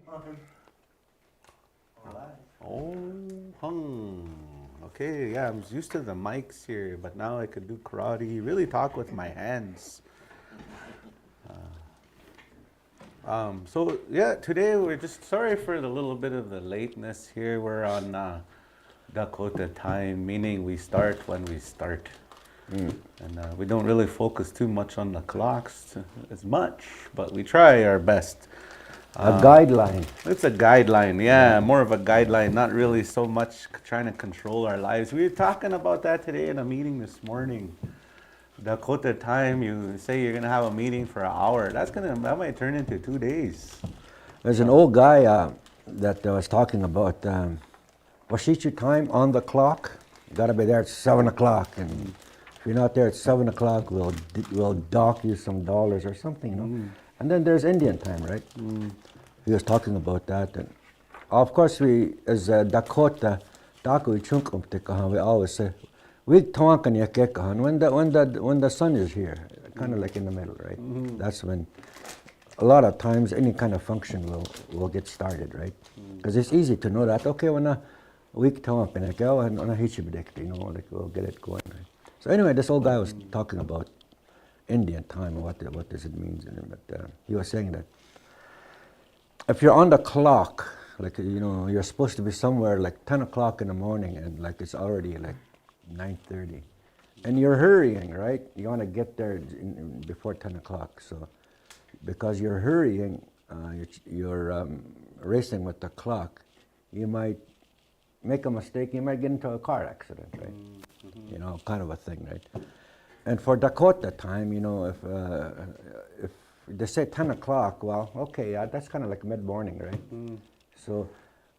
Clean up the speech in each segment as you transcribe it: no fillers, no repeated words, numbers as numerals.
Oh, okay, yeah, I'm used to the mics here, but now I could do karate, really talk with my hands. So yeah, today we're just sorry for the little bit of the lateness here. We're on Dakota time, meaning we start when we start. And we don't really focus too much on the clocks as much, but we try our best. A guideline. It's a guideline, yeah, more of a guideline, not really so much trying to control our lives. We were talking about that today in a meeting this morning. Dakota time, you say you're gonna have a meeting for an hour. That might turn into 2 days. There's an old guy that was talking about Washichu time on the clock. You gotta be there at 7 o'clock, and if you're not there at 7 o'clock, we'll dock you some dollars or something, you know. And then there's Indian time, right? He was talking about that, and of course we, as Dakota, we always say, when the sun is here, kind of like in the middle, right? That's when a lot of times any kind of function will get started, right? Because it's easy to know that, okay, when a week time, you know, like we'll get it going, right? So anyway, this old guy was talking about Indian time, what does it mean, but he was saying that if you're on the clock, like, you know, you're supposed to be somewhere like 10 o'clock in the morning, and like it's already like 9:30, and you're hurrying, right? You want to get there before 10 o'clock. So because you're hurrying, you're racing with the clock, you might make a mistake, you might get into a car accident, right? You know, kind of a thing, right? And for Dakota time, you know, if they say 10 o'clock, well, okay, yeah, that's kind of like mid-morning, right? So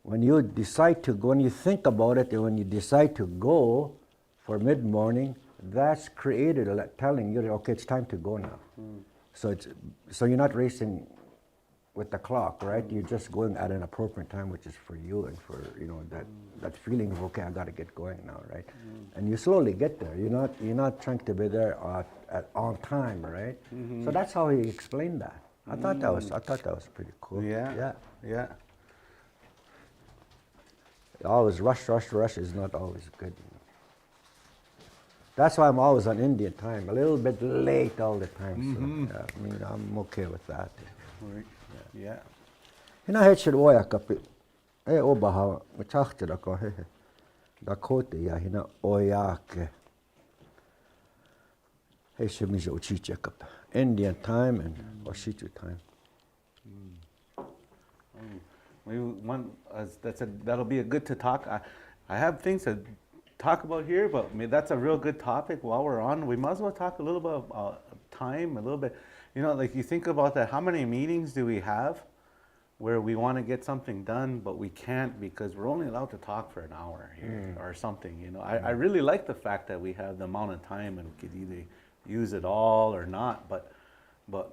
when you decide to go, when you think about it, and when you decide to go for mid-morning, that's created telling you, okay, it's time to go now. So you're not racing with the clock, right? You're just going at an appropriate time, which is for you and for, you know, that feeling of, okay, I got to get going now, right? And you slowly get there. You're not trying to be there on time, right? So that's how he explained that. I thought that was pretty cool. Yeah. Always rush is not always good. That's why I'm always on Indian time, a little bit late all the time. So, yeah, I mean, I'm okay with that. Right. Yeah. Hina hetshir oya kapi. Obaha, machachira ko he. Dakota ya hina oya ke. Hetshir mija uchiche kap. Indian time and Washichu time. That'll be a good to talk. I have things to talk about here, but I mean, that's a real good topic. While we're on, we might as well talk a little bit about time, a little bit. You know, like you think about that, how many meetings do we have where we want to get something done, but we can't because we're only allowed to talk for an hour here or something, you know. I really like the fact that we have the amount of time and we could either use it all or not, but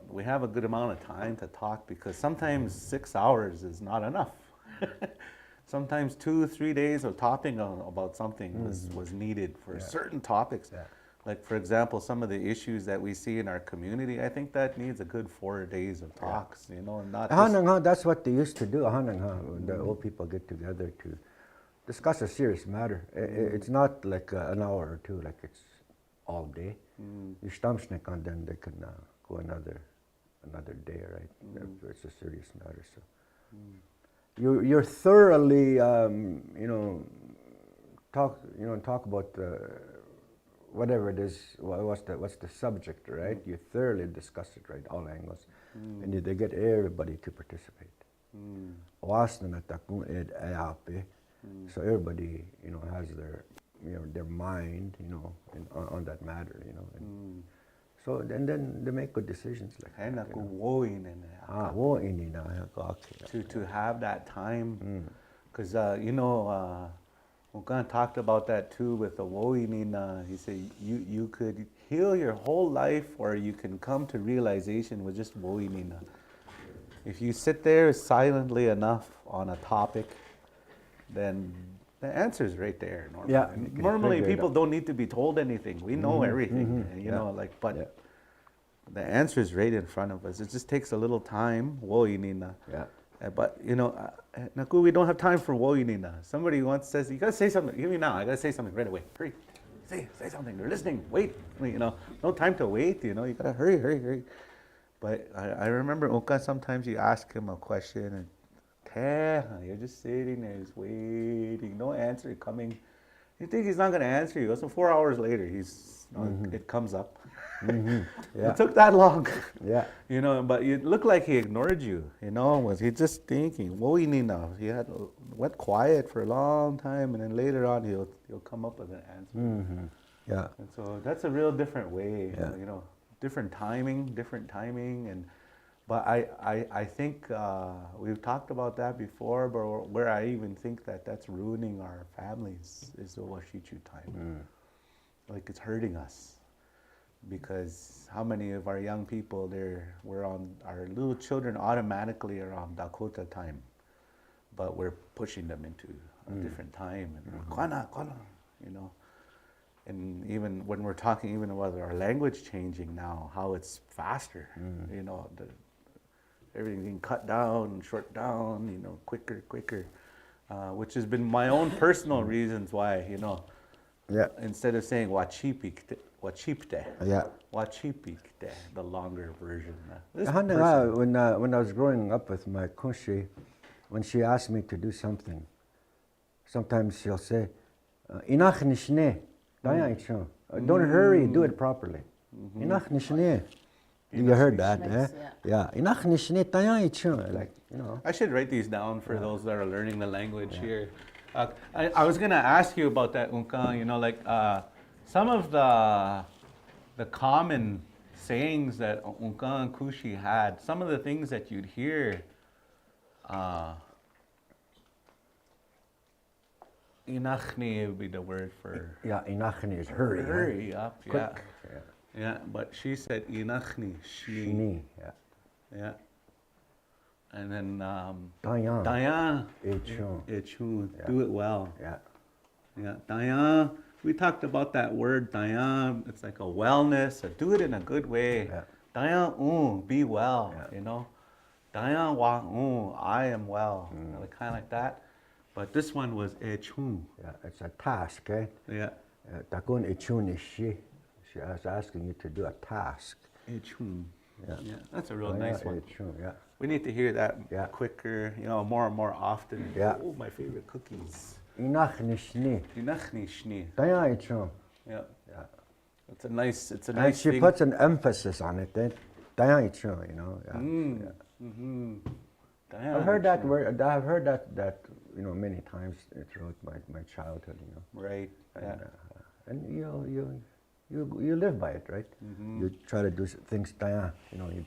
we have a good amount of time to talk because sometimes 6 hours is not enough. Sometimes 2-3 days of talking about something was needed for certain topics. Yeah. Like, for example, some of the issues that we see in our community, I think that needs a good 4 days of talks, you know, and not just... That's what they used to do. The old people get together to discuss a serious matter. It's not like an hour or two, like it's all day. You stamsnik and then they can go another day, right? If it's a serious matter. So you're thoroughly, talk about whatever it is. What's the subject, right? You thoroughly discuss it, right? All angles, and they get everybody to participate. So everybody, you know, has their mind, you know, on that matter, you know. And so and then they make good decisions like that, to have that time, because you know, Okan talked about that too with the woinina. He said you could heal your whole life, or you can come to realization with just woinina. If you sit there silently enough on a topic, then the answer is right there. Normally, Yeah, normally people don't need to be told anything. We know everything, you know. Like, but the answer is right in front of us. It just takes a little time. Yeah. But Naku, we don't have time for woyinina. Somebody once says, "You gotta say something. Give me now. I gotta say something right away. Hurry, say something. They're listening. Wait. No time to wait. You gotta hurry. But I remember Unka, sometimes you ask him a question and you're just sitting there, just waiting, no answer coming. You think he's not gonna answer you. So 4 hours later, it comes up. Yeah. It took that long. Yeah. But it looked like he ignored you. Was he just thinking? Woyinina. He went quiet for a long time, and then later on he'll come up with an answer. Yeah. And so that's a real different way. Yeah. Different timing, but I think we've talked about that before, but where I even think that's ruining our families is the washichu time. Like it's hurting us, because how many of our young people our little children automatically are on Dakota time, but we're pushing them into a different time, and kwana, and even when we're talking even about our language changing now, how it's faster, everything being cut down, short down, quicker, which has been my own personal reasons why, Yeah. instead of saying wachipte, Yeah. wachipikte, the longer version. When I was growing up with my kunshi, when she asked me to do something, sometimes she'll say, "Inach nishne, don't hurry, do it properly." Inach nishne. You heard that, eh? Yeah. Inach nishne, like, I should write these down for those that are learning the language here. I was gonna ask you about that, Unka. Some of the common sayings that Unka and Kushi had, some of the things that you'd hear. Inachni would be the word for. Yeah, inachni is hurry. Hurry up, Quick. Yeah, but she said inachni, shni. Shni, yeah. Yeah. And then Dayan. Dayan. Echun. Echun. Yeah. Do it well. Yeah. Yeah. Dayan. We talked about that word, dayan. It's like a wellness. Do it in a good way. Yeah. Dayan, be well, Yeah. Dayan wa, I am well. Kind of like that. But this one was echun. Yeah, it's a task, eh? Yeah. Takun echun is she. She was asking you to do a task. Echun. Yeah. Yeah. That's a real nice one. Echun, yeah. We need to hear that Yeah. quicker, more and more often. Yeah. Oh, my favorite cookies. Inach nishni. Inachni shni. Dayan echun. Yeah. Yeah. It's a nice And she thing. puts an emphasis on it, then. Dayan echun, Yeah. Yeah. Mm-hmm. I've heard that word. I've heard that many times throughout my childhood. Right. Yeah. And you live by it, right? You try to do things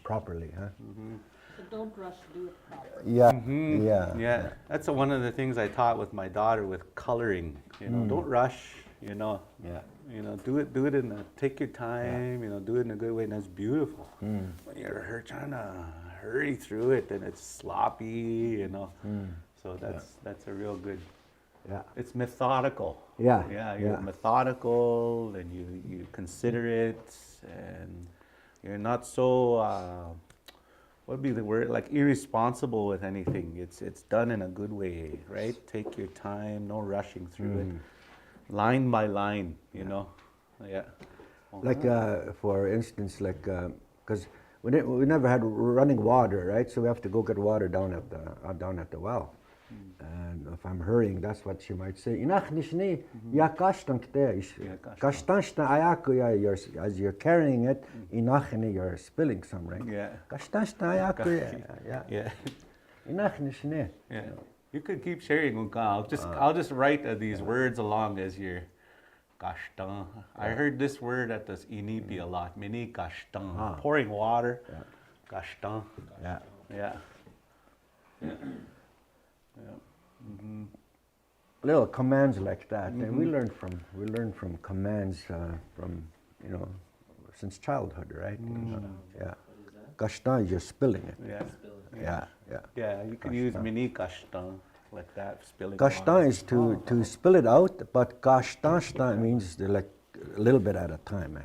properly, huh? So don't rush, do it properly. Yeah. Yeah. That's one of the things I taught with my daughter with coloring. Don't rush. Yeah. Do it take your time. Do it in a good way, and that's beautiful. When you're trying to hurry through it, then it's sloppy. So that's a real good. Yeah. It's methodical. Yeah. Yeah, you're methodical, and you consider it, and you're not so what would be the word, like irresponsible with anything. It's done in a good way, right? Take your time, no rushing through it, line by line, Yeah. Like for instance, because we never had running water, right? So we have to go get water down at the well. And if I'm hurrying, that's what she might say. Inach nishni ya kashtan kte. Kashtan ayaku ya, as you're carrying it, inachni you're spilling some, right? Yeah. Kashtan ayaku ya. Yeah. Inach nishni. Yeah. You could keep sharing, Unka. I'll just write these words along as you're kashtan. I heard this word at this inipi a lot. Mini kashtan. Pouring water. Kashtan. Yeah. Yeah. Little commands like that, and we learn from commands from since childhood, right? Yeah. Kashtan, you're spilling it. Yeah. Yeah, you can use mini kashtan like that, spilling Kashtan water. is to spill it out, but kashtan means like a little bit at a time.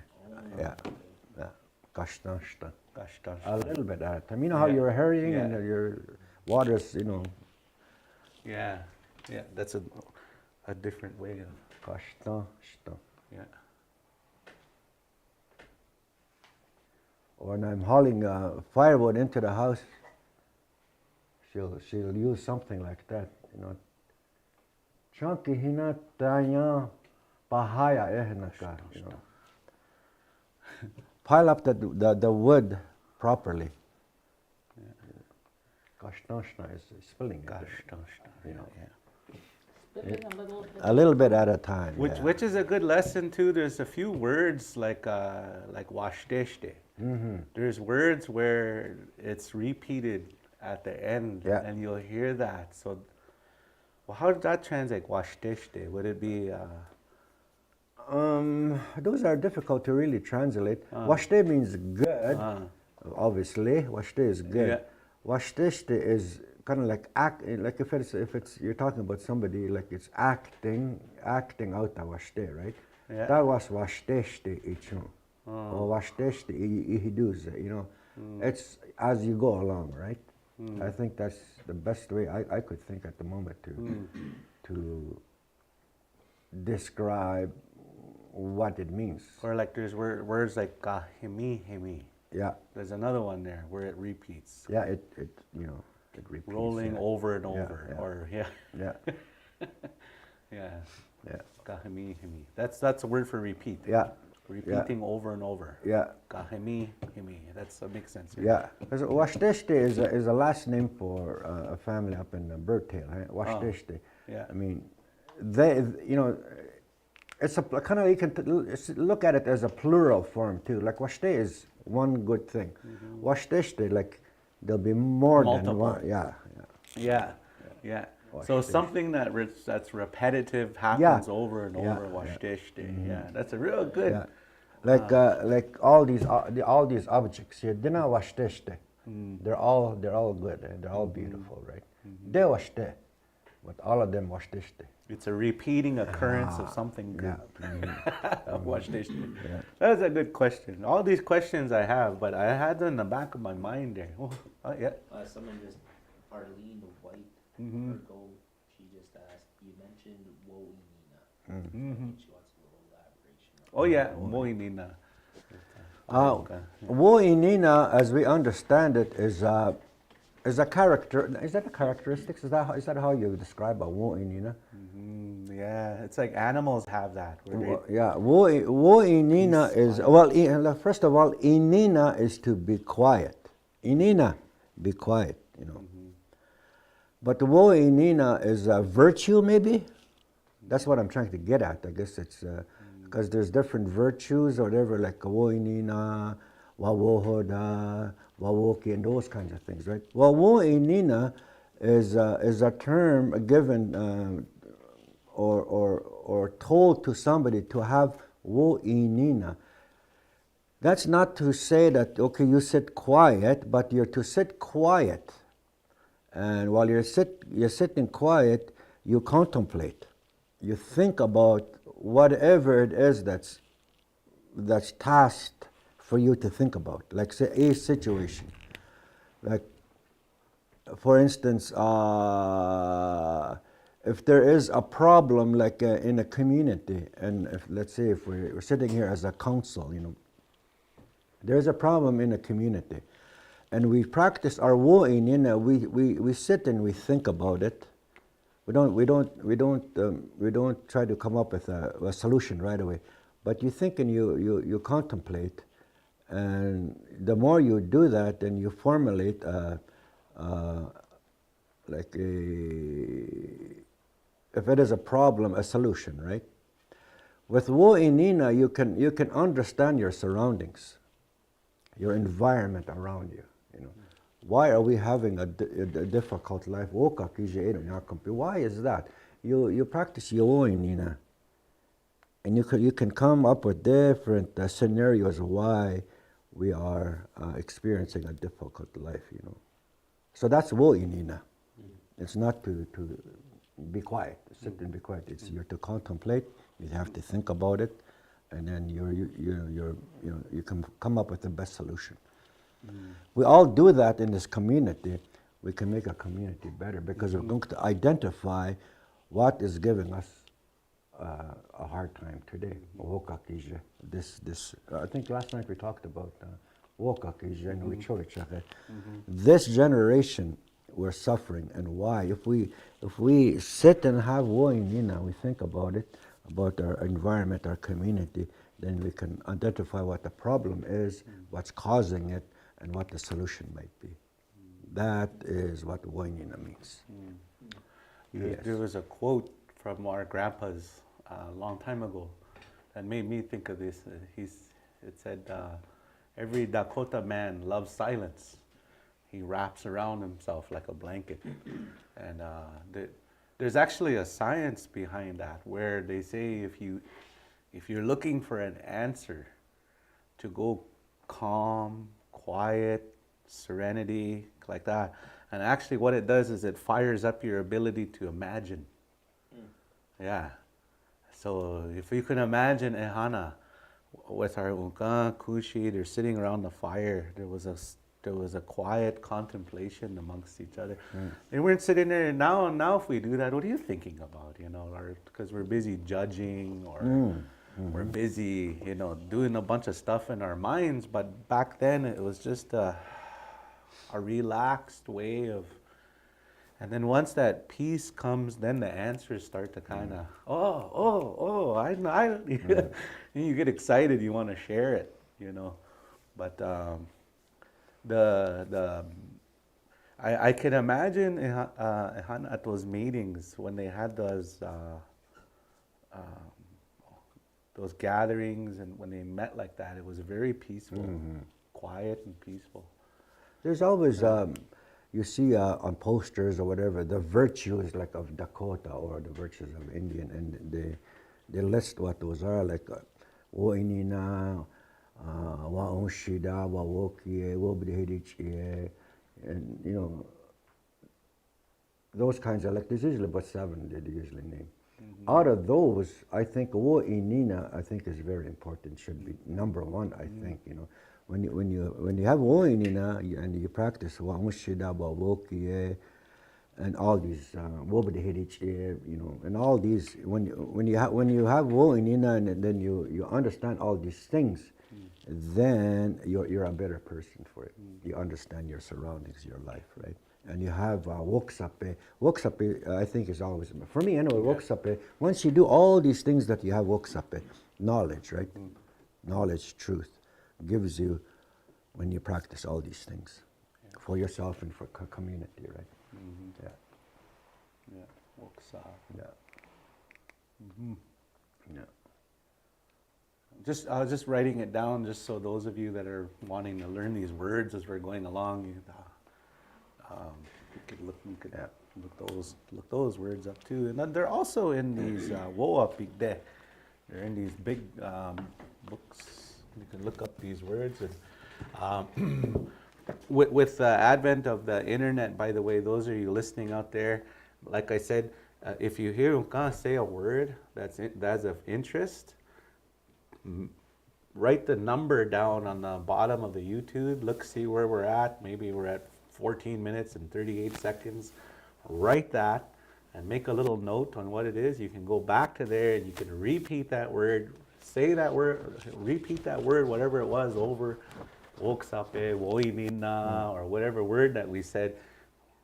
Yeah. Kashtan. Kashtan. A little bit at a time. You know how you're hurrying and you're Water's, Yeah, yeah, that's a different way of, kashta, shta. yeah. Or when I'm hauling firewood into the house, she'll use something like that, Chunky hina tanya pahaya ehnaka, Pile up the wood properly. Kashtanshna is spilling it. Kashtanshna, yeah, yeah. Spilling a little bit. A little bit at a time. Which is a good lesson too. There's a few words like washdeshte. There's words where it's repeated at the end, and you'll hear that. So, well, how does that translate? Washdeshte. Would it be? Those are difficult to really translate. Washte means good, obviously. Washte is good. Yeah. Washteshte is kind of like act. Like if it's you're talking about somebody like it's acting out the washte, right? Yeah. That was washteshte ichun. Or washteshte ihiduz. It's as you go along, right? I think that's the best way I could think at the moment to describe what it means. Or like there's words like kahimi. Yeah. There's another one there where it repeats. Yeah, it repeats. Rolling over and over. yeah. Or yeah. Yeah. Yeah. Kahimi. That's a word for repeat. Yeah. Repeating over and over. Yeah. Kahimi. That makes sense. Yeah. Because Washteshte is a last name for a family up in Birdtail, right? Washteshte. Yeah. I mean, they, it's a kind of, you can look at it as a plural form too. Like Washte is one good thing. Washteshte, like there'll be more Multiple. than one. Yeah. Yeah. So Washteshte. something that's repetitive happens over and over. Washteshte. Yeah. That's a real good. Yeah. Like all these objects here, they're not washteshte. They're all good and they're all beautiful, right? They washte, but all of them washteshte. It's a repeating occurrence of something good. Yeah. Washteshte. That's a good question. All these questions I have, but I had them in the back of my mind there. Yeah. Someone just, Arlene White, her goal, she just asked, you mentioned Woinina. She wants a little elaboration. Oh yeah, moinina. Woinina, as we understand it, is a character. Is that a characteristic? Is that how you describe a woinina? Yeah, it's like animals have that. Yeah, woinina is, well, first of all, inina is to be quiet. Inina, be quiet, But woinina is a virtue, maybe? That's what I'm trying to get at. I guess it's because there's different virtues or whatever, like woinina, wawohoda, wawoki, and those kinds of things, right? Well, woinina is a term given or told to somebody to have woinina. That's not to say that, okay, you sit quiet, but you're to sit quiet. And while you're sitting quiet, you contemplate. You think about whatever it is that's tasked for you to think about. Like say a situation. Like, for instance, if there is a problem like in a community, and let's say if we're sitting here as a council, there's a problem in a community, and we practice our wo'inina. We sit and we think about it. We don't try to come up with a solution right away, but you think and you contemplate, and the more you do that, and you formulate if it is a problem, a solution, right? With wo'inina, you can understand your surroundings, your environment around you. Why are we having a difficult life? Why is that? You practice wo'inina, and you can come up with different scenarios why we are experiencing a difficult life. So that's wo'inina. It's not to be quiet, sit and be quiet. It's you're to contemplate. You have to think about it, and then you can come up with the best solution. We all do that in this community, we can make a community better because we're going to identify what is giving us a hard time today. This I think last night we talked about and we chose each other. This generation, we're suffering, and why? If we sit and have we think about it, about our environment, our community, then we can identify what the problem is, what's causing it, and what the solution might be. That is what woinina means. Yes. There was a quote from our grandpas a long time ago that made me think of this. It said, every Dakota man loves silence. He wraps around himself like a blanket. And there's actually a science behind that, where they say if you're looking for an answer, to go calm, quiet, serenity, like that. And actually what it does is it fires up your ability to imagine. Yeah. So if you can imagine Ehana with our Unka, Kushi, they're sitting around the fire. There was a quiet contemplation amongst each other. They weren't sitting there. Now if we do that, what are you thinking about? Or because we're busy judging, or we're busy, doing a bunch of stuff in our minds. But back then it was just a relaxed way of. And then once that peace comes, then the answers start to kind of, I you get excited, you want to share it, But I can imagine at those meetings when they had those gatherings, and when they met like that, it was very peaceful, quiet and peaceful. There's always, you see on posters or whatever, the virtues like of Dakota or the virtues of Indian, and they list what those are, like woinina, waonshida, wawokie, wobdehedichie, and those kinds of, like, there's usually about 7 that they usually name. Out of those, I think woinina, I think is very important, should be number 1, I think, When you have woinina and you practice waonshida, wawokie, and all these and all these, when you have woinina and then you understand all these things, then you're a better person for it. You understand your surroundings, your life, right? And you have woksape. Woksape, I think, is always, for me anyway, woksape, once you do all these things that you have woksape, knowledge, right? Knowledge, truth, gives you, when you practice all these things, for yourself and for community, right? Yeah. Yeah. Woksa. Yeah. Yeah. I was just writing it down, just so those of you that are wanting to learn these words as we're going along, you could look those words up too. And then they're also in these woapigde. They're in these big books. You can look up these words. And, with the advent of the internet, by the way, those of you listening out there, like I said, if you hear Unka say a word that's of interest, write the number down on the bottom of the YouTube. Look, see where we're at. Maybe we're at 14 minutes and 38 seconds. Write that and make a little note on what it is. You can go back to there and you can repeat that word. Say that word, repeat that word, whatever it was, over woksape, woinina, or whatever word that we said.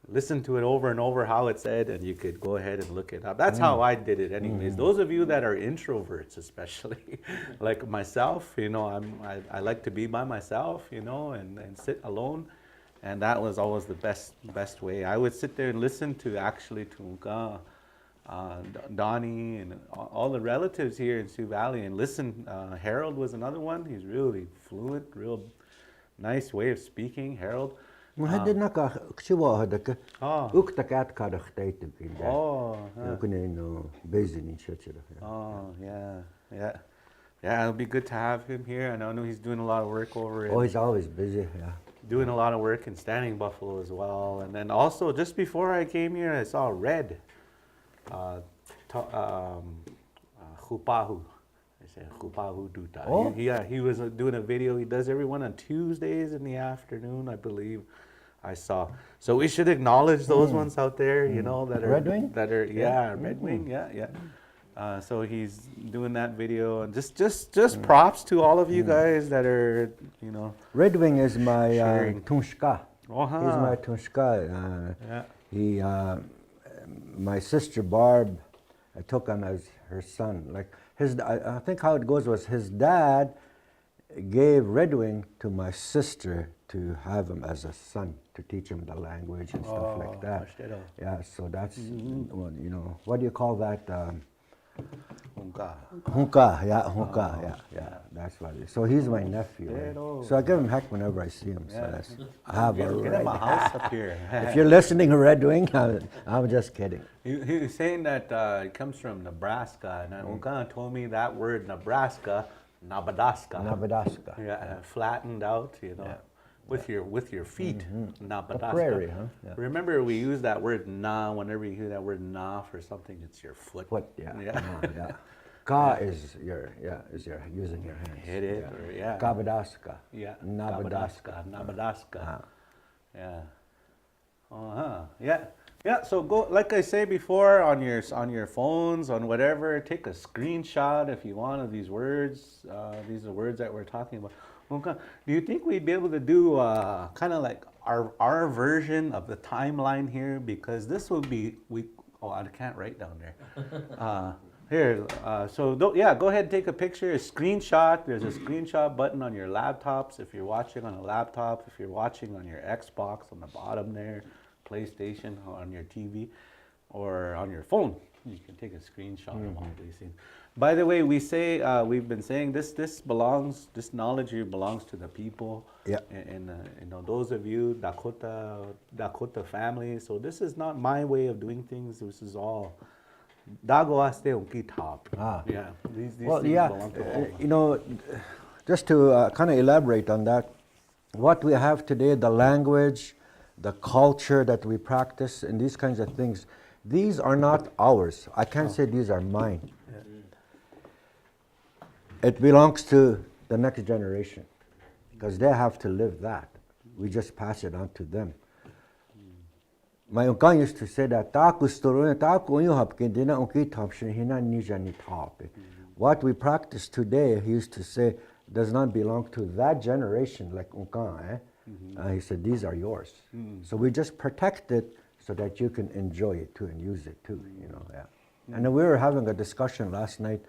Listen to it over and over how it said, and you could go ahead and look it up. That's how I did it anyways. Those of you that are introverts especially, like myself, I like to be by myself, and sit alone. And that was always the best way. I would sit there and listen to Unka, Donnie, and all the relatives here in Sioux Valley, and listen. Harold was another one. He's really fluent, real nice way of speaking, Harold. Oh, yeah, it'll be good to have him here. And I know he's doing a lot of work over Oh, he's always busy, yeah. Doing a lot of work in Standing Buffalo as well. And then also, just before I came here, I saw Red, Hupahu. I said Hupahu Duta. Oh. He was doing a video. He does everyone on Tuesdays in the afternoon, I believe. I saw. So we should acknowledge those ones out there, you know, that are Red wing? Red wing, so he's doing that video, and just props to all of you guys that are, you know. Red Wing is my Sharing. tunshka. Uh-huh. He's my tunshka. Yeah. He, my sister Barb, I took him as her son. Like I think how it goes was his dad gave Red Wing to my sister to have him as a son, to teach him the language and stuff like that. Verstehe. Yeah, so that's, well, you know, what do you call that? Unka. Hunka, yeah, that's what it is. So he's my nephew. Right? Pero. So I give him heck whenever I see him. So Yeah. that's, I have a Get him a right. house up here. If you're listening, Red Wing, I'm just kidding. He was saying that it comes from Nebraska, and Unka told me that word Nebraska, Nabadaska. Nabadaska. Yeah, flattened out, you know, with your feet, Nabadaska. The prairie, huh? Yeah. Remember, we use that word na whenever you hear that word na for something. It's your foot. Foot, yeah. Yeah. Yeah. Ka is your using your hands. Hit it, or yeah. Kabadaska. Yeah. Nabadaska. Nabadaska. Yeah. Yeah. Yeah. So go, like I say before, on your phones, on whatever, take a screenshot if you want of these words. These are words that we're talking about. Okay. Do you think we'd be able to do kind of like our version of the timeline here? Because this will be I can't write down there. Here, go ahead and take a picture, a screenshot. There's a screenshot button on your laptops if you're watching on a laptop, if you're watching on your Xbox on the bottom there, PlayStation on your TV, or on your phone. You can take a screenshot of all these things. By the way, we've been saying this knowledge here belongs to the people. Yeah. And you know, those of you, Dakota family. So this is not my way of doing things. This is all Dagoaste Unkitap. Yeah. These Well, things yeah, belong to all of us. you know, just to kind of elaborate on that, what we have today, the language, the culture that we practice, and these kinds of things, these are not ours. I can't say these are mine. It belongs to the next generation because they have to live that. We just pass it on to them. My uncle used to say that what we practice today, he used to say, does not belong to that generation like uncle. He said, these are yours. So we just protect it so that you can enjoy it too and use it too. You know, yeah. And then we were having a discussion last night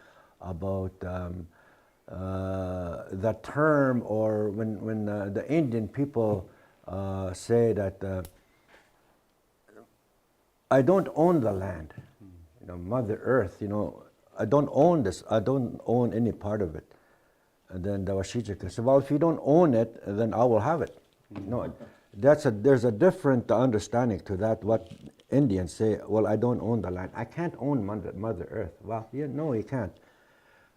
about the term, or when the Indian people say that I don't own the land, you know, Mother Earth, you know, I don't own this, I don't own any part of it. And then the Washijika said, well, if you don't own it, then I will have it. No, there's a different understanding to that. What Indians say, well, I don't own the land. I can't own Mother Earth. Well, no, you can't.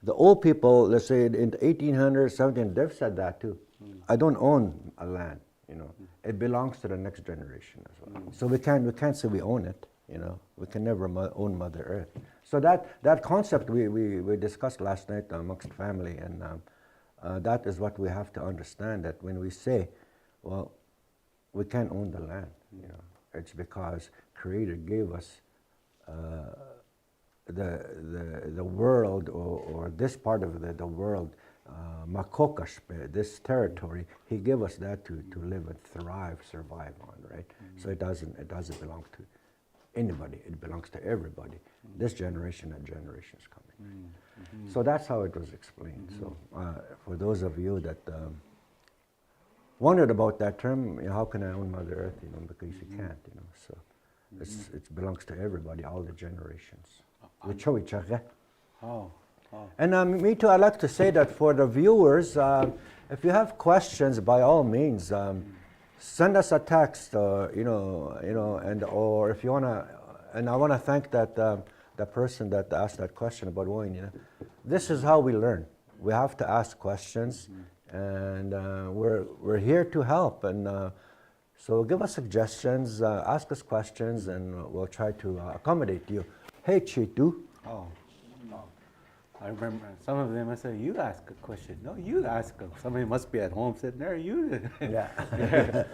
The old people, let's say in the 1800s, 1700s, they've said that too. I don't own a land, you know. It belongs to the next generation as well. So we can't say we own it, you know. We can never own Mother Earth. So that concept we discussed last night amongst family, and that is what we have to understand, that when we say, well, we can't own the land, you know. It's because Creator gave us the world, or this part of the world, Makokashpe, this territory. He gave us that to live and thrive, survive on, right? So it doesn't belong to anybody. It belongs to everybody. This generation and generations coming. So that's how it was explained. So for those of you that wondered about that term, you know, how can I own Mother Earth? You know, because you can't. You know, so it belongs to everybody, all the generations. Oh. And me too, I'd like to say that for the viewers, if you have questions, by all means, send us a text, and or if you wanna, and I wanna thank that the person that asked that question about wine. You know, this is how we learn. We have to ask questions, and we're here to help. And so give us suggestions, ask us questions, and we'll try to accommodate you. Hey, Chitu. Oh. I remember some of them, I said, you ask a question. No, you ask them. Somebody must be at home sitting there, you. Yeah.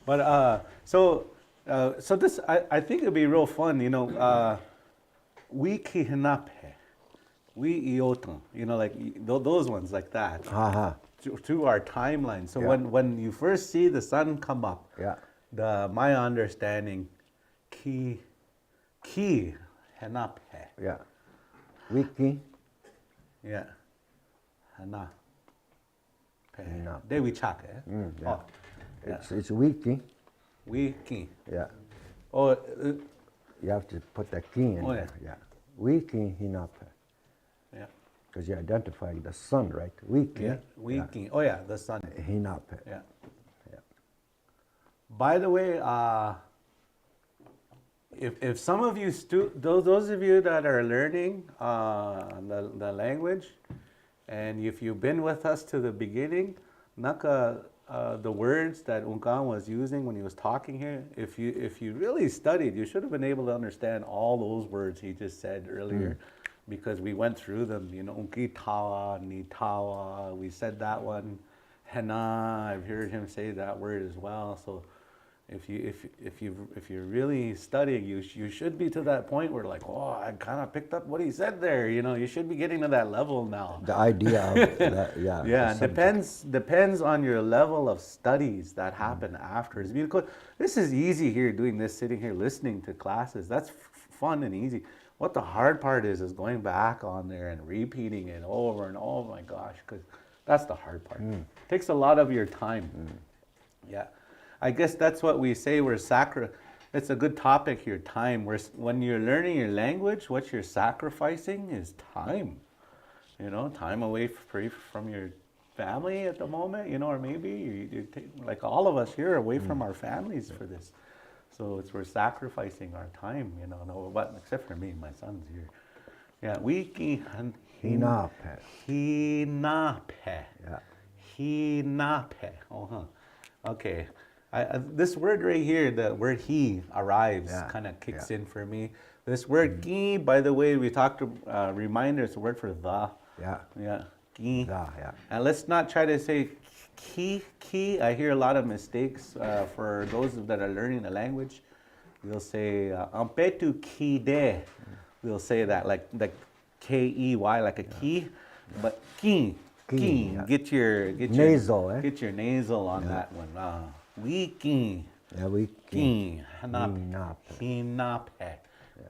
But so this, I think it'd be real fun, you know, we kihinape, we iotan, you know, like those ones like that, Haha. to our timeline. So Yeah. when you first see the sun come up, Yeah. my understanding, ki hinape, Yeah. Wiki. yeah, hana, Hinape. de we chake, Yeah. oh, yeah, It's wiki. we ki, Yeah. oh, You have to put the key in Oh, there. Yeah. Wiki hinape. yeah, Because you identify the sun, right? Wiki. yeah, we ki, oh yeah, the sun, Hinape. yeah. Yeah. By the way, if some of you those of you that are learning the language, and if you've been with us to the beginning, naka the words that Unkan was using when he was talking here, if you really studied, you should have been able to understand all those words he just said earlier, because we went through them. You know, unki tawa, ni tawa. We said that one. Hena. I've heard him say that word as well. So. If you're really studying, you should be to that point where like, oh, I kind of picked up what he said there. You know, you should be getting to that level now. The idea of that, yeah. Yeah, the depends on your level of studies that happen afterwards. Because this is easy here, doing this, sitting here listening to classes. That's fun and easy. What the hard part is going back on there and repeating it over and oh my gosh, because that's the hard part. Takes a lot of your time. Yeah. I guess that's what we say. It's a good topic here, time. When you're learning your language, what you're sacrificing is time. You know, time away from your family at the moment, you know, or maybe you take, like all of us here, away from our families for this. So we're sacrificing our time, you know, no, but except for me, my son's here. Yeah, wiki hinape. hinape. Yeah. Hinape. Okay. This word right here, the word he arrives, Yeah, kind of kicks yeah. in for me. This word ki, by the way, we talked to reminder, it's a word for the. Yeah. Yeah, ki. Yeah. And let's not try to say ki. I hear a lot of mistakes for those that are learning the language. We'll say ampetu ki de. We'll say that like K-E-Y, like a key, but ki. Ki. yeah. Get your Nasal, eh? Get your nasal on that one. Wiki. Yeah, wiki. Ki. Hinape. Hinape. Hinape.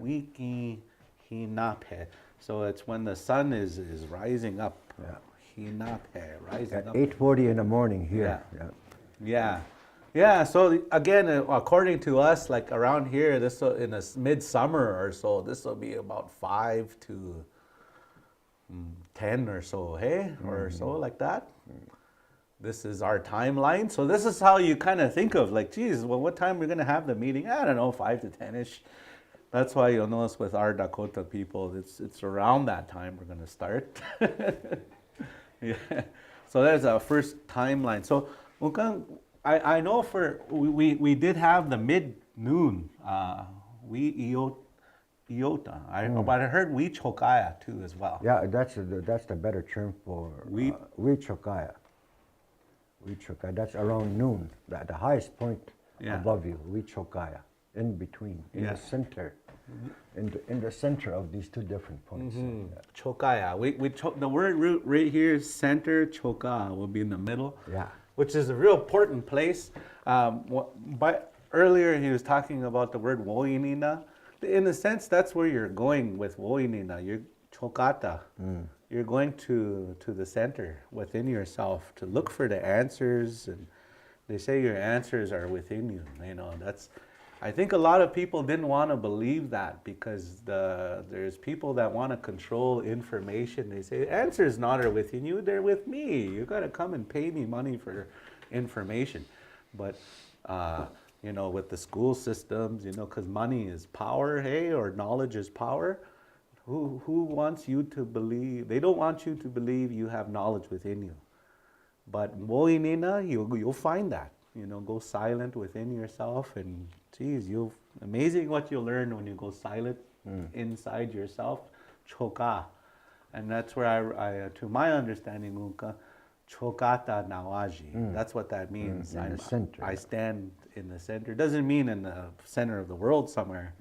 Wiki. Hinape. So it's when the sun is rising up. Yeah. Hinape. Rising At up. 8:40 in the morning here. Yeah. Yeah. So again, according to us, like around here, in a midsummer or so, this will be about 5 to 10 or so, hey? Or so like that. This is our timeline. So this is how you kind of think of like, geez, well, what time we're going to have the meeting? I don't know, 5 to 10-ish. That's why you'll notice with our Dakota people, it's around that time we're going to start. Yeah. So there's our first timeline. So I know we did have the mid-noon. Iota. But I heard we chokaya too as well. Yeah, that's the better term for We chokaya. We chokaya. That's around noon. The highest point Yeah. above you. We chokaya. In between, in Yeah. the center, in the center of these two different points. Yeah. Chokaya. The word root right here is center. Choka will be in the middle. Yeah. Which is a real important place. Earlier he was talking about the word woinina. In a sense, that's where you're going with woinina. You're chokata. You're going to the center within yourself to look for the answers, and they say your answers are within you. You know, I think a lot of people didn't want to believe that because there's people that want to control information. They say answers not are within you; they're with me. You got to come and pay me money for information. But you know, with the school systems, you know, because money is power, hey, or knowledge is power. Who wants you to believe? They don't want you to believe you have knowledge within you. But moinina, you'll find that. You know, go silent within yourself, and geez, amazing what you'll learn when you go silent inside yourself. choka. And that's where I to my understanding, Unka, chokata nawaji. That's what that means. in the center, I yeah. stand in the center. It doesn't mean in the center of the world somewhere,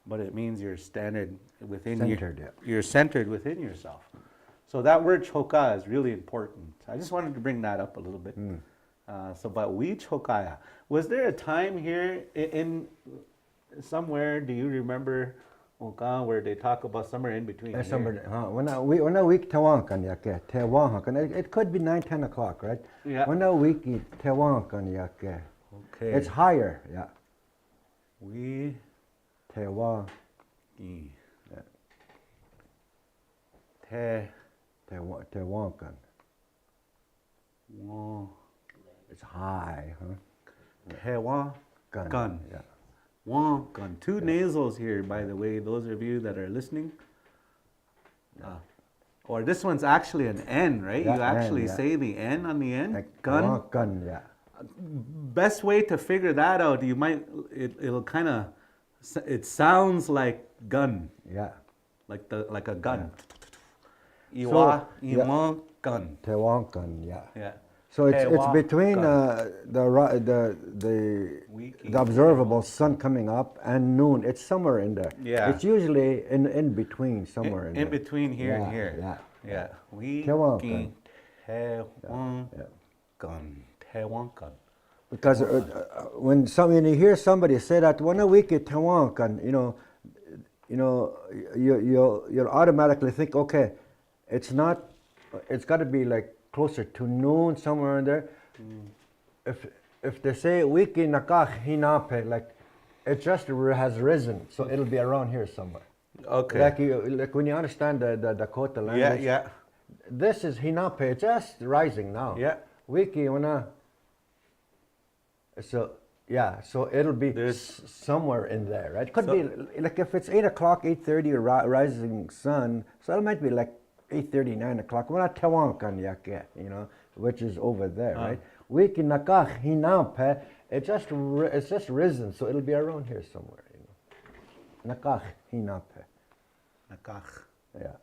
but it means you're centered within Centered, yeah. you're centered within yourself. So that word choka is really important. I just wanted to bring that up a little bit. But we chokaya. Was there a time here in somewhere? Do you remember, Unka, where they talk about somewhere in between? There's here? somebody, when a week Tawankan yake, Tawankan, it could be 9, 10 o'clock, right? Yeah. When a week Tawankan yake, Okay. it's higher, yeah. We Tawa, e Yeah. te Tawankan. wa It's high, huh? te wa gun. Yeah. Wa gun. Two nasals here, by the way, those of you that are listening. Or this one's actually an N, right? Yeah, You actually N, yeah. say the N on the end. Like Gun. Gun, yeah. Best way to figure that out, you might, it'll kind of, it sounds like gun, Yeah. like a gun. yeah. Iwa, iwa, gun. Tawankan, yeah. Yeah. So it's Tewa between gun. Wiki. the observable sun coming up and noon. It's somewhere in there. Yeah. It's usually in between, somewhere in In there. between here and Yeah, here. yeah. Yeah. We Tewa gun. gun. Tewa Yeah. gun. Tewa gun. Because when you hear somebody say that, when a week at Tawankan, you'll automatically think, okay, it's got to be like closer to noon, somewhere in there. If they say wiki nakach hinape, like it just has risen, so it'll be around here somewhere. Okay. Like when you understand the Dakota language. Yeah. This is hinape, just rising now. Yeah. Wiki wana. So yeah, so it'll be somewhere in there, right? Could be like if it's 8 o'clock, 8:30, rising sun. So it might be like 8:30, 9 o'clock. We're not Tawankan yake, which is over there, right? Wiki nakach hinape. It's just risen, so it'll be around here somewhere, Nakach hinape. Nakach. Yeah.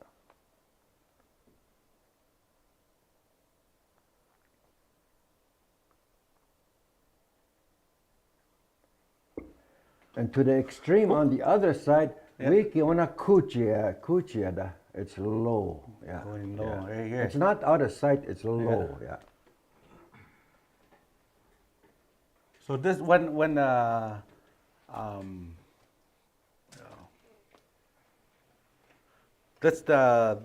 And to the extreme on the other side, wiki ona kuchia, it's low. Yeah. Going low, yeah. right here. It's not out of sight, it's low, yeah. So this when that's the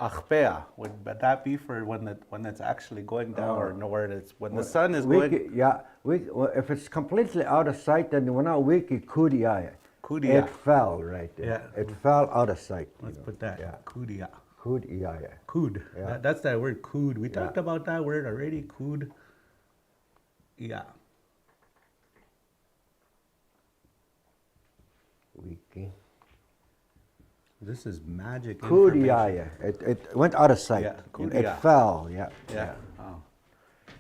achpea. Would that be for when it's actually going down, or no, where it's when the sun is going? Yeah, if it's completely out of sight, then when a wiki kudia, Kudia. it fell right there. Yeah. It fell out of sight. Let's put that. Yeah. Kudia. Kudia. Kud. Yeah. That's that word kud. We talked about that word already. Kud. Yeah. Wiki. This is magic information. Kudia. It went out of sight. Yeah, It kudia. fell. Yeah. Yeah. Oh.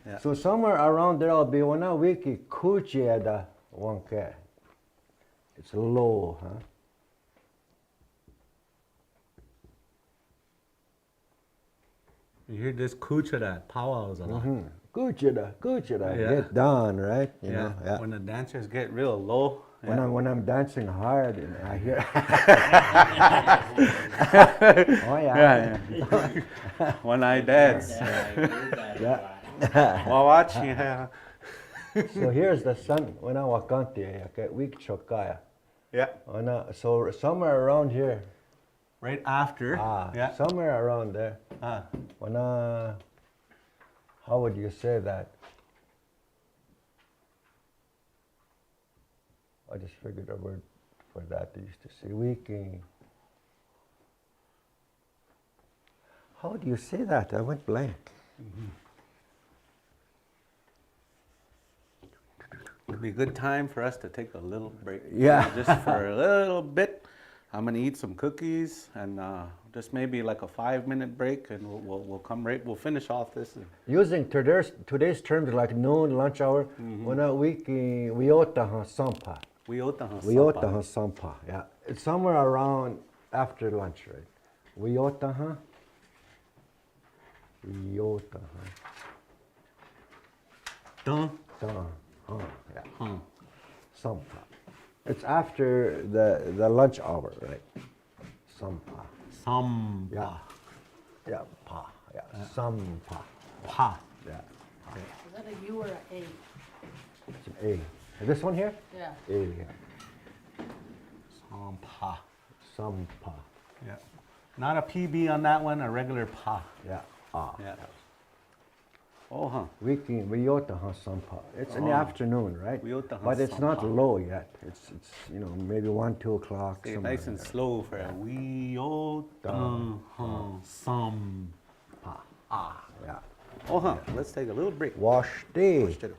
Yeah. So somewhere around there will be one wiki kuchia da wonke. It's low, huh? You hear this kuchara powwows a lot. Kuchia, Yeah. get down, right? You Yeah. know, yeah. When the dancers get real low. When I'm dancing hard, and I hear. Oh yeah. Yeah. When I dance. Yeah. While watching. Yeah. So here's the sun. When I walk on there, okay, week chokaya. Yeah. So somewhere around here. Right after. Yeah. Somewhere around there. Ah. How would you say that? I just figured a word for that. I used to say weeking. How do you say that? I went blank. It'd be a good time for us to take a little break. Yeah. Just for a little bit. I'm gonna eat some cookies and just maybe like a 5-minute break, and we'll come right. We'll finish off this. Using today's terms like noon, lunch hour, when a weeking, wiota sampa. Wiota Wiota sampa, yeah. It's somewhere around after lunch, right? Vyotaha. Vyotaha. Dun. Yeah. Huh. Sampa. It's after the lunch hour, right? Sampa. Some. Yeah. Yeah. Pa. Yeah. Sampa. Pa. Yeah. Is that a U or a A? It's an A. This one here? Yeah. A. Yeah. Some pa. Sampa. Yeah. Not a PB on that one, a regular pa. Yeah. Ah. Yeah. Oh, huh. Vyotaha Sampa. It's in the afternoon, right? Vyotaha But it's not Sampa. low yet. It's maybe 1, 2 o'clock. Say it somewhere nice and there. slow for a wee old some. Pa. Ah. Yeah. Oh, huh. Let's take a little break. Wash day. Push it.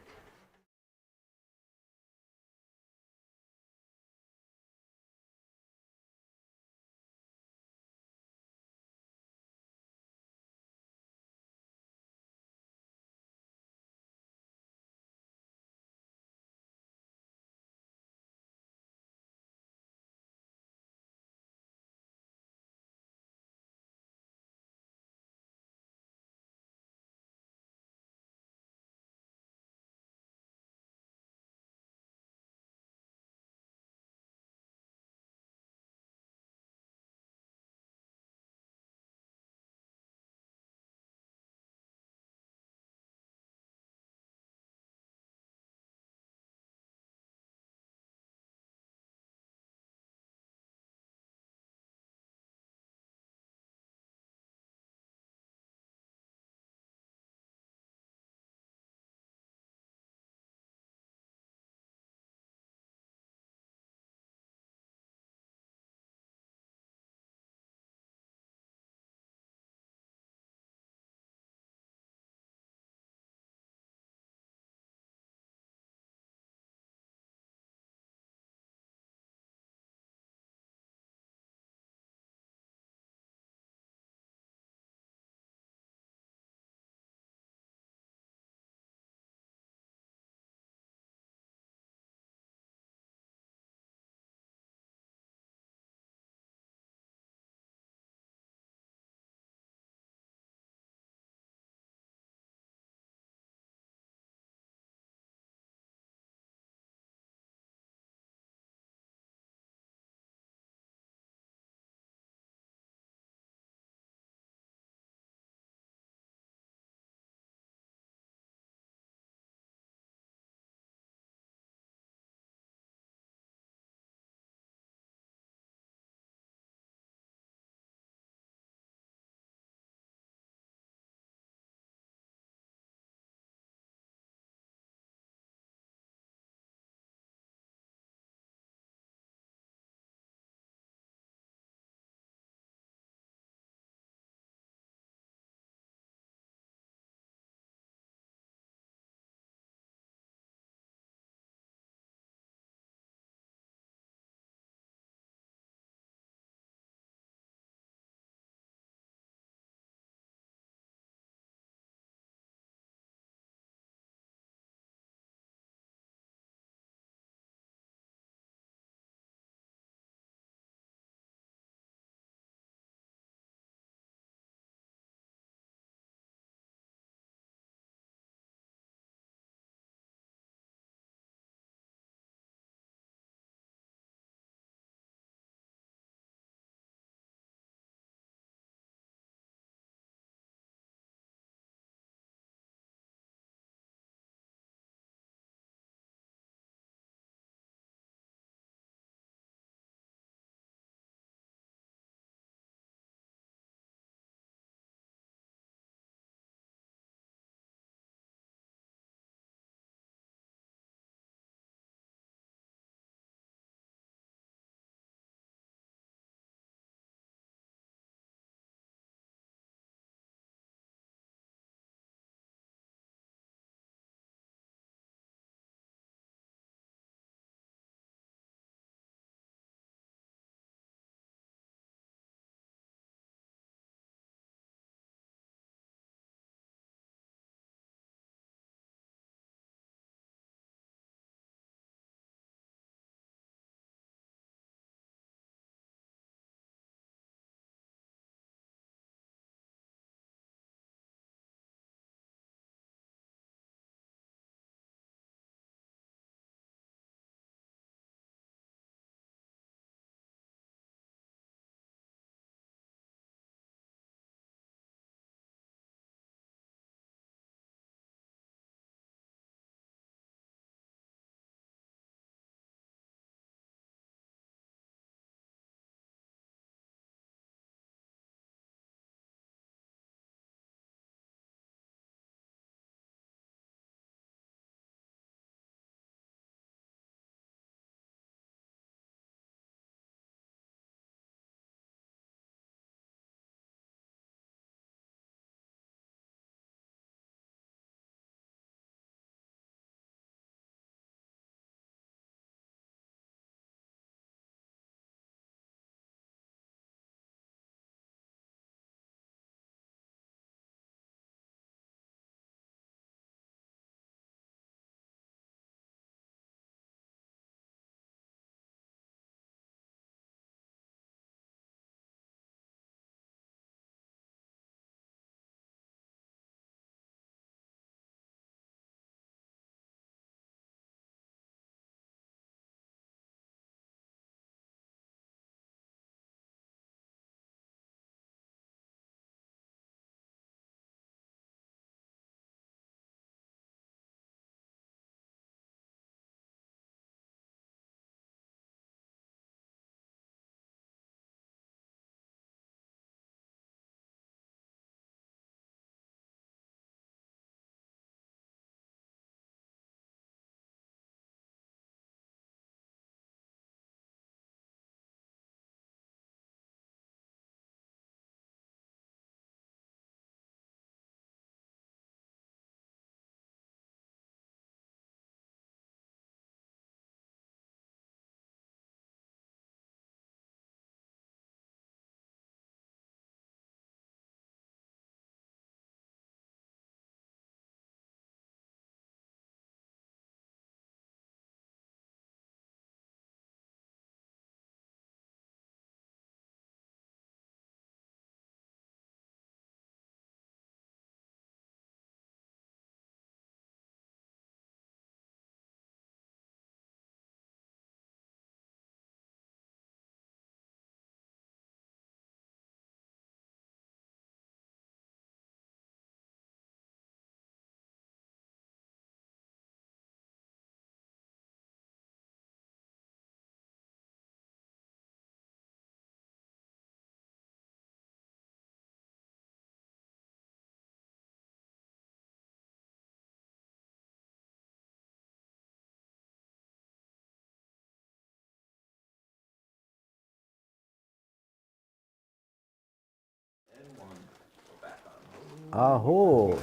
Aho.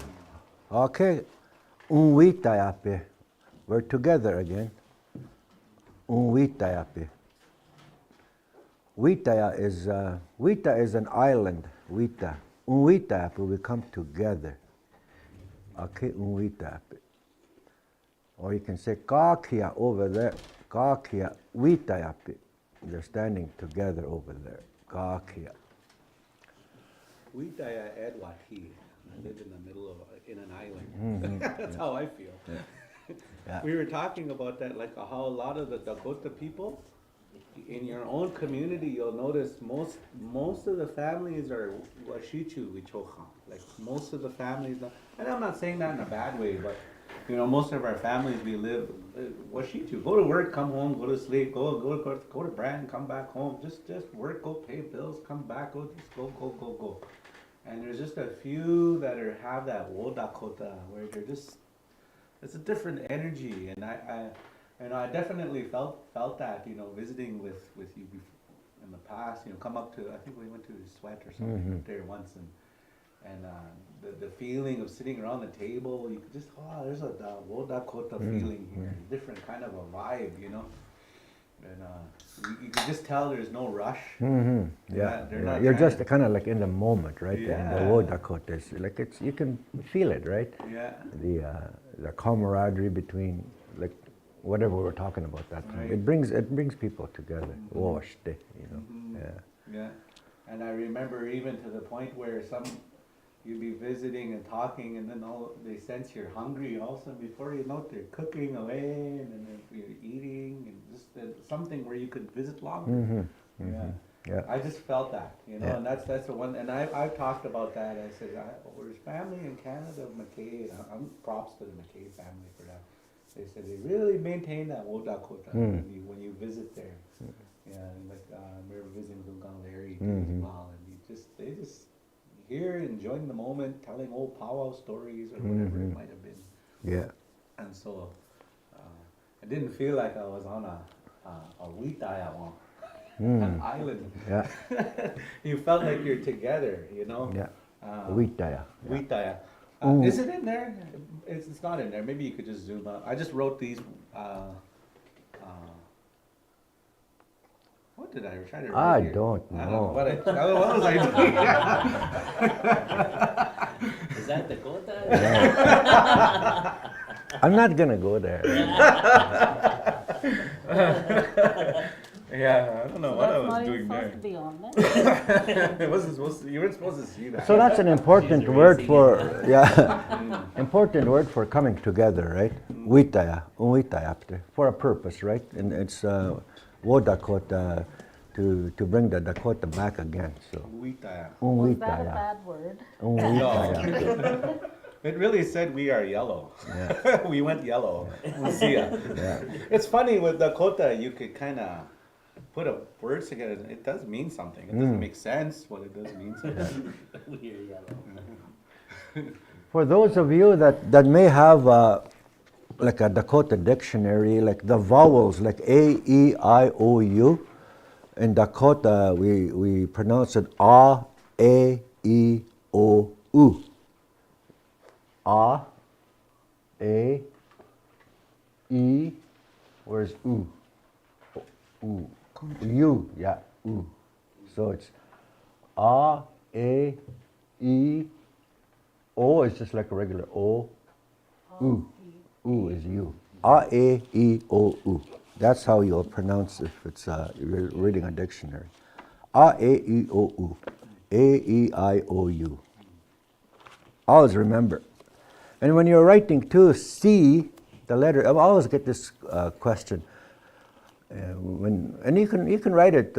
Okay. Unwitayape. We're together again. Unwitayape. Witaya is an island. Wita. Unwitayape, we come together. Okay, unwitayape. Or you can say kakia over there. Kakia witayape. They're standing together over there. Kakia. Uitaya Edwahi. I live in the middle of in an island. That's how I feel. Yeah. We were talking about that, like how a lot of the Dakota people in your own community, you'll notice most of the families are washichu wichocha. Like most of the families, and I'm not saying that in a bad way, but you know, most of our families we live washichu. Go to work, come home, go to sleep, go to Brand, come back home. Just work, go pay bills, come back, go. And there's just a few that have that Dakota where they're just, it's a different energy, and I definitely felt that, you know, visiting with you in the past, you know, come up to, I think we went to Sweat or something up there once, and the feeling of sitting around the table, you could just, there's a Dakota feeling here, different kind of a vibe, you know. And you can just tell there's no rush. Yeah, They're not you're trying just kind of like in the moment, right? In the Yeah. Wood Dakota, like it's, you can feel it, right? Yeah. The camaraderie between, like whatever we're talking about that time. Right. It brings people together. Washed, you know. Yeah, and I remember even to the point where you'd be visiting and talking, and then they sense you're hungry. All of a sudden, before you know it, they're cooking away, and then you're eating, and just something where you could visit longer. Yeah. I just felt that, you know, Yeah. and that's the one. And I've talked about that. I said, there's family in Canada of McKay, and I'm props to the McKay family for that. They said they really maintain that Dakota when you visit there. Yeah, and like we were visiting Lugang Larry as well, and they just here enjoying the moment, telling old powwow stories or whatever it might have been. Yeah. And so I didn't feel like I was on a Witaya an island. Yeah. You felt like you're together, you know. Yeah. Witaya. Witaya. Is it in there? It's not in there. Maybe you could just zoom out. I just wrote these. What did I try to write I here? don't I don't know. know. What was I doing? Is that Dakota? I'm not gonna go there. Yeah, I don't know what I That's was not doing even there. supposed to be on there. It wasn't supposed to. You weren't supposed to see that. So that's an important She's word racing for important word for coming together, right? Witaya, for a purpose, right? And it's Wood Dakota to bring the Dakota back again. So Witaya. Was that a bad word? Unwitaya. It really said we are yellow. Yeah. We went yellow. We'll see ya. Yeah. It's funny with Dakota, you could kind of put a words together. It does mean something. It doesn't make sense, but it does mean something. We're yellow. For those of you that may have like a Dakota dictionary, like the vowels, like A, E, I, O, U, in Dakota we pronounce it A, E, O, U. A, E, where's U? U. U, yeah, U. So it's A, E, O is just like a regular O. U. U is U. A, E, O, U. That's how you'll pronounce it if it's you're reading a dictionary. A, E, O, U. A, E, I, O, U. Always remember. And when you're writing too, C, the letter, I always get this question. And you can write it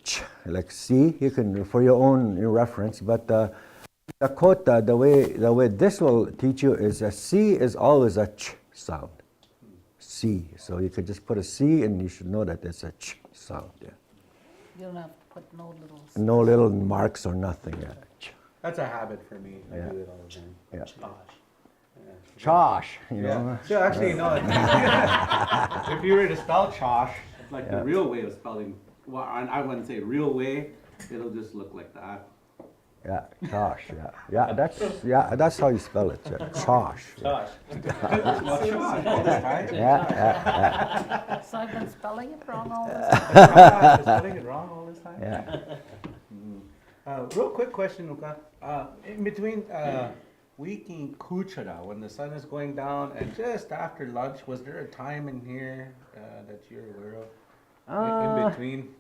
ch, like C, you can for your own reference, but Dakota, the way this will teach you is a C is always a ch sound. C. So you could just put a C and you should know that it's a ch sound. Yeah. You don't have to put no little. No little marks or nothing. Yeah. Ch. That's a habit for me. I Yeah. do it all the time. Yeah. Chosh. Chosh, you know. Yeah. So actually, no. If you were to spell chosh, like the real way of spelling, well, I wouldn't say real way. It'll just look like that. Yeah, chosh. Yeah, that's how you spell it. Chosh. Josh. Yeah. So I've been spelling it wrong all this Spelling it wrong all this time? Yeah. Real quick question, Luca. In between Wiki Kuchara, when the sun is going down, and just after lunch, was there a time in here that you're aware of? In between?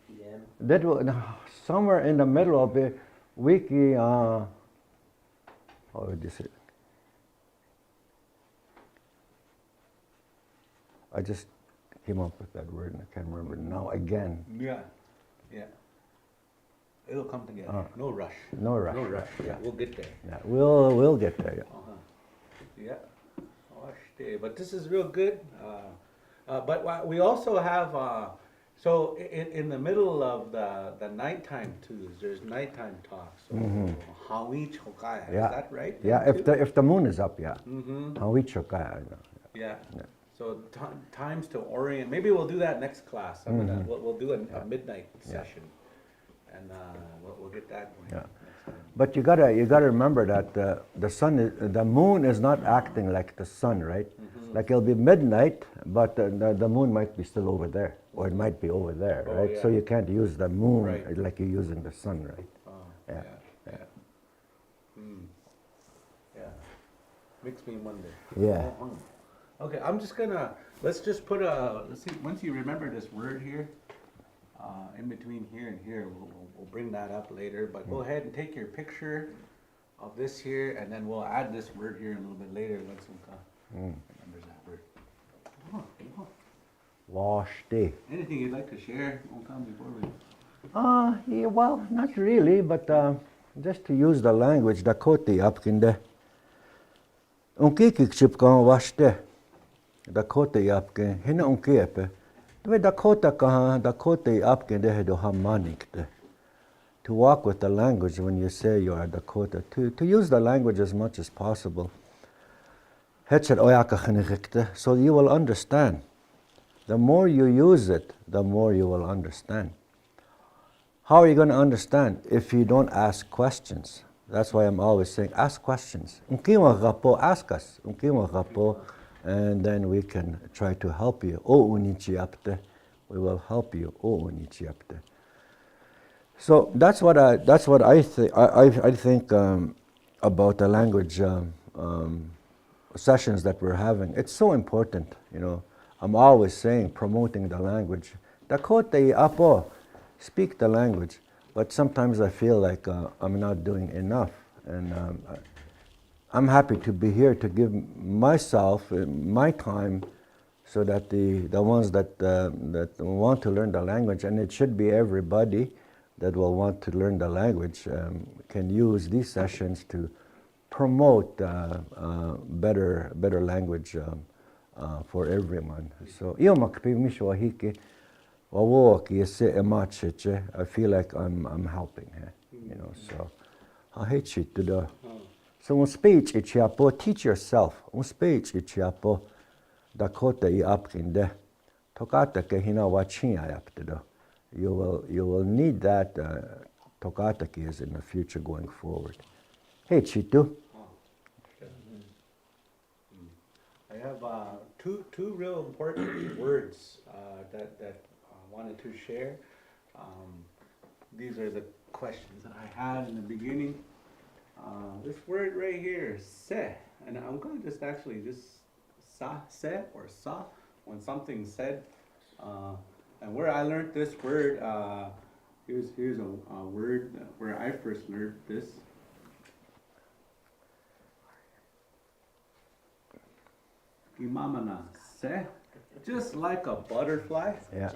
PM. That was somewhere in the middle of the wiki. How would you say? I just came up with that word and I can't remember it now again. Yeah. It'll come together. No rush. No rush. No rush. Yeah, we'll get there. Yeah, we'll get there. Yeah. Yeah. Gosh, day. But this is real good. But we also have, so in the middle of the nighttime twos, there's nighttime talks. So Hawi Chokaya, Yeah. is that right? Yeah, if the moon is up, yeah. Mm-hmm. How we chokai. Yeah. So times to orient. Maybe we'll do that next class. We'll do a midnight session, and we'll get that going. Yeah. Next time. But you gotta remember that the moon is not acting like the sun, right? Like it'll be midnight, but the moon might be still over there, or it might be over there, Oh, right? yeah. So you can't use the moon Right. like you're using the sun, right? Oh, Yeah. yeah. Yeah. Makes me wonder. Yeah. Okay, let's just put let's see, once you remember this word here, in between here and here, we'll bring that up later, but go ahead and take your picture of this here, and then we'll add this word here a little bit later once Luca remembers that word. Wash day. Anything you'd like to share, Luca, before we? Yeah, well, not really, but just to use the language, Dakota yapkinde. Unki kikchip kan washte. Dakota yapkin, hina unkiepe. Dwe Dakota yapkinde he do hamanikte. To walk with the language when you say you are Dakota, to use the language as much as possible. So you will understand. The more you use it, the more you will understand. How are you going to understand if you don't ask questions? That's why I'm always saying, ask questions. Ask us. And then we can try to help you. We will help you. So that's what I think. I think about the language sessions that we're having. It's so important, you know. I'm always saying, promoting the language. Dakota apo, speak the language. But sometimes I feel like I'm not doing enough, and I'm happy to be here to give myself my time, so that the ones that want to learn the language, and it should be everybody that will want to learn the language, can use these sessions to promote better language for everyone. So I feel like I'm helping, you know. So I hate you to do. So speech teach yourself. Speech Dakota I apkinde. Tokata ke hina wachia yaptido. You will need that Tokata is in the future going forward. Hey Chitu. I have two real important words that I wanted to share. These are the questions that I had in the beginning. This word right here, se, and I'm going to just actually se or sa, when something's said. And where I learned this word, here's a word where I first learned this. Imamana se, just like a butterfly. Yeah.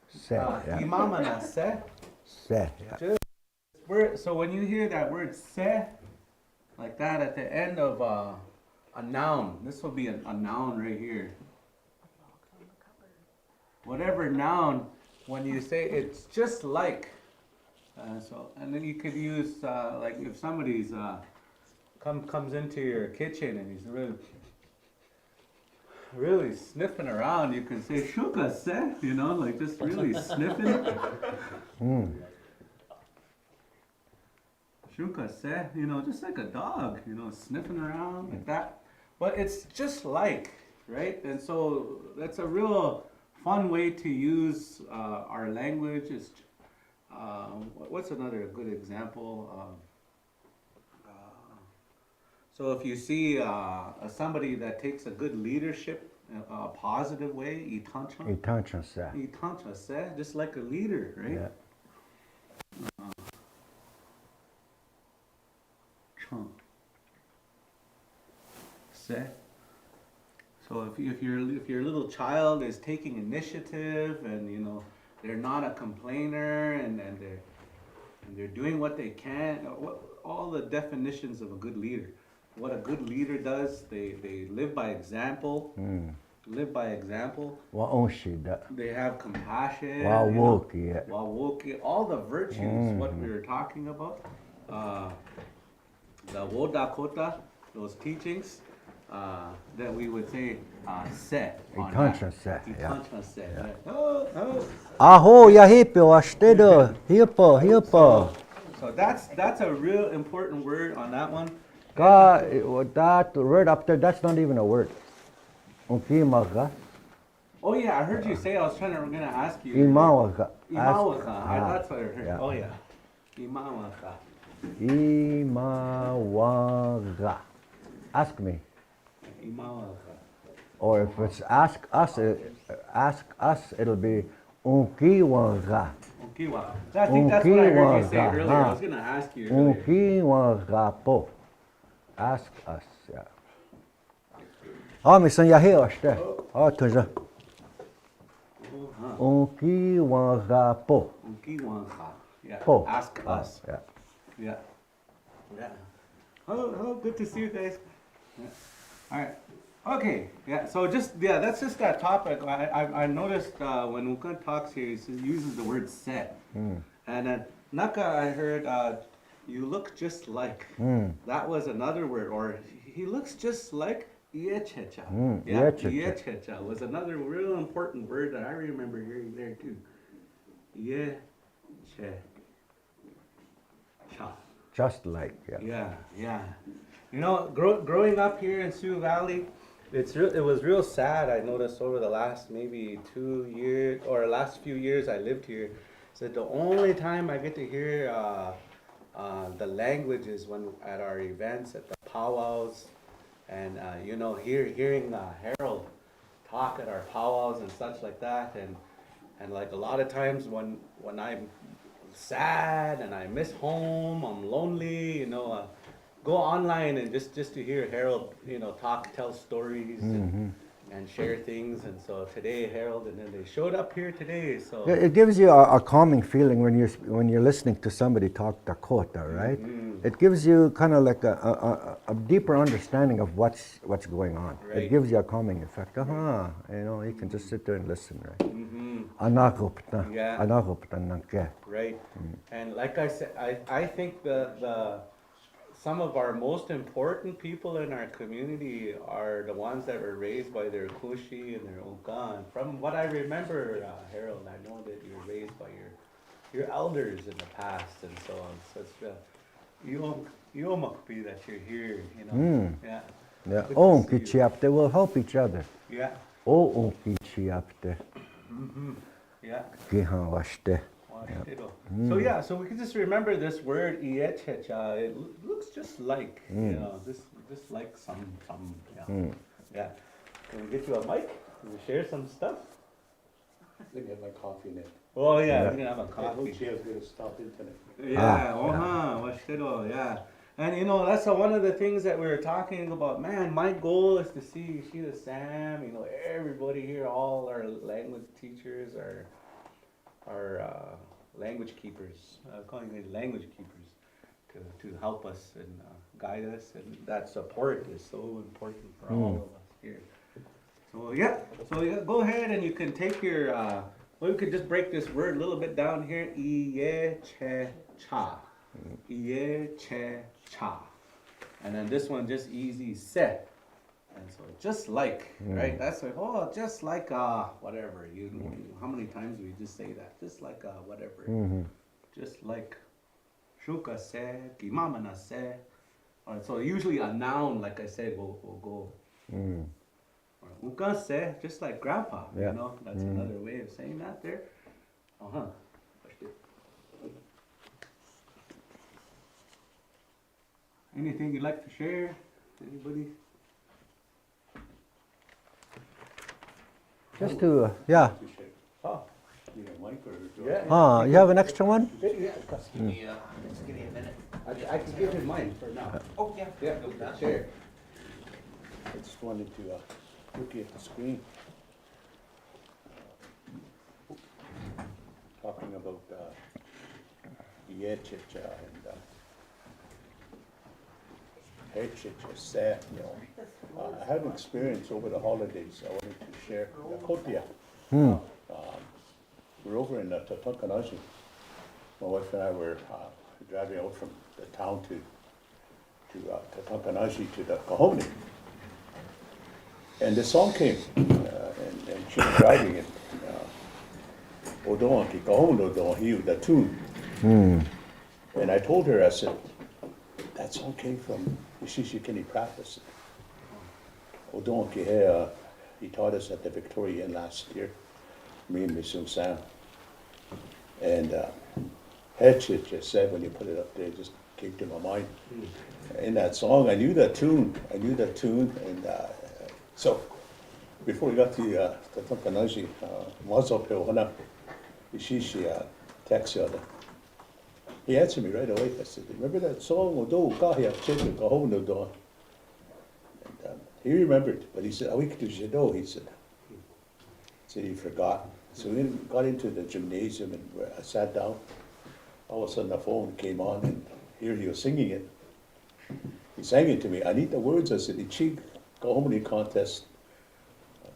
Se. Yeah. Imamana se. Se. Yeah. So when you hear that word se, like that at the end of a noun, this will be a noun right here. Whatever noun, when you say it's just like, and then you could use like if somebody's comes into your kitchen and he's really sniffing around, you can say shuka se, you know, like just really sniffing. Shunka se, you know, just like a dog, you know, sniffing around like that. But it's just like, right? And so that's a real fun way to use our language. Is what's another good example? So if you see somebody that takes a good leadership, a positive way, itancha, Intention se. itancha se, just like a leader, right? Yeah. Chunk. Se. So if your little child is taking initiative and you know they're not a complainer and they're doing what they can, all the definitions of a good leader. What a good leader does, they live by example. Live by example. Wa onshi da. They have compassion. Wa you know, woki, yeah. wa woki, all the virtues, what we were talking about. The Wo Dakota, those teachings, that we would say, se. Intention se, yeah. Intention se. Oh, oh. Aho, ya hipo, ashtido, hipo. So that's a real important word on that one. God, that word up there, that's not even a word. Unkimaga, Oh yeah, I heard you say. I was gonna ask you. imawaga. Imawaga. That's what I heard. yeah. Oh yeah. Imawaga. Imawaga. Ask me. Imawaga. Or if it's ask us, it'll be unkiwaga. Unkiwa. I think that's what I heard you say Unkiwaga, earlier. huh. I was gonna ask you earlier. Unkiwaga po. Ask us, yeah. Misan yahi ashte. Tuja. Unkiwaga po. Unkiwaga. Yeah. Po. Ask us. Yeah. Yeah. Yeah. Oh, good to see you guys. Yeah. All right. Okay. Yeah. So that's just that topic. I noticed when Ukan talks here, he uses the word set. And then Naka, I heard you look just like. That was another word, or he looks just like Iechecha. Yeah, Iechecha. Iechecha was another real important word that I remember hearing there too. Iechecha. Just like, yeah. Yeah, yeah. You know, growing up here in Sioux Valley, it was real sad. I noticed over the last maybe 2 years or last few years I lived here. So the only time I get to hear the language is when at our events, at the powwows, and you know, hearing Harold talk at our powwows and such like that, and like a lot of times when I'm sad and I miss home, I'm lonely, you know, go online and just to hear Harold, you know, tell stories and share things. And so today Harold and then they showed up here today. So It gives you a calming feeling when you're listening to somebody talk Dakota, right? It gives you kind of like a deeper understanding of what's going on. Right. It gives you a calming effect. You know, you can just sit there and listen, right? Anagopta, Yeah. anagopta nanke. right. And like I said, I think the some of our most important people in our community are the ones that were raised by their kushi and their ukan. From what I remember, Harold, I know that you were raised by your elders in the past and so on. So it's Yomakpi that you're here, you know. Yeah. Yeah. Good Oh, to see you. kichiapte will help each other. Yeah. Oh, kichiapte, Yeah. gihanwashte. So yeah, so we can just remember this word iechecha. It looks just like, you know, just like some yeah. Yeah. Can we get you a mic? Can we share some stuff? I'm gonna get my coffee in it. Oh yeah, Yeah. we're gonna have a coffee. Lucia's gonna stop in today. Yeah, yeah. And you know, that's one of the things that we were talking about. Man, my goal is to see Sheila Sam, you know, everybody here, all our language teachers, our language keepers, calling them language keepers, to help us and guide us, and that support is so important for all of us here. So yeah, go ahead and you can take your, well, we could just break this word a little bit down here, Iye-che-cha, Iye-che-cha, and then this one just easy set. And so just like, right? That's like, just like whatever. How many times do we just say that? Just like whatever. Just like shuka se, ki mama na se. All right, so usually a noun, like I said, will go. Or uka se, just like grandpa, Yeah. you know, that's another way of saying that there. Uh-huh. Anything you'd like to share? Anybody? Just to, yeah. Oh, you know, Mike or? Yeah. You have an extra one? Yeah, Just give me a minute. I can give him mine for now. Oh, yeah. Yeah, share. I just wanted to look at the screen. Talking about Yechicha and Hechicha, sad, you know. I had an experience over the holidays I wanted to share. Dakota. We're over in Tatakanashi. My wife and I were driving out from the town to Tatakanashi to the Kahomey. And the song came, and she was driving it. Odon ki Kahomey Odon, he the tune. And I told her, I said, that song came from Ishishi Kenny practice. Odon ki he taught us at the Victorian last year, me and Miss Sam. And Headshit just said when you put it up there, it just came to my mind. In that song, I knew that tune. And so before we got to Tatakanashi, Mazo Peohana, Ishishi text the other. He answered me right away. I said, remember that song? Odo Kahia Chicha Kahono Do. And he remembered, but he said, a week to Jado, he said he forgot. So we got into the gymnasium and I sat down. All of a sudden the phone came on and here he was singing it. He sang it to me. I need the words. I said, Ichig Kahomey contest.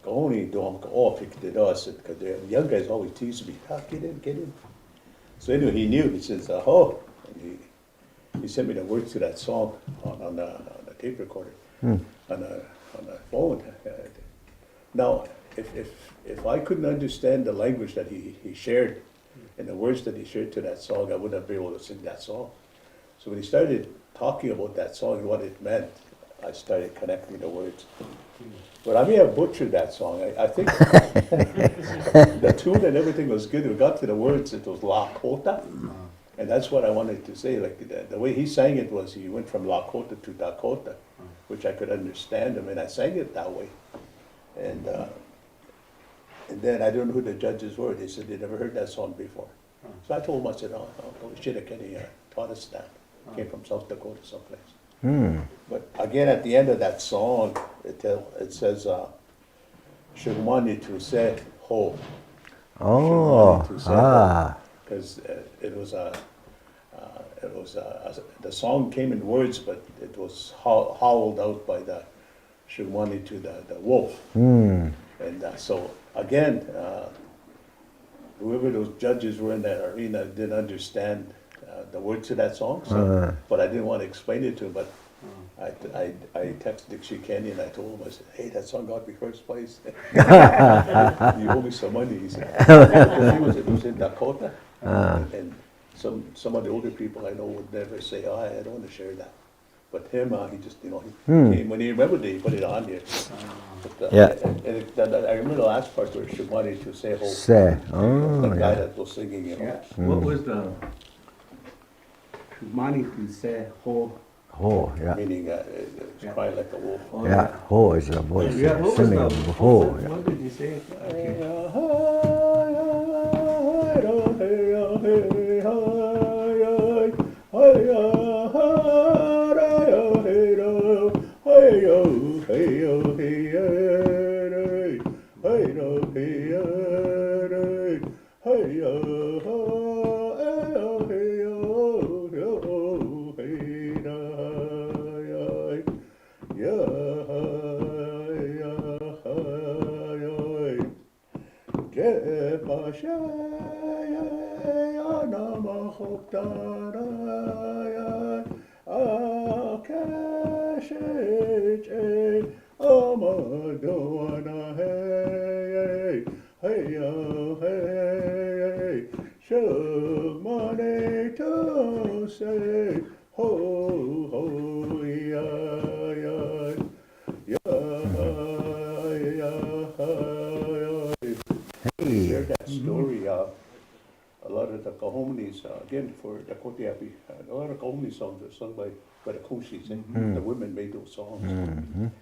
Kahomey don't all picked it up. I said, because the young guys always tease me, get in. So anyway, he knew. He says, oh. And he sent me the words to that song on the tape recorder, on the phone. Now, if I couldn't understand the language that he shared and the words that he shared to that song, I wouldn't be able to sing that song. So when he started talking about that song and what it meant, I started connecting the words. But I may have butchered that song. I think the tune and everything was good. We got to the words, it was Lakota. And that's what I wanted to say. Like the way he sang it was he went from Lakota to Dakota, which I could understand him, and I sang it that way. And then I don't know who the judges were. They said they never heard that song before. So I told them, I said, oh, Kenny taught us that. Came from South Dakota someplace. But again, at the end of that song, it says, Shugmani to say ho. Oh, Because it was the song came in words, but it was howled out by the Shugmani to the wolf. And so again, whoever those judges were in that arena didn't understand the words to that song, so, but I didn't want to explain it to him, but I texted Dixie Kenny and I told him, I said, hey, that song got me first place. You owe me some money, he said. It was in Dakota, and some of the older people I know would never say, oh, I don't want to share that. But him, he just, he came, when he remembered it, he put it on here. But, Yeah. I remember the last part where Shugmani to say, the guy that was singing, What was the Shugmani to say ho? ho, yeah. meaning it's crying like a wolf. Yeah, ho is the voice. Yeah, what was Singing the ho. what did you say? Okay. Shugmani to say a lot of the Kahomanis, again, for Dakota, a lot of Kahomani songs are sung by the Koshis, the women made those songs.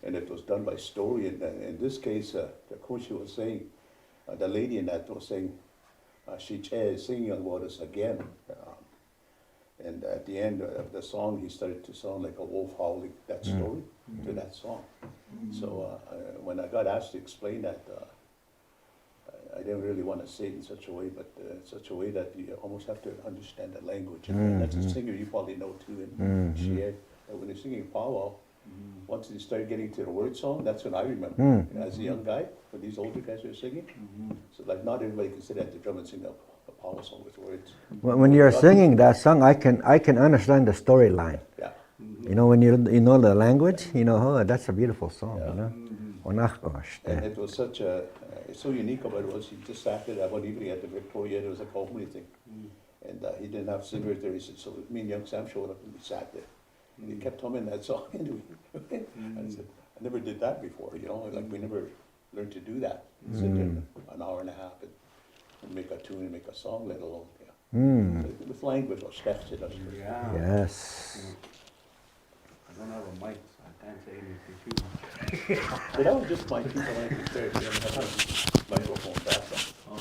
And it was done by story, and in this case, the Koshi was saying, the lady in that was saying, she is singing about us again. And at the end of the song, he started to sound like a wolf howling that story to that song. So when I got asked to explain that, I didn't really want to say it in such a way, but such a way that you almost have to understand the language. And that's a singer you probably know too, and she had, when they're singing powwow, once they start getting to the word song, that's when I remember, as a young guy, when these older guys are singing. So like not everybody can sit at the drum and sing a powwow song with words. When you're singing that song, I can understand the storyline. Yeah. You know, when you know the language, you know, oh, that's a beautiful song, you know. And it was such a, it's so unique about it was he just sat there that one evening at the Victoria, there was a Kahomani thing. And he didn't have singers there, he said, so me and young Sam showed up and we sat there. And he kept humming that song. And I said, I never did that before, you know, like we never learned to do that. Sit there an hour and a half and make a tune and make a song, let alone, So with language, or steps it does. Yeah. Yes. I don't have a mic, so I can't say anything too much. But that was just my two lines there, you don't have a microphone, that's all.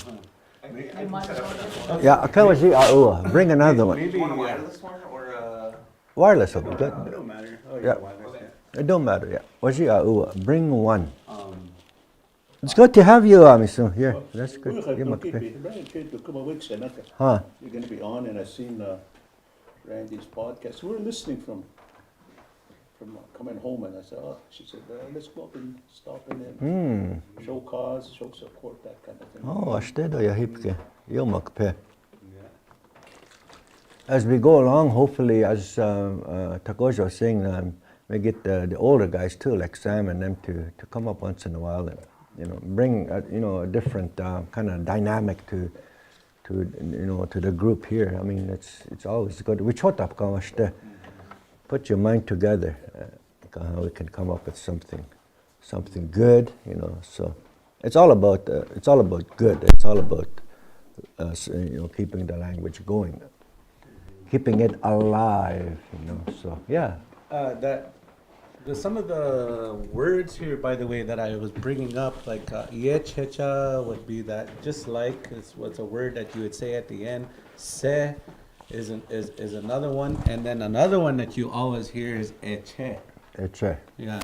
You might as well just- Yeah, okay, bring another one. Maybe You want a wireless one or Wireless will be it good. don't matter. Oh, Yeah. wireless, yeah. It don't matter, yeah. Bring one. It's good to have you, Misu. Here, that's good. Give him a copy. Huh? You're going to be on, and I've seen Randy's podcast. We were listening from coming home, and I said, oh, she said, let's go up and stop in and show cause, show support, that kind of thing. Oh, astedo ja hipke. Ilmakpe. As we go along, hopefully, as Takoja was saying, we get the older guys too, like Sam and them, to come up once in a while and, you know, bring a different kind of dynamic to the group here. I mean, it's always good. We chotap kamaste. Put your mind together. We can come up with something good, you know. So it's all about good. It's all about keeping the language going, keeping it alive, you know. So yeah. Some of the words here, by the way, that I was bringing up, like yechecha would be that, just like, is what's a word that you would say at the end. Se is another one, and then another one that you always hear is eche. Eche. Yeah,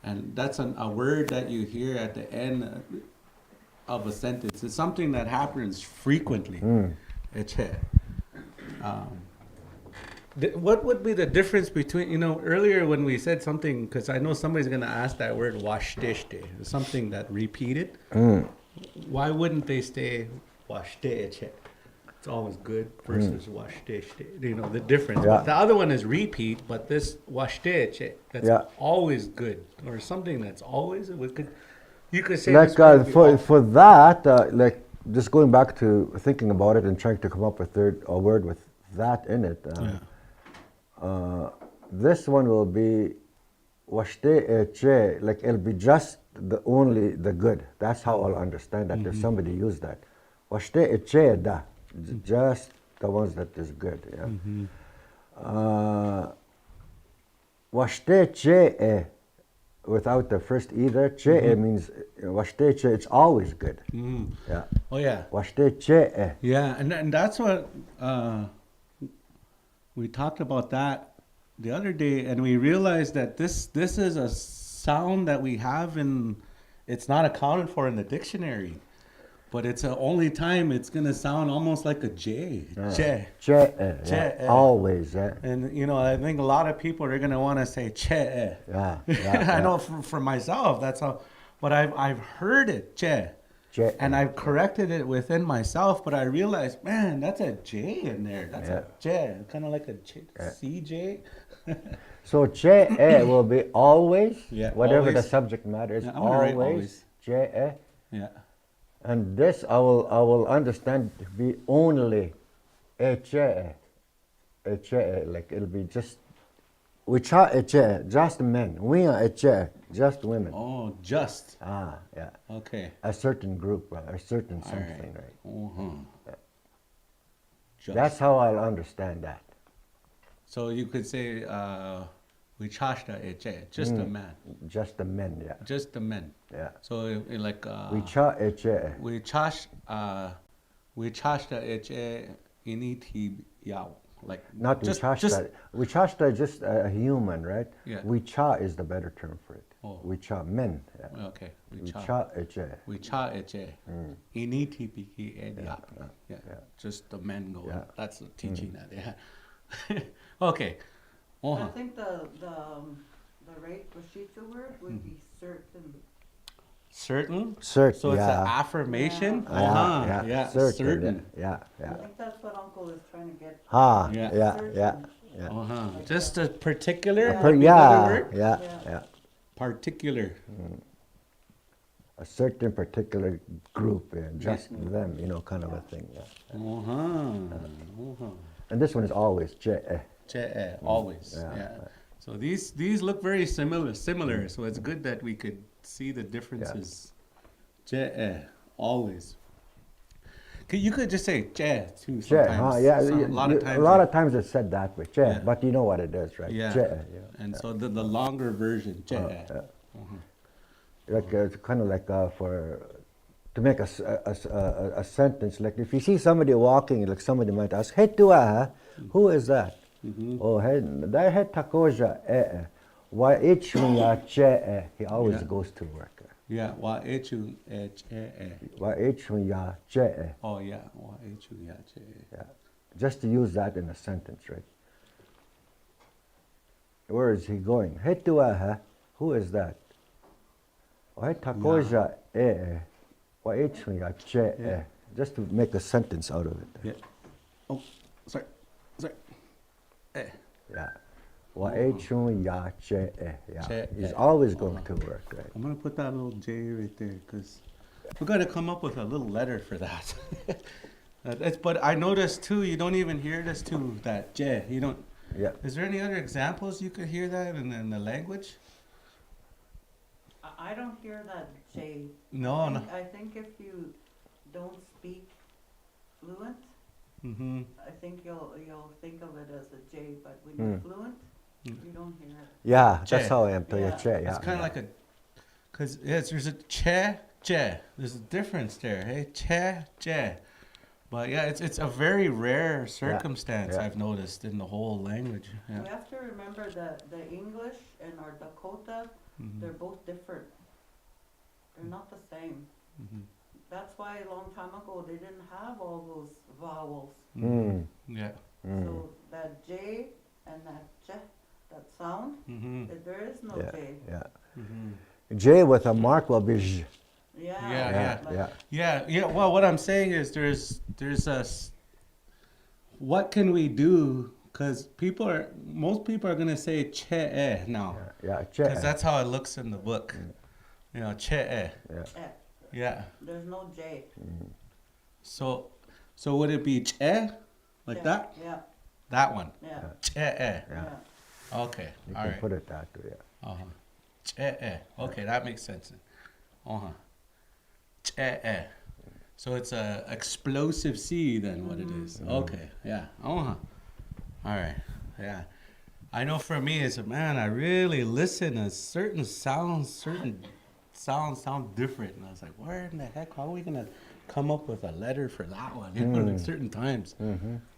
and that's a word that you hear at the end of a sentence. It's something that happens frequently. Eche. What would be the difference between, earlier when we said something, because I know somebody's going to ask that word washteshte, something that repeated. Why wouldn't they say washteche? It's always good versus washteshte, the difference. Yeah. But the other one is repeat, but this washteche, that's always good, or something that's always, you could say Like this word for that, like just going back to thinking about it and trying to come up with a word with that in it. This one will be washte eche, like it'll be just only the good. That's how I'll understand that if somebody used that. Washte eche da, just the ones that is good. Yeah. Washte che without the first either. Che means washte che, it's always good. Yeah. Oh yeah. Washte che. Yeah, and that's what we talked about that the other day, and we realized that this is a sound that we have it's not accounted for in the dictionary, but it's the only time it's gonna sound almost like a J. Che. Che. Always. And I think a lot of people are gonna want to say che. Yeah. I know for myself that's how, but I've heard it che. And I've corrected it within myself, but I realized, man, that's a J in there. That's a J, kind of like a CJ. So che will be always, whatever always. the subject matter is, Yeah, I'm gonna write always. Che. Yeah. And this I will understand to be only eche, like it'll be just Wicha eche, just men. We are eche, just women. Oh, just. Yeah. Okay. A certain group, a certain something, right? Uh-huh. Just. That's how I'll understand that. So you could say, we charge the eche, just the man. Just the men, yeah. Just the men. Yeah. So like, We cha eche. we charge the eche initi yao. Like, Not just, we charge just, that. We charge that just a human, right? Yeah. We cha is the better term for it. Oh. We cha men. Yeah. Okay. We cha eche. We cha eche. Initi piki ediap. Yeah. Just the men go. Yeah. That's the teaching that. Yeah. Okay. I think the right Washita word would be certain. Certain. Cert, So it's yeah. an affirmation. Yeah, Certain. Yeah. I think that's what Uncle is trying to get. Ha, Yeah. yeah. Just a particular. Per- would be another yeah, word? yeah, Yeah. yeah. Particular. A certain particular group, yeah, just them, kind of a thing. Yeah. And this one is always Always. Yeah. Yeah. So these look very similar. So it's good that we could see the differences. Always. You could just say too sometimes. Yeah, A lot of times. A lot of times it's said that way, Yeah. but you know what it is, right? Yeah. Yeah. And so the longer version, Like it's kind of like to make a sentence. Like if you see somebody walking, like somebody might ask, "Hey, tua, who is that?" Oh, hey, that hey takoja why ya he always Yeah. goes to work. Yeah. Wa echu Why ya Oh yeah. Wa echu ya Yeah. Just to use that in a sentence, right? Where is he going? Hey tua, who is that? Oh, hey takoja why ya just to make a sentence out of it. Yeah. Oh, sorry. Yeah. Ya yeah. Che, He's always going to work, right? I'm gonna put that little J right there because we're gonna come up with a little letter for that. But I noticed too, you don't even hear this too, that J. You don't. Yeah. Is there any other examples you could hear that in the language? I don't hear that J. No, no. I think if you don't speak fluent, Mm-hmm. I think you'll think of it as a J, but when you're fluent, you don't hear it. Yeah, Che. that's how I am to Yeah. che. Yeah. It's kind of like a, because there's a che. There's a difference there. Hey, che. But yeah, it's a very rare circumstance yeah. I've noticed in the whole language. Yeah. We have to remember that the English and our Dakota, they're both different. They're not the same. Mhm. That's why a long time ago they didn't have all those vowels. Yeah. So that J and that J, that sound, Mm-hmm. there is no Yeah. J. Yeah. Mm-hmm. J with a mark will be j. Yeah. like- Yeah. Well, what I'm saying is there's what can we do? Because most people are gonna say che now, Yeah, because che. that's how it looks in the book. You know, che. Yeah. Eh, Yeah. there's no J. So would it be che, like J. that? Yeah, That one, yeah, che. yeah. Okay. You All can right. put it that way. Yeah. Uh-huh. Che. Okay, that makes sense. Uh-huh. Che. So it's a explosive C then what it is. Okay, yeah. Uh-huh. All right. Yeah. I know for me as a man, I really listen to certain sounds sound different. And I was like, where in the heck, how are we gonna come up with a letter for that one? You know, like certain times.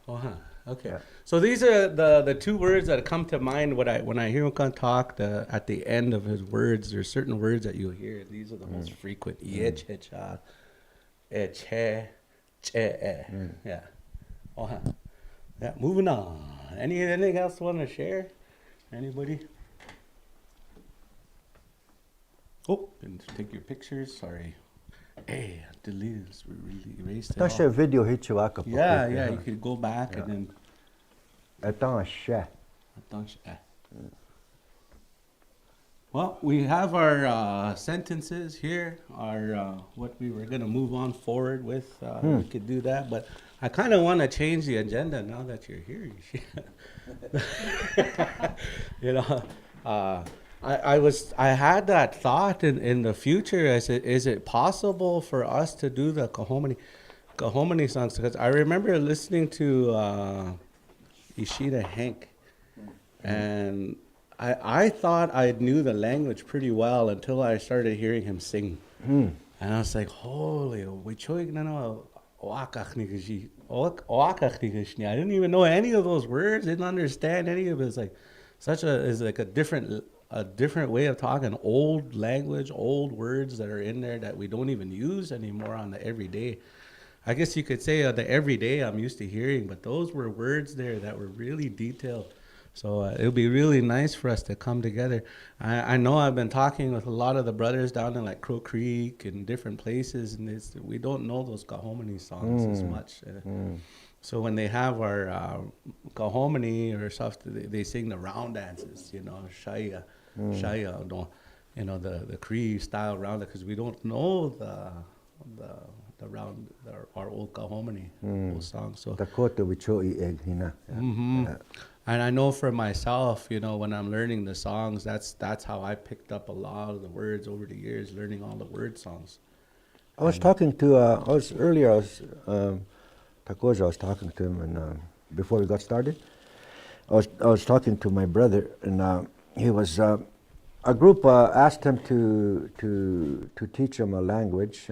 Uh-huh. Okay. Yeah. So these are the two words that come to mind when I hear Uncle talk. At the end of his words, there's certain words that you'll hear. These are the most frequent. Ye, che, cha, che, che. Yeah. Uh-huh. Yeah. Moving on. Anything else you want to share? Anybody? Oh, didn't take your pictures. Sorry. Hey, delete this. We really erased it. That's a all. video hit you up. Yeah. You could go back and then. Attends, che. Well, we have our sentences here, our what we were going to move on forward with. We could do that, but I kind of want to change the agenda now that you're here. You know, I had that thought in the future. I said, is it possible for us to do the Kahominy? Kahominy songs, because I remember listening to Ishida Hank, and I thought I knew the language pretty well until I started hearing him sing. And I was like, holy, I didn't even know any of those words, didn't understand any of it. It's like a different way of talking, old language, old words that are in there that we don't even use anymore on the everyday. I guess you could say the everyday I'm used to hearing, but those were words there that were really detailed. So it would be really nice for us to come together. I know I've been talking with a lot of the brothers down in like Crow Creek and different places, and we don't know those Kahominy songs as much. So when they have our Kahominy or stuff, they sing the round dances, Shaya, the Cree style round, because we don't know the round, our old Kahominy old songs. So Dakota wicho egg hina. and I know for myself, when I'm learning the songs, that's how I picked up a lot of the words over the years, learning all the word songs. I was talking to Takoja, I was talking to him, and before we got started, I was talking to my brother, and he was a group asked him to teach him a language,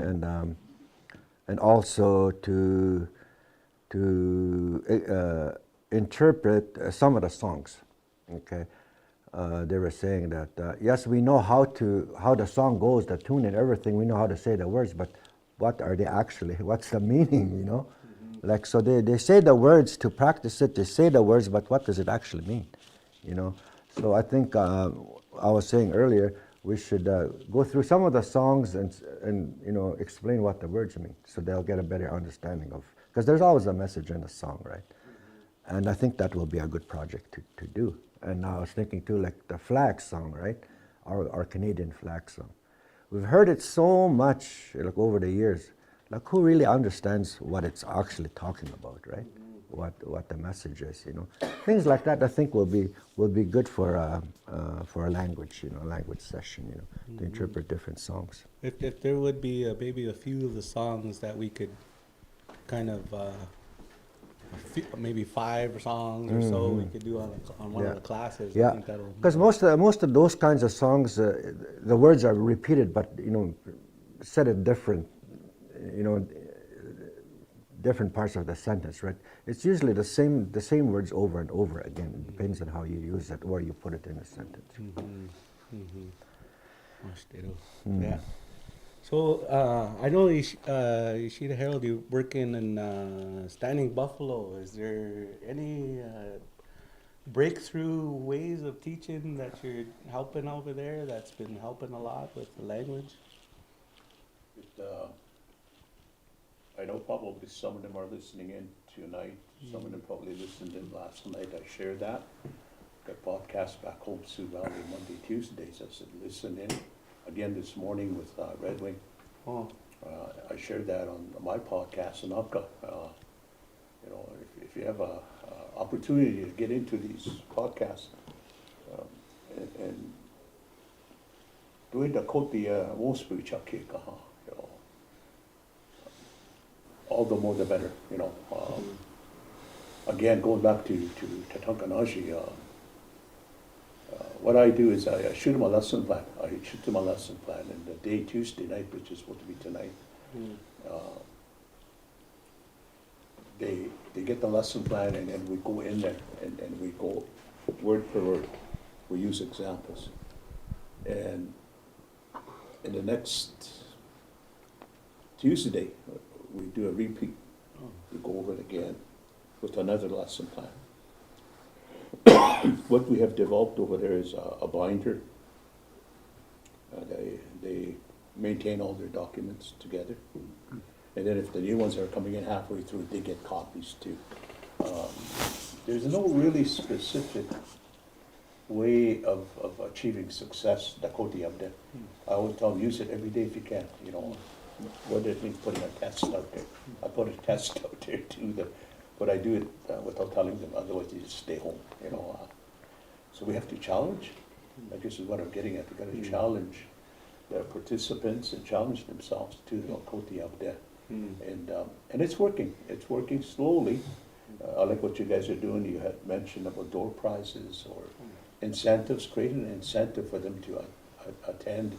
and also to interpret some of the songs. Okay, they were saying that yes, we know how the song goes, the tune and everything. We know how to say the words, but what are they actually? What's the meaning? Like, so they say the words to practice it. They say the words, but what does it actually mean? So I think I was saying earlier, we should go through some of the songs and explain what the words mean, so they'll get a better understanding of. Because there's always a message in a song, right? And I think that will be a good project to do. And I was thinking too, like the flag song, right? Our Canadian flag song. We've heard it so much, like over the years. Like, who really understands what it's actually talking about, right? What the message is, Things like that, I think will be good for a language, language session, to interpret different songs. If there would be maybe a few of the songs that we could kind of maybe 5 songs or so we could do on one of the classes. I Yeah, think that'll. because most of those kinds of songs, the words are repeated, but said in different, different parts of the sentence, right? It's usually the same words over and over again. It depends on how you use it or you put it in a sentence. Yeah. So I know Ishida Harold, you working in Standing Buffalo. Is there any breakthrough ways of teaching that you're helping over there that's been helping a lot with the language? I know probably some of them are listening in tonight. Some of them probably listened in last night. I shared that. Got podcast back home Sioux Valley Monday, Tuesdays. I said, listen in. Again this morning with Red Wing. I shared that on my podcast in Upka. If you have a opportunity to get into these podcasts and do it, Dakota won't speak all the more the better, Again, going back to Tatunkanashi, what I do is I shoot them a lesson plan. And the day Tuesday night, which is supposed to be tonight, they get the lesson plan, and we go in there and we go word per word. We use examples. And in the next Tuesday, we do a repeat. We go over it again with another lesson plan. What we have developed over there is a binder. They maintain all their documents together. And then if the new ones are coming in halfway through, they get copies too. There's no really specific way of achieving success, Dakota up there. I always tell them, use it every day if you can, What does it mean putting a test out there? I put a test out there too, but I do it without telling them, otherwise they just stay home, So we have to challenge. I guess is what I'm getting at. We got to challenge the participants and challenge themselves to the Dakota up there. And it's working. It's working slowly. I like what you guys are doing. You had mentioned about door prizes or incentives, creating an incentive for them to attend.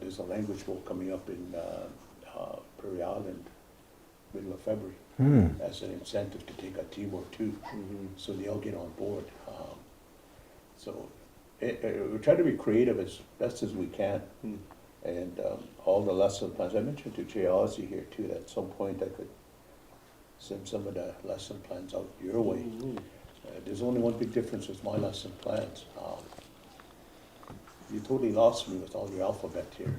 There's a language bowl coming up in Prairie Island, middle of February, as an incentive to take a team or two, so they all get on board. We're trying to be creative as best as we can. And all the lesson plans, I mentioned to Jay Ozzie here too, that at some point I could send some of the lesson plans out your way. There's only one big difference with my lesson plans. You totally lost me with all your alphabet here.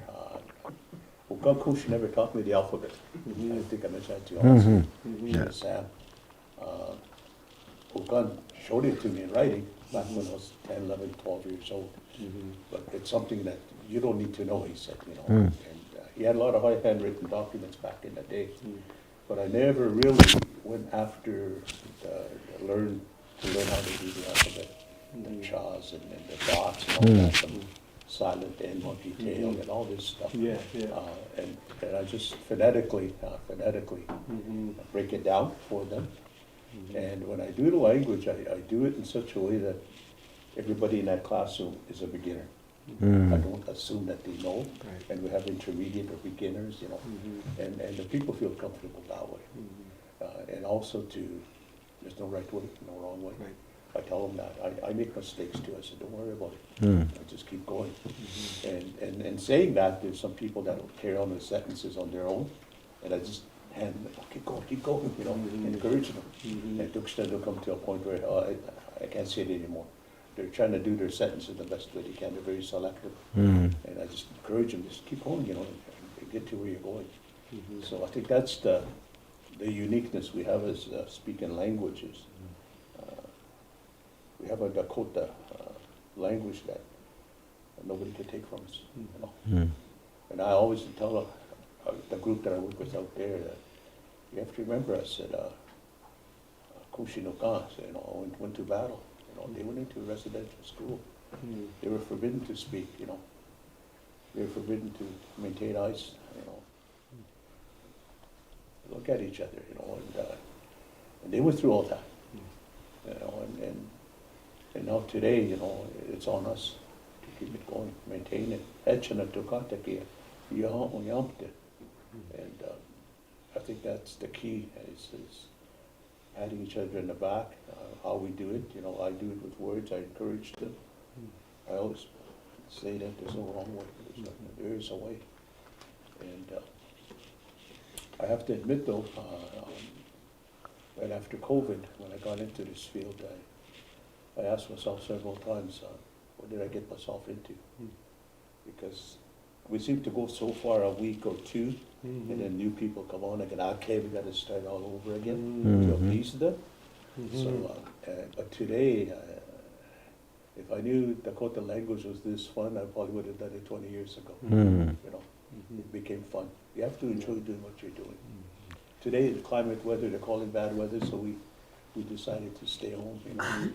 Well, Coach never taught me the alphabet. I think I mentioned that to you also. Sam. Gun showed it to me in writing back when I was 10, 11, 12 years old. But it's something that you don't need to know, he said, you know. And he had a lot of handwritten documents back in the day. But I never really went after learn how to do the alphabet, the chas and the dots and all that, some silent N, monkey tail and all this stuff. And I just phonetically break it down for them. And when I do the language, I do it in such a way that everybody in that classroom is a beginner. I don't assume that they know, and we have intermediate or beginners, you know, and the people feel comfortable that way. And also there's no right way, no wrong way. I tell them that. I make mistakes too. I said, don't worry about it. I just keep going. And saying that, there's some people that will carry on the sentences on their own, and I just hand them, oh, keep going, you know, encourage them. And it took them to come to a point where I can't say it anymore. They're trying to do their sentences the best way they can. They're very selective. And I just encourage them, just keep going, you know, and get to where you're going. So I think that's the uniqueness we have as speaking languages. We have a Dakota language that nobody can take from us, you know. And I always tell the group that I work with out there that you have to remember, I said, Kushinokan, you know, went to battle. You know, they went into residential school. They were forbidden to speak, you know. They were forbidden to maintain eyes, you know. Look at each other, you know, and they went through all that, you know, and now today, you know, it's on us to keep it going, maintain it. And I think that's the key, is patting each other in the back, how we do it. You know, I do it with words, I encourage them. I always say that there's no wrong way, there is a way. And I have to admit though, right after COVID, when I got into this field, I asked myself several times, what did I get myself into? Because we seem to go so far a week or two, and then new people come on again, okay, we got to start all over again to appease them. So, but today, if I knew Dakota language was this fun, I probably would have done it 20 years ago. You know, it became fun. You have to enjoy doing what you're doing. Today, the climate weather, they're calling bad weather, so we decided to stay home. You know,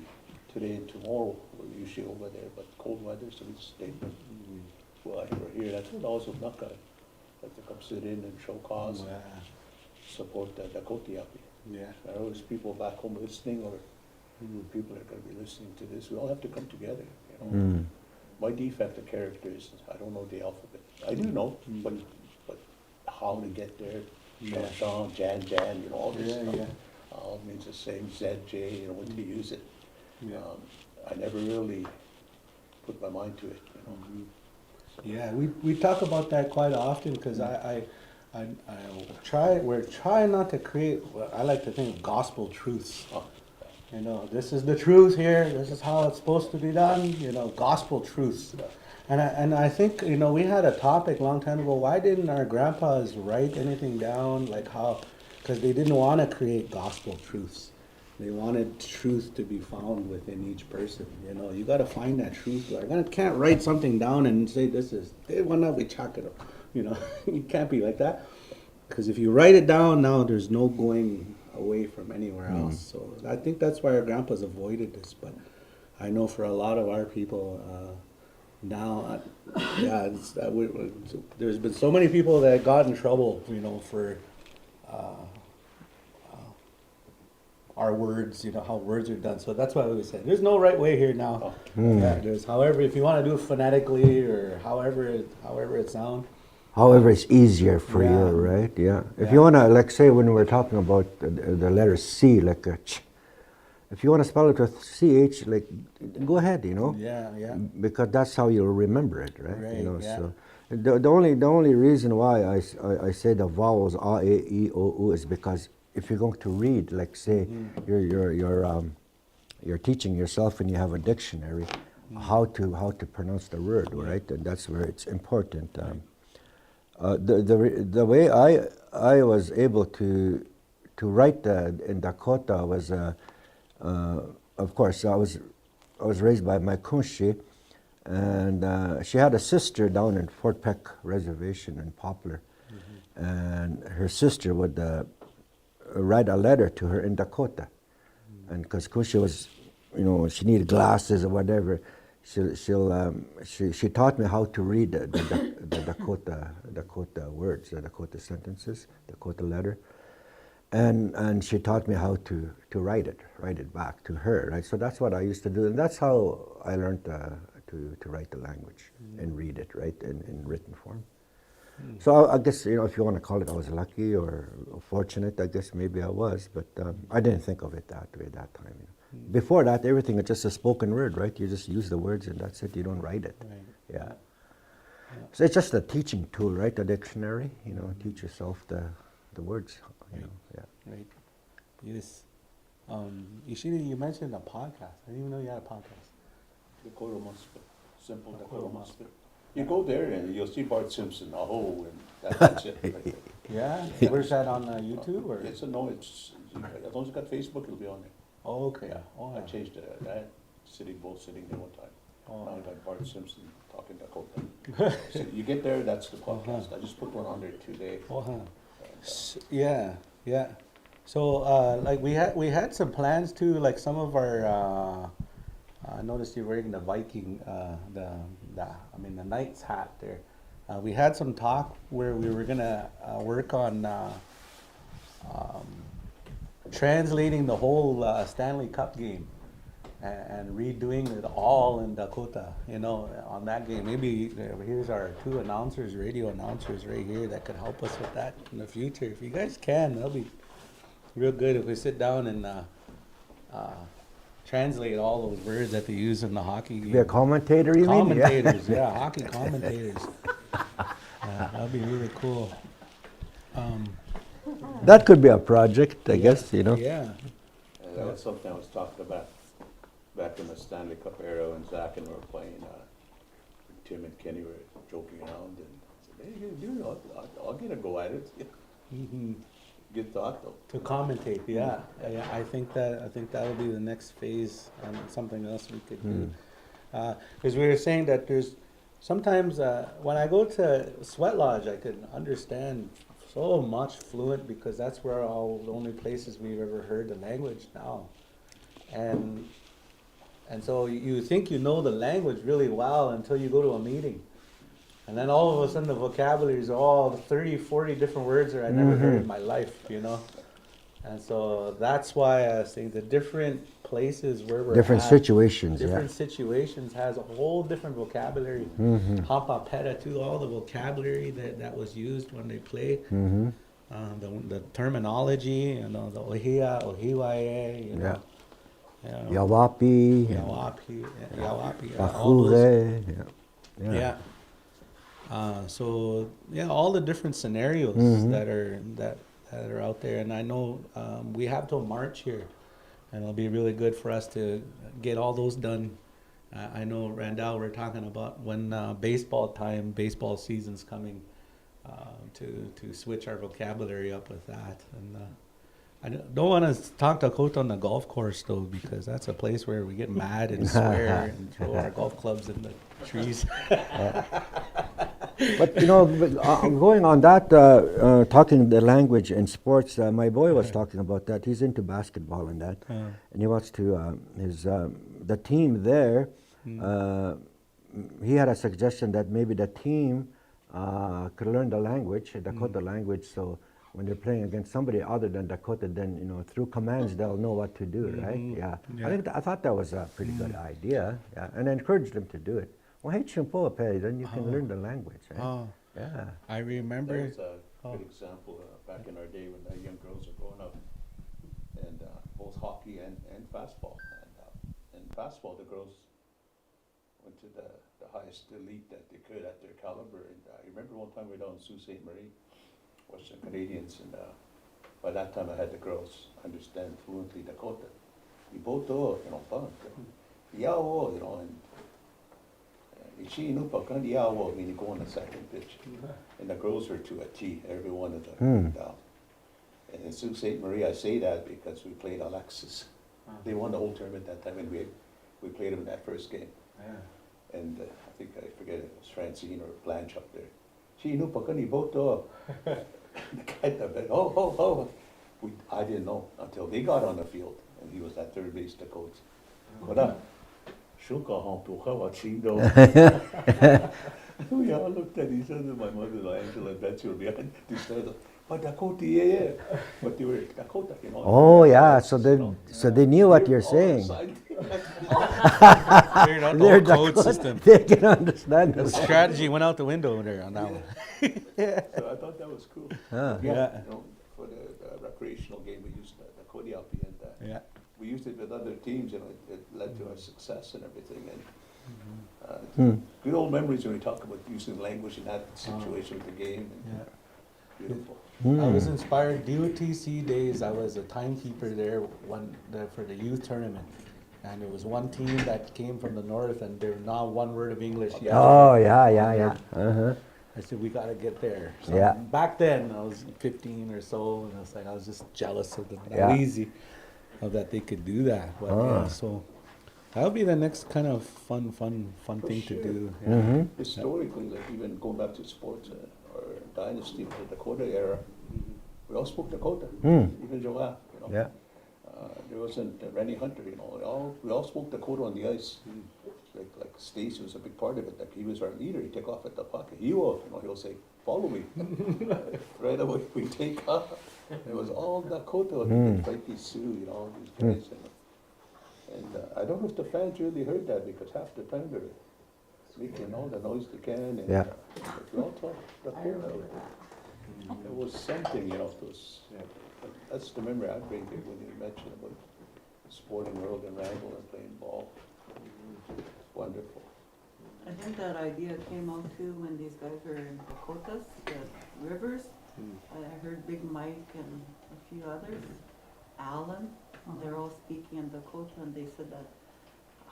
today and tomorrow, we're usually over there, but cold weather, so we stay. Well, we're here. That's what also not gonna have to come sit in and show cause, support the Dakota Yapi. There are always people back home listening, or people are going to be listening to this. We all have to come together. You know, my defect of character is I don't know the alphabet. I do know, but how to get there? Sean, Jan, you know, all this stuff. All means the same. Z, J, you know, when to use it. I never really put my mind to it. You know. Yeah, we talk about that quite often because we're trying not to create what I like to think of gospel truths. You know, this is the truth here, this is how it's supposed to be done, you know, gospel truths. And I think, you know, we had a topic a long time ago, why didn't our grandpas write anything down, like how, because they didn't want to create gospel truths. They wanted truth to be found within each person. You know, you got to find that truth. I can't write something down and say this is. They want to be chalk it up. You know, you can't be like that. Because if you write it down now, there's no going away from anywhere else. So I think that's why our grandpas avoided this. But I know for a lot of our people, now, there's been so many people that got in trouble, for our words, how words are done. So that's why we say there's no right way here now. Yeah, there's however, if you want to do it phonetically or however it sounds. However, it's easier for Yeah. you, right? Yeah. If Yeah. you want to, like, say, when we're talking about the letter C, like a ch, if you want to spell it with CH, like, go ahead, Yeah. because that's how you'll remember it, right? Right, yeah. So the only reason why I say the vowels A, E, I, O, U is because if you're going to read, like, say, you're teaching yourself and you have a dictionary, how to pronounce the word, right? And that's where it's important. The way I was able to write in Dakota was, of course, I was raised by my kunshi, and she had a sister down in Fort Peck Reservation in Poplar, and her sister would write a letter to her in Dakota, and because kunshi was, she needed glasses or whatever. She taught me how to read the Dakota words, the Dakota sentences, Dakota letter, and she taught me how to write it back to her, right? So that's what I used to do, and that's how I learned to write the language and read it, right, in written form. So I guess, if you want to call it, I was lucky or fortunate. I guess maybe I was, but I didn't think of it that way that time. Before that, everything is just a spoken word, right? You just use the words and that's it. You don't write it. Right. Yeah. So it's just a teaching tool, right? A dictionary. Teach yourself the words. Yeah. Right. Yes. Ishida, you mentioned a podcast. I didn't even know you had a podcast. Dakota Muspet, simple Dakota Muspet. You go there and you'll see Bart Simpson, and that's it. Right there. Yeah. Where's that on YouTube or? It's as long as you got Facebook, it'll be on there. Oh, okay. Yeah, Oh, I changed it. I had both sitting there one time. Oh. Now I got Bart Simpson talking Dakota. So you get there, that's the podcast. I just put one on there today. Yeah. So, like we had some plans too. Like some of our, I noticed you're wearing the Viking, the Knight's hat there. We had some talk where we were gonna work on translating the whole Stanley Cup game and redoing it all in Dakota, on that game. Maybe here's our two announcers, radio announcers right here that could help us with that in the future. If you guys can, that'll be real good if we sit down and translate all those words that they use in the hockey game. Be a commentator, you mean? Commentators, yeah, hockey commentators. That'd be really cool. That could be a project, I guess, Yeah. That was something I was talking about back in the Stanley Cup era when Zach and we were playing. Tim and Kenny were joking around and said, "Hey, dude, I'll get a go at it." Good thought though. To commentate, yeah. I think that'll be the next phase and something else we could do. Because we were saying that there's sometimes when I go to Sweat Lodge, I can understand so much fluent because that's where all the only places we've ever heard the language now, and so you think you know the language really well until you go to a meeting. And then all of a sudden the vocabulary is all 30, 40 different words that I never heard in my life, And so that's why I say the different places where we're Different at, situations, different situations has a whole different vocabulary. Hampa Peta too, all the vocabulary that was used when they played. The terminology, the ohia, ohiwae, Yeah. Yawapi, Yawapi, Ahure, yeah. So all the different scenarios that are out there, and I know we have till March here, and it'll be really good for us to get all those done. I know Randall, we're talking about when baseball season's coming, to switch our vocabulary up with that, and I don't want to talk Dakota on the golf course though, because that's a place where we get mad and swear and throw our golf clubs in the trees. But going on that, talking the language in sports, my boy was talking about that. He's into basketball and that, and he wants to the team there he had a suggestion that maybe the team could learn the language, the Dakota language, so when they're playing against somebody other than Dakota, then through commands they'll know what to do, right? Yeah. I thought that was a pretty good idea. Yeah, and I encouraged them to do it. Well, hey, chimpo, then you can learn the language, right? Oh, Yeah. I That remember. was a good example back in our day when the young girls were growing up, and both hockey and fastball. And fastball, the girls went to the highest elite that they could at their caliber. And I remember one time we were down in Sault Ste. Marie, Western Canadians, and by that time I had the girls understand fluently Dakota. Iboto, fun. Yawo, and Ichi Nupa Kandi Yawo, I mean, you go on the second pitch. And the girls were to a T, every one of them down. And in Sault Ste. Marie, I say that because we played Alexis. They won the whole tournament that time, and we played them in that first game. Yeah. And I think, I forget, it was Francine or Blanche up there. She knew Pakani Boto. The guy that bet, oh. I didn't know until they got on the field, and he was at third base, the coach. But Shuka Hontuka, what she do? We all looked at each other, my mother, Angela, and Betsy were behind this side. But Dakota, yeah. But they were Dakota, Oh, yeah, so they knew what you're saying. Figured out the They're whole code Dakota. system. They can understand The the strategy went out the window there on that one. So I thought that was cool. Yeah. For the recreational game, we used the Kodiapi, and Yeah. we used it with other teams, it led to our success and everything. And good old memories when we talk about using language in that situation with the game. And beautiful. I was inspired. DOTC days, I was a timekeeper there for the youth tournament. And there was one team that came from the north, and there was not one word of English yet. Oh, yeah. Uh-huh. I said, we got to get there. So Yeah. Back then, I was 15 or so, and I was just jealous of them, Yeah. lazy of that they could do that. But yeah, so that'll be the next kind of fun thing sure. to do. Yeah. Mm-hmm. Historically, like even going back to sports or dynasty, the Dakota era, we all spoke Dakota, even Joab, Yeah. There wasn't Rennie Hunter, we all spoke Dakota on the ice. Like Stacy was a big part of it. Like he was our leader. He'd take off at the puck. He'll say, "Follow me." Right away we take off. It was all Dakota. Frankie Sue, all these guys. And I don't know if the fans really heard that because half the time they're making all the noise they can. And, Yeah. but we all talk Dakota. It was something, that's the memory I bring here when you mention about the sporting world and Randall and playing ball. Wonderful. I think that idea came out too when these guys were in Dakotas, the rivers. I heard Big Mike and a few others, Alan, they're all speaking in Dakota, and they said that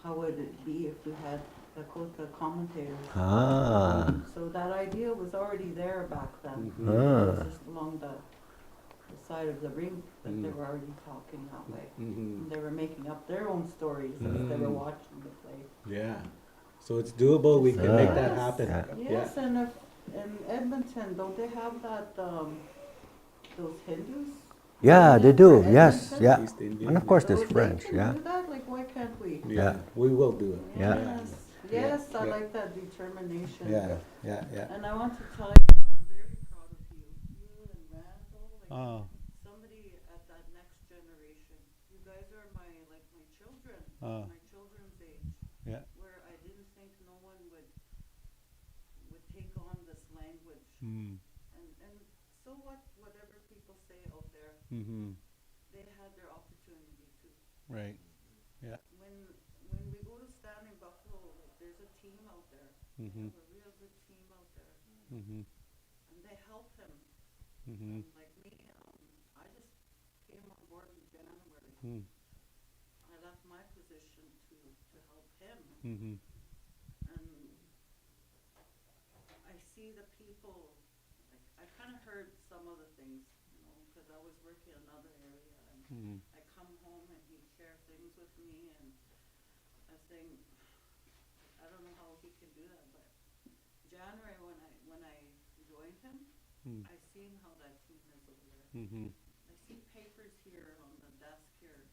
how would it be if we had Dakota commentators? Ah. So that idea was already there back then. It Ah. was just along the side of the rink that they were already talking that way. And they were making up their own stories as they were watching the play. Yeah. So it's doable. We can make that happen. Yeah. Yes, and if in Edmonton, don't they have that, those Hindus? Yeah, they do. Yes, Edmonton? yeah. East Indian. And of course, there's Those they French. can Yeah. do that, like why can't we? Yeah. We will do it. Yeah. Yes, I Yeah. like that determination. Yeah. And I want to tell you, I'm very proud of you. You and Randall, Oh. somebody at that next generation. You guys are my children, Oh. my children's age. Yeah. Where I didn't think no one would take on this language. Mm. And so whatever people say out there, Mm-hmm. they had their opportunity too. Right. When we go to Standing Buffalo, there's a team out there. Mm-hmm. There's a real good team out there. Mm-hmm. And they help him. Mm-hmm. Like me, I just came on board in January. Mm. I left my position to help him. Mm-hmm. And I see the people, I kind of heard some of the things, because I was working in another area. And Mm-hmm. I come home and he'd share things with me, and I think, I don't know how he can do that, but January when I joined him, I seen how that team is over there. Mm-hmm. I see papers here on the desk here.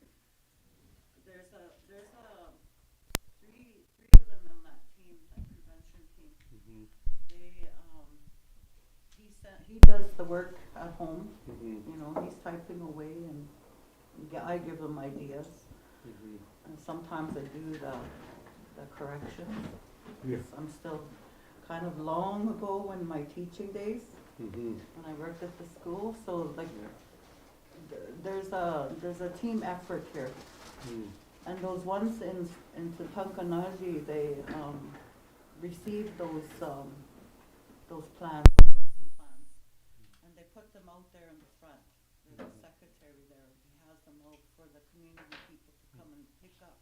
There's three of them on that team that intervention team. They, he does the work at home, you know, he's typing away and I give him ideas. And sometimes I do the corrections. Yeah. I'm still kind of long ago in my teaching days, when I worked at the school, so like, there's a team effort here. And those ones in Tunkanaji, they received those plans, those lesson plans, and they put them out there in the front. There's a secretary there, he has them out for the community people to come and pick up.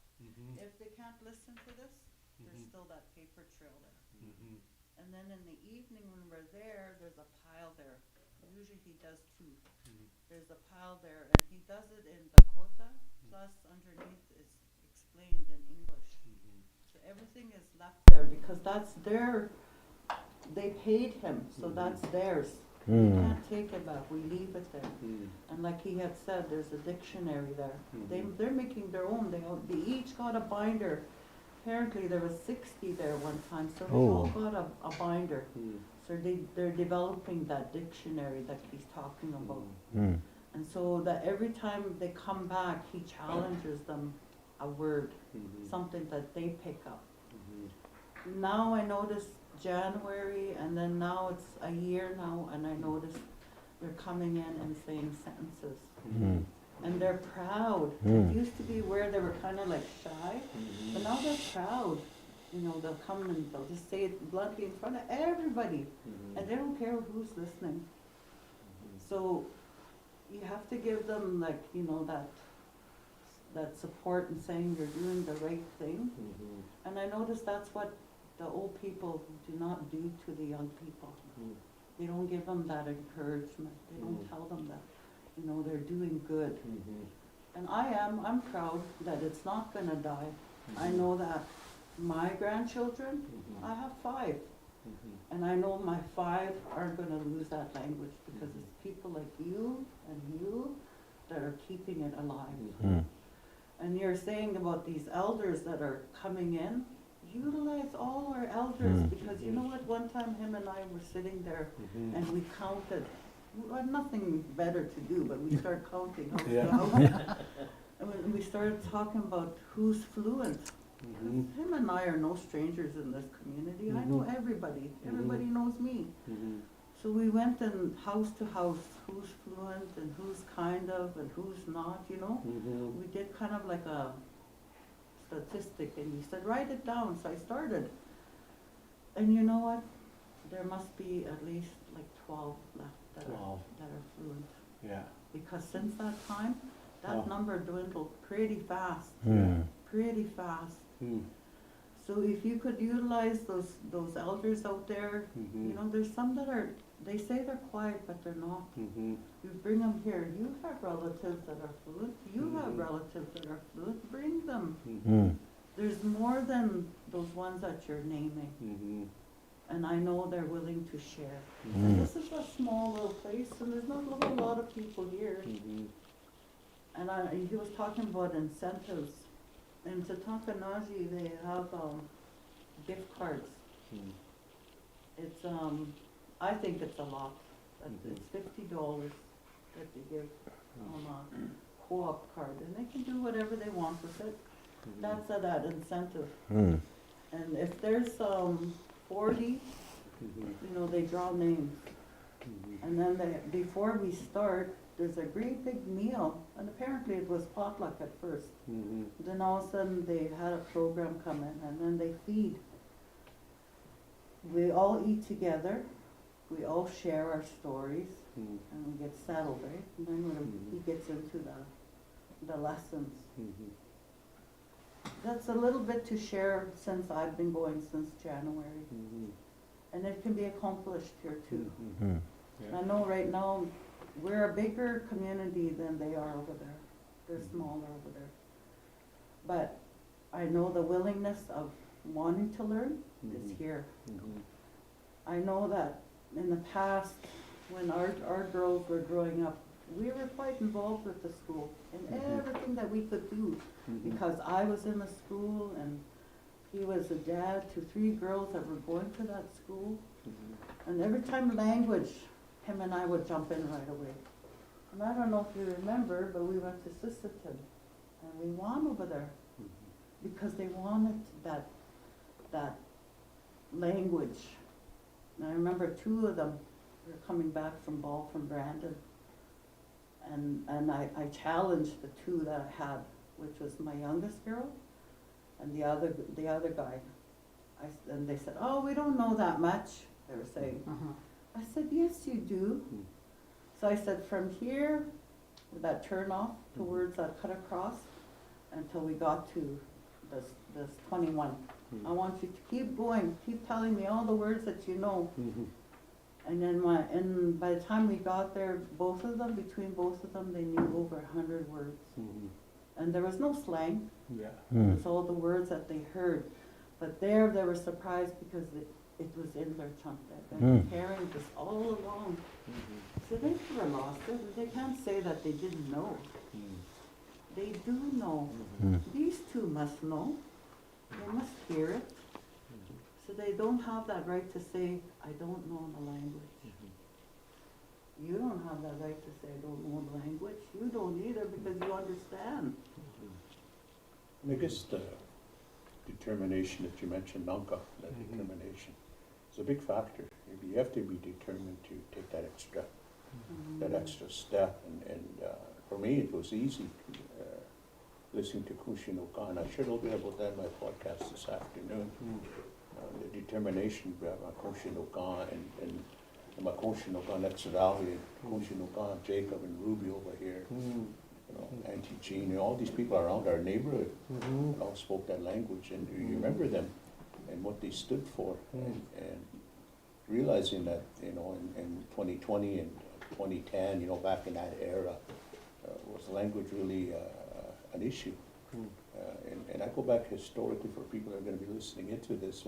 If they can't listen to this, there's still that paper trail there. And then in the evening when we're there, there's a pile there. Usually he does two. There's a pile there, and he does it in Dakota, plus underneath is explained in English. So everything is left there because that's they paid him, so that's theirs. We can't take it back, we leave it there. And like he had said, there's a dictionary there. They're making their own, they each got a binder. Apparently there was 60 there one time, so they all got a binder. So they're developing that dictionary that he's talking about. And so that every time they come back, he challenges them a word, something that they pick up. Now I notice January, and then now it's a year now, and I notice they're coming in and saying sentences. And they're proud. It used to be where they were kind of like shy, but now they're proud. You know, they'll come and they'll just say it bluntly in front of everybody, and they don't care who's listening. So you have to give them, like, you know, that support and saying you're doing the right thing. And I notice that's what the old people do not do to the young people. They don't give them that encouragement. They don't tell them that, you know, they're doing good. And I'm proud that it's not gonna die. I know that my grandchildren, I have 5. And I know my 5 aren't gonna lose that language because it's people like you and you that are keeping it alive. And you're saying about these elders that are coming in, utilize all our elders, because you know what, one time him and I were sitting there and we counted. We had nothing better to do, but we started counting house to house. And we started talking about who's fluent. Him and I are no strangers in this community. I know everybody. Everybody knows me. So we went in house to house, who's fluent and who's kind of and who's not, you know. We did kind of like a statistic, and he said, write it down. So I started. And you know what? There must be at least like 12 left that are fluent. Yeah. Because since that time, that number dwindled pretty fast. Pretty fast. So if you could utilize those elders out there, you know, there's some that are, they say they're quiet, but they're not. You bring them here. You have relatives that are fluent. You have relatives that are fluent. Bring them. There's more than those ones that you're naming. And I know they're willing to share. And this is a small little place, and there's not a whole lot of people here. And he was talking about incentives. In Tunkanaji, they have gift cards. It's I think it's a lot. It's $50 that they give on a co-op card, and they can do whatever they want with it. That's that incentive. And if there's 40, you know, they draw names. And then before we start, there's a great big meal, and apparently it was potluck at first. Then all of a sudden they had a program come in, and then they feed. We all eat together, we all share our stories, and we get settled, right? And then when he gets into the lessons. That's a little bit to share since I've been going since January. And it can be accomplished here too. I know right now, we're a bigger community than they are over there. They're smaller over there. But I know the willingness of wanting to learn is here. I know that in the past, when our girls were growing up, we were quite involved with the school in everything that we could do, because I was in the school and he was a dad to 3 girls that were going to that school. And every time language, him and I would jump in right away. And I don't know if you remember, but we went to Sisseton, and we won over there, because they wanted that language. And I remember 2 of them were coming back from ball from Brandon, and I challenged the 2 that I had, which was my youngest girl and the other guy. And they said, oh, we don't know that much, they were saying. I said, yes, you do. So I said, from here, with that turn off, the words that cut across, until we got to this 21. I want you to keep going, keep telling me all the words that you know. And then by the time we got there, between both of them, they knew over 100 words. And there was no slang. Yeah. It was all the words that they heard. But they were surprised because it was in their chunk. They've been carrying this all along. So they never lost it. They can't say that they didn't know. They do know. These 2 must know. They must hear it. So they don't have that right to say, I don't know the language. You don't have that right to say, I don't know the language. You don't either, because you understand. And I guess the determination that you mentioned, Nanka, that determination, is a big factor. You have to be determined to take that extra step. And for me, it was easy listening to Kushin Okan. I shared a little bit about that in my podcast this afternoon. The determination of Kushin Okan and Kushin Okan, that's Valley, Kushin Okan, Jacob and Ruby over here. You know, Auntie Jean, and all these people around our neighborhood all spoke that language, and you remember them and what they stood for, and realizing that, you know, in 2020 and 2010, you know, back in that era, was language really an issue? And I go back historically for people that are going to be listening into this,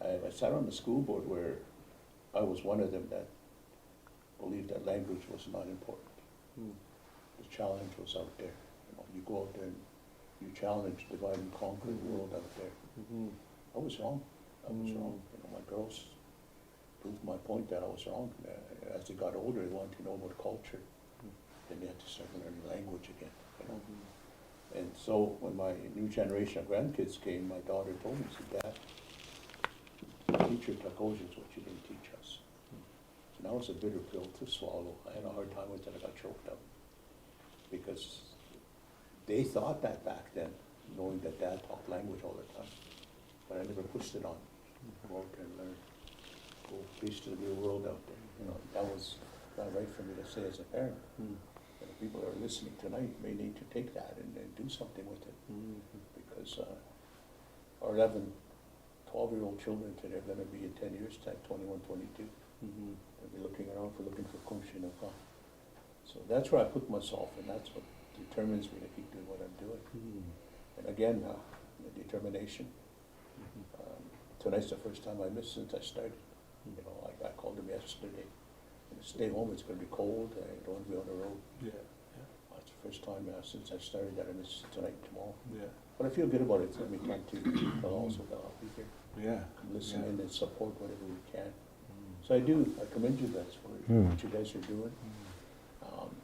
I sat on the school board where I was one of them that believed that language was not important. The challenge was out there. You know, you go out there and you challenge, divide and conquer the world out there. I was wrong. I was wrong. You know, my girls proved my point that I was wrong. As they got older, they wanted to know about culture. Then they had to start learning language again. You know? And so when my new generation of grandkids came, my daughter told me, she said, Dad, teacher Dakota is what you didn't teach us. And that was a bitter pill to swallow. I had a hard time with it. I got choked up. Because they thought that back then, knowing that Dad talked language all the time. But I never pushed it on. Go out there and learn. Go face to the real world out there. You know, that was not right for me to say as a parent. And people that are listening tonight may need to take that and do something with it. Because our 11, 12-year-old children today are going to be in 10 years' time, 21, 22. They'll be looking for Kumshin. So that's where I put myself, and that's what determines me to keep doing what I'm doing. And again, the determination. Tonight's the first time I missed since I started. You know, I called them yesterday. Stay home, it's going to be cold, I don't want to be on the road. That's the first time since I started that I miss tonight and tomorrow. But I feel good about it. It's going to be time to tell also that I'll be here. Listen in and support whatever we can. So I commend you guys for what you guys are doing.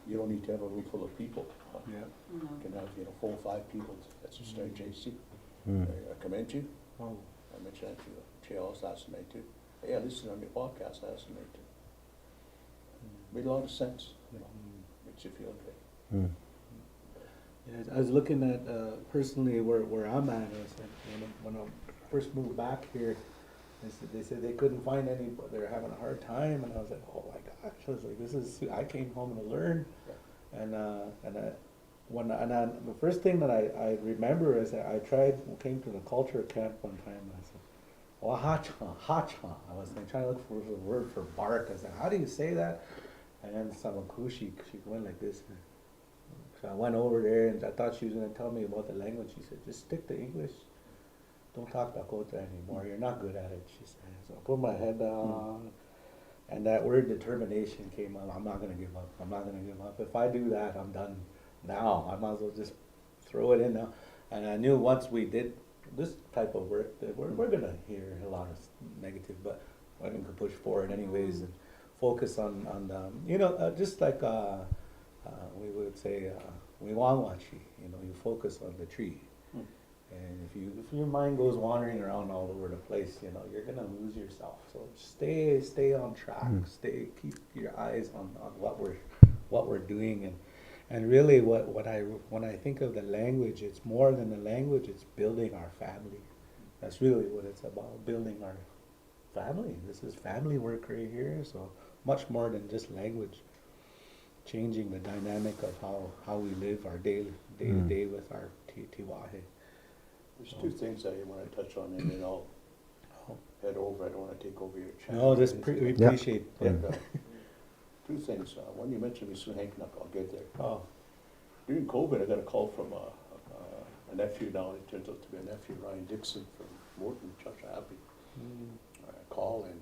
You don't need to have a room full of people. You can have, 4 or 5 people. That's a start, JC. I commend you. I mentioned that to JLS last night too. Hey, I listened on your podcast last night too. Made a lot of sense. Makes you feel good. Yeah, I was looking at personally where I'm at. When I first moved back here, they said they couldn't find any. They were having a hard time, and I was like, oh my gosh! I was like, I came home to learn, the first thing that I remember is that I came to the culture camp one time, and I said, well, hacha. I was like, trying to look for the word for bark. I said, how do you say that? And then Samakushi, she went like this. So I went over there, and I thought she was going to tell me about the language. She said, just stick to English. Don't talk Dakota anymore. You're not good at it, she said. So I put my head down, and that word determination came up. I'm not going to give up. I'm not going to give up. If I do that, I'm done now. I might as well just throw it in now. And I knew once we did this type of work, that we're gonna hear a lot of negative, but I think we can push forward anyways and focus on just like we would say, we want you focus on the tree. And if your mind goes wandering around all over the place, you're gonna lose yourself. So stay on track. Keep your eyes on what we're doing, and really when I think of the language, it's more than the language. It's building our family. That's really what it's about, building our family. This is family work right here. So much more than just language. Changing the dynamic of how we live our day to day with our Tiwahe. There's two things I want to touch on, and then I'll head over. I don't want to take over your channel. No, we appreciate it. And, two things. One, you mentioned me, Suhanknak, I'll get there. Oh, During COVID, I got a call from a nephew now. It turns out to be a nephew, Ryan Dixon from Morton, Church Abbey. I call, and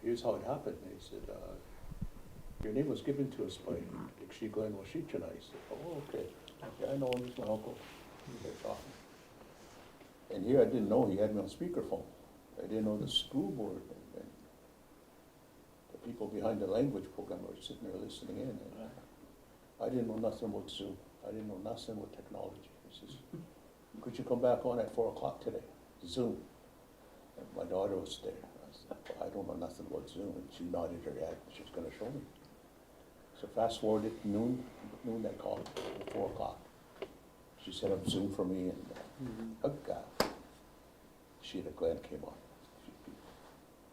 here's how it happened. He said, your name was given to us by Dixie Glenn Washichana. I said, oh, okay. Yeah, I know him. He's my uncle. They're talking. And here I didn't know he had me on speakerphone. I didn't know the school board and the people behind the language program were sitting there listening in. And I didn't know nothing about Zoom. I didn't know nothing about technology. He says, could you come back on at 4 o'clock today? Zoom. And my daughter was there. I said, I don't know nothing about Zoom. And she nodded her head. She was going to show me. So fast forward at noon they called, 4 o'clock. She set up Zoom for me, and oh God, Sheila Glenn came on.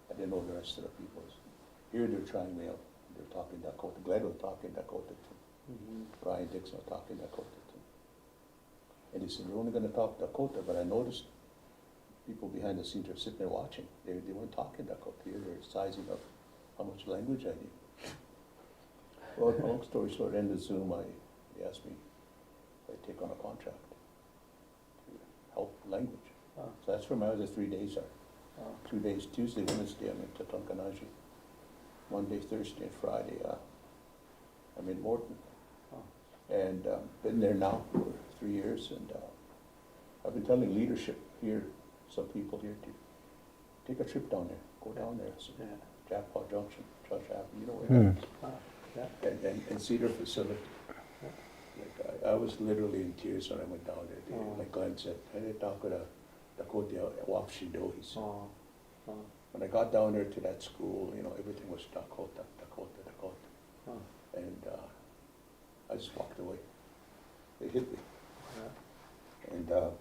I didn't know the rest of the people. Here they're trying me out. They're talking Dakota. Glenn was talking Dakota too. Brian Dixon was talking Dakota too. And he said, you're only going to talk Dakota, but I noticed people behind the scenes are sitting there watching. They weren't talking Dakota. They were sizing up how much language I need. Well, long story short, end of Zoom, he asked me if I take on a contract to help language. So that's where my other 3 days are. 2 days, Tuesday, Wednesday, I'm in Tatonkanaji. Monday, Thursday, and Friday, I'm in Morton. And been there now for 3 years, and I've been telling leadership here, some people here, to take a trip down there, go down there. So, Jackpot Junction, Judge Avenue, you know where that is. And see their facility. Like I was literally in tears when I went down there. Like Glenn said, I didn't talk with Dakota Wapshido, he said. When I got down there to that school, everything was Dakota. And I just walked away. They hit me. And I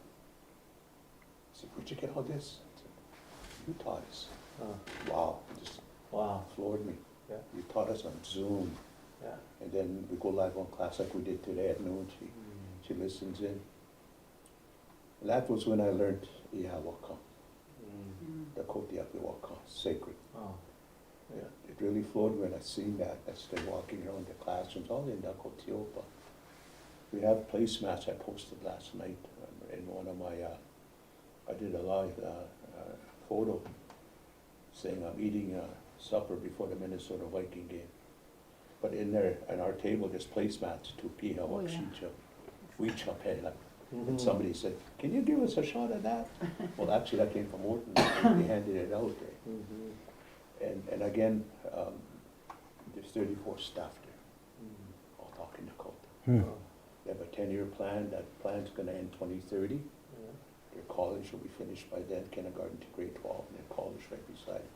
said, where'd you get all this? I said, you taught us. Wow, just floored me. Yeah. You taught us on Zoom. Yeah. And then we go live on class like we did today at noon. She listens in. And that was when I learned Ihawaka, Dakota Yapiwaka, sacred. Yeah, it really flowed when I seen that. I started walking around the classrooms, all in Dakotiopa. We have placemats I posted last night in one of my, I did a live photo saying I'm eating supper before the Minnesota Viking game. But in there, on our table, there's placemats to Piha Wakshicha, Wichapela. And somebody said, can you give us a shot of that? Well, actually, that came from Morton. They handed it out there. And again, there's 34 staff there, all talking Dakota. They have a 10-year plan. That plan's going to end 2030. Their college will be finished by then, kindergarten to grade 12, and their college right beside it.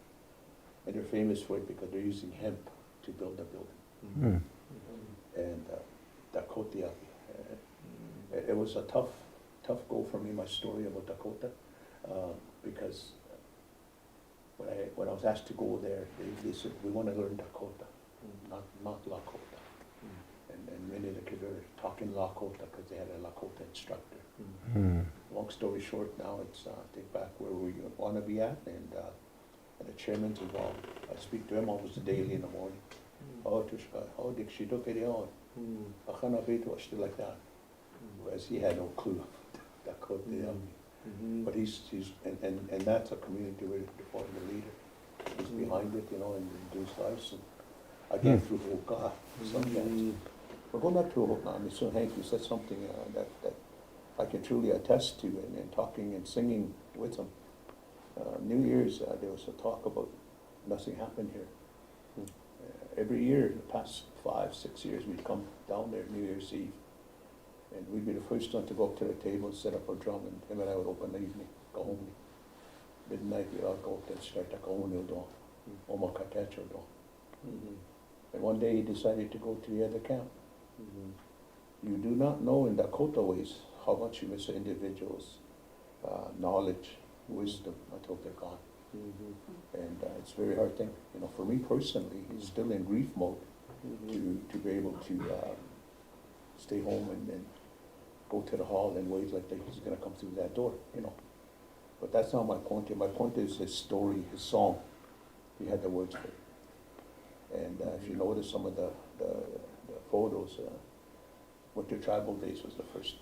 And they're famous for it because they're using hemp to build the building. And Dakota, it was a tough go for me, my story about Dakota, because when I was asked to go there, they said, we want to learn Dakota, not Lakota. And many of the kids are talking Lakota because they had a Lakota instructor. Long story short, now it's think back where we want to be at, and the chairman's involved. I speak to him almost daily in the morning. Oh, Tushka, oh, Dick, she took it on. Akana Beto, still like that. Whereas he had no clue Dakota. But he's and that's a community where the leader. He's behind it, and do lives. And again, through Hoka, sometimes. We're going back to Hoka. So Hank, you said something that I can truly attest to, and talking and singing with them. New Year's, there was a talk about nothing happened here. Every year, the past 5, 6 years, we'd come down there New Year's Eve, and we'd be the first one to go up to the table and set up our drum, and him and I would open the evening, go home. Midnight, we'd all go up and start to go home, Omakatecho. And one day he decided to go to the other camp. You do not know in Dakota ways how much you miss an individual's knowledge, wisdom until they're gone. And it's a very hard thing. You know, for me personally, he's still in grief mode to be able to stay home and go to the hall and wait like he's going to come through that door, you know. But that's not my point here. My point is his story, his song. He had the words for it. And if you notice some of the photos, Winter Tribal Days was the first.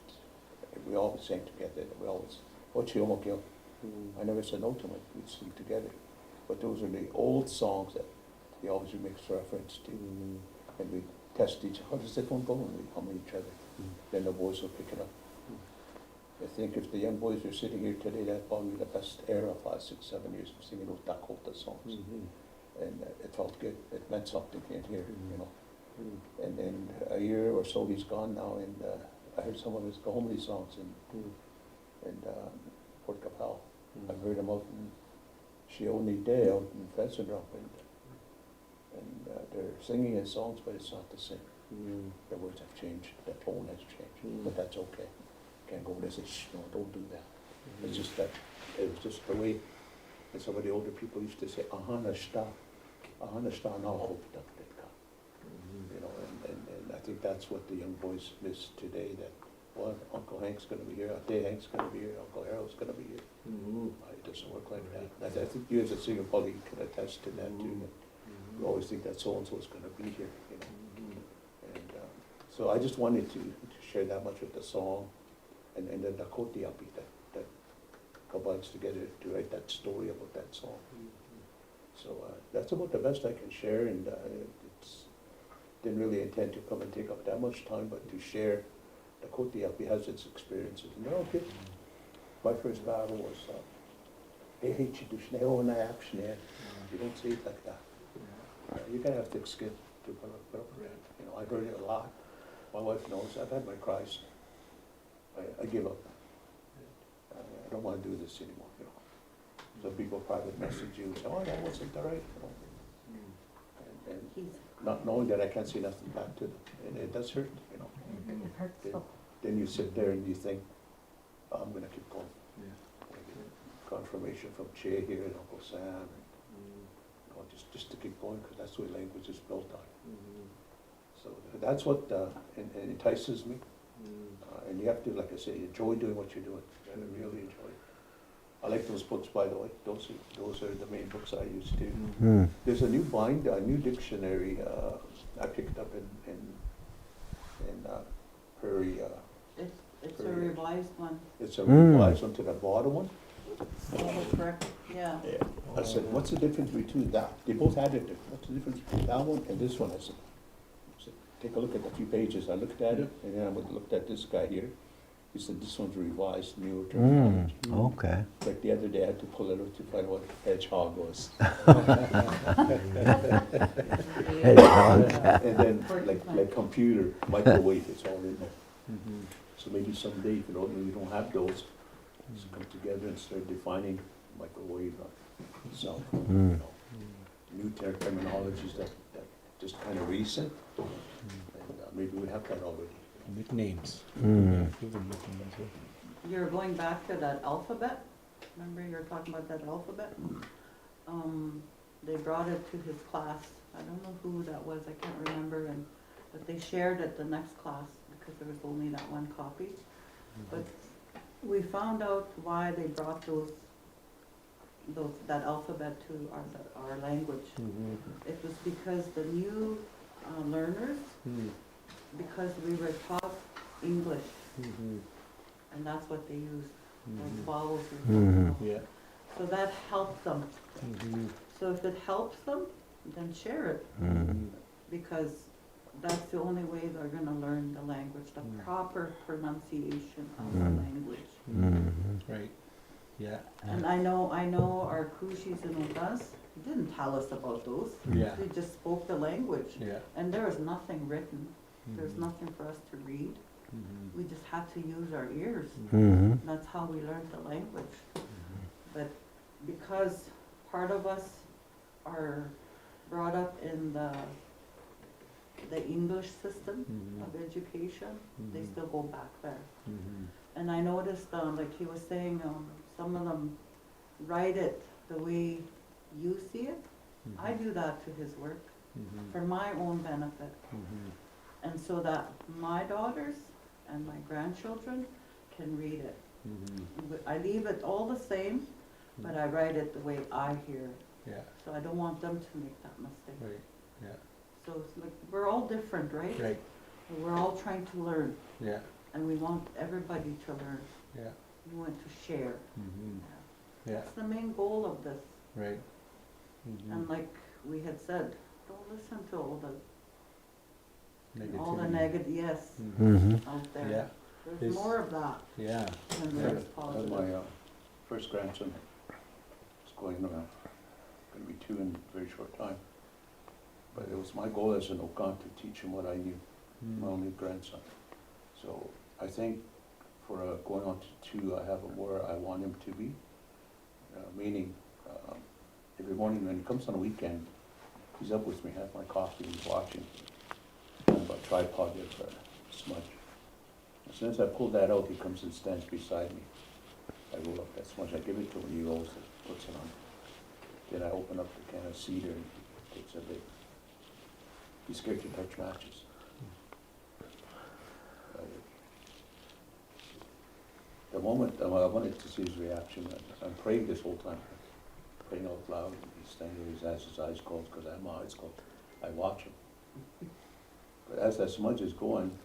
We always sang together. We always, Ochiomokyo. I never said no to him. We'd sing together. But those are the old songs that he always makes reference to. And we test each other. How does that one go? And we hum each other. Then the boys will pick it up. I think if the young boys are sitting here today, that's probably the best era, 5, 6, 7 years of singing those Dakota songs. And it felt good. It meant something in here, you know. And then a year or so he's gone now, and I heard some of his Gahomey songs in Port Capel. I've heard him out in Shioni Day, out in Fessendrop, and they're singing his songs, but it's not the same. The words have changed, the tone has changed, but that's okay. Can't go there and say, shh, no, don't do that. It's just that, it was just the way, and some of the older people used to say, ahana shta na hope. You know, and I think that's what the young boys miss today, that, well, Uncle Hank's gonna be here, Aunt Hank's gonna be here, Uncle Harold's gonna be here. It doesn't work like that. I think you as a singer probably can attest to that too. That you always think that so-and-so's gonna be here, you know. And so I just wanted to share that much with the song, and the Dakota Yapi that combines together to write that story about that song. So that's about the best I can share, and it's didn't really intend to come and take up that much time, but to share. Dakota Yapi has its experiences, and they're okay. My first battle was, they hate you, you don't say it like that. You gotta have thick skin to put up with it. You know, I heard it a lot. My wife knows, I've had my cries. I give up. I don't want to do this anymore, you know. So people private message you and say, oh, that wasn't the right, you know. And not knowing that I can't say nothing back to them. And it does hurt, you know. It hurts so. Then you sit there and you think, oh, I'm going to keep going. I get confirmation from Che here and Uncle Sam, and, you know, just to keep going, because that's the way language is built on. So that's what entices me. And you have to, like I say, enjoy doing what you're doing. You gotta really enjoy it. I like those books, by the way. Those are the main books I use too. There's a new new dictionary I picked up in Prairie. It's a revised one. It's a revised one to the bottom one. Oh, correct, yeah. Yeah. I said, what's the difference between that? They both had it. What's the difference between that one and this one? I said, take a look at the few pages. I looked at it, and then I looked at this guy here. He said, this one's revised, newer terminology. Okay. Like the other day, I had to pull it out to find what hedgehog was. And then, like computer, microwave, it's all in there. So maybe someday, if you don't have those, just come together and start defining microwave itself. You know, new terminologies that just kind of recent. And maybe we have that already. Nicknames. You're going back to that alphabet? Remember you were talking about that alphabet? They brought it to his class. I don't know who that was, I can't remember, but they shared it the next class because there was only that one copy. But we found out why they brought that alphabet to our language. It was because the new learners, because we were taught English, and that's what they used, those vowels. Yeah. So that helped them. So if it helps them, then share it, because that's the only way they're gonna learn the language, the proper pronunciation of the language. Right. Yeah. And I know our Kushis and Ugas didn't tell us about those. Yeah. They just spoke the language. Yeah. And there was nothing written. There's nothing for us to read. We just had to use our ears. Mm-hmm. That's how we learned the language. But because part of us are brought up in the English system of education, they still go back there. And I noticed, like he was saying, some of them write it the way you see it. I do that to his work for my own benefit. And so that my daughters and my grandchildren can read it. I leave it all the same, but I write it the way I hear it. Yeah. So I don't want them to make that mistake. Right. Yeah. So it's like, we're all different, right? Right. We're all trying to learn, Yeah. and we want everybody to learn. Yeah. We want to share. Yeah. That's the main goal of this. Right. And like we had said, don't listen to all the Negativity. negative, yes, Mm-hmm. out there. Yeah. There's It's- more of that Yeah. than there is positive. My first grandson is going, going to be 2 in a very short time. But it was my goal as an Okan to teach him what I knew, my only grandson. So I think for going on to 2, I have where I want him to be. Meaning, every morning when he comes on a weekend, he's up with me, have my coffee, he's watching. I have a tripod with a smudge. As soon as I pull that out, he comes and stands beside me. I roll up that smudge, I give it to him, he rolls it, puts it on. Then I open up the can of cedar and he takes a bit. He's scared to touch matches. The moment I wanted to see his reaction, I'm praying this whole time, praying out loud. He's standing there, his eyes closed because I have my eyes closed. I watch him. But as that smudge is going,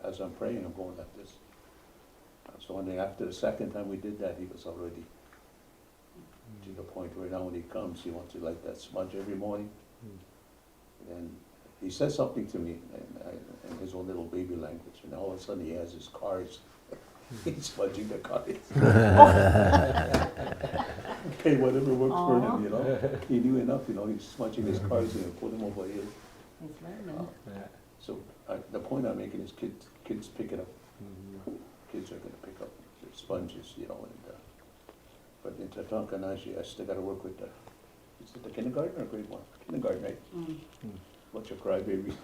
as I'm praying, I'm going like this. So when after the second time we did that, he was already to the point where now when he comes, he wants to light that smudge every morning. And he says something to me in his own little baby language, and all of a sudden he has his cars. He's smudging the cars. Okay, whatever works for him, you know. He knew enough, you know, he's smudging his cars and put them over here. It's learning. Yeah. So the point I'm making is kids pick it up. Kids are gonna pick up the sponges, you know, and, but in Tatanka-Naji, I still gotta work with is it the kindergarten or grade 1? Kindergarten, right? Bunch of crybabies.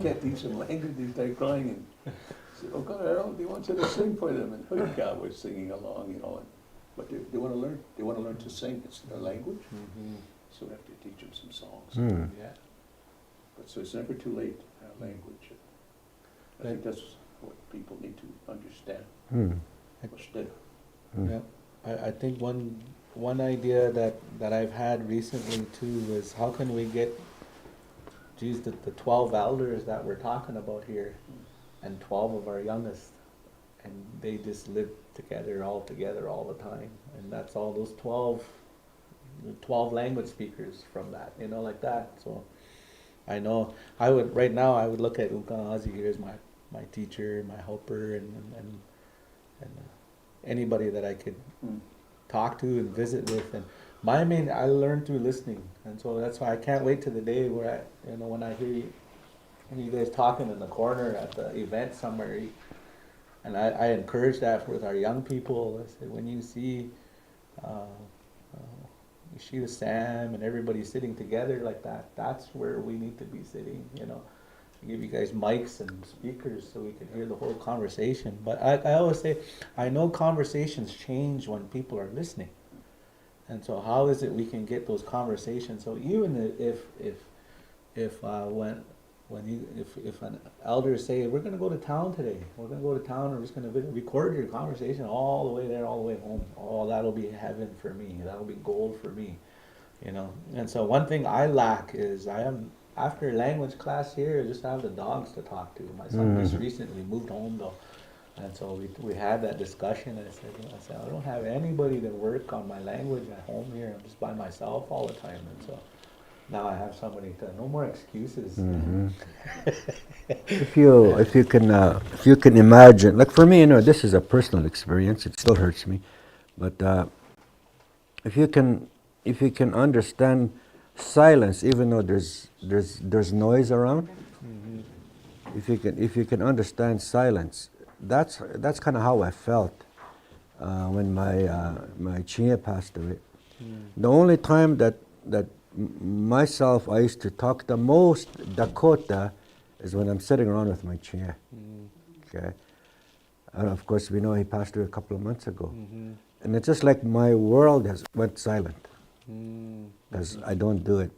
Can't teach them language, they start crying and say, oh God, I don't, they want you to sing for them, and holy cow, we're singing along, you know, but they wanna learn to sing, it's their language, so we have to teach them some songs. Yeah. But so it's never too late to have language. I think that's what people need to understand. Yeah. I think one idea that I've had recently too is how can we get, the 12 elders that we're talking about here, and 12 of our youngest, and they just live together all the time, and that's all those 12 language speakers from that, you know, like that. So I know I would look at Ukanazi here as my teacher, my helper, and anybody that I could talk to and visit with. And I learned through listening, and so that's why I can't wait to the day where when I hear you guys talking in the corner at the event somewhere, and I encourage that with our young people. I say, when you see Ishida Sam and everybody sitting together like that, that's where we need to be sitting, you know. Give you guys mics and speakers so we can hear the whole conversation. But I always say, I know conversations change when people are listening. And so how is it we can get those conversations? So even if an elder say, we're gonna go to town today, we're just gonna record your conversation all the way there, all the way home. Oh, that'll be heaven for me, that'll be gold for me, you know. And so one thing I lack is after language class here, I just have the dogs to talk to. My son just recently moved home though. And so we had that discussion. I said, I don't have anybody to work on my language at home here. I'm just by myself all the time. And so Now I have somebody to, no more excuses. If you can imagine, like for me, this is a personal experience. It still hurts me, but if you can understand silence, even though there's noise around, if you can understand silence, that's kind of how I felt when my Chia passed away. The only time that myself I used to talk the most Dakota is when I'm sitting around with my Chia. Okay, and of course we know he passed away a couple of months ago, and it's just like my world has went silent because I don't do it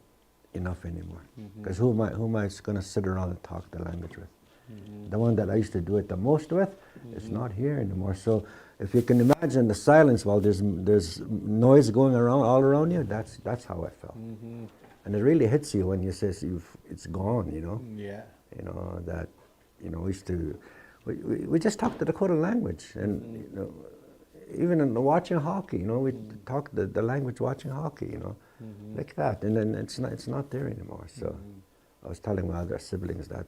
enough anymore. Because who am I going to sit around and talk the language with? The one that I used to do it the most with is not here anymore. So if you can imagine the silence while there's noise going around all around you, that's how I felt. And it really hits you when you say it's gone. Yeah. That we used to we just talked the Dakota language, and even in watching hockey, we talk the language watching hockey, like that, and then it's not there anymore. So I was telling my other siblings that,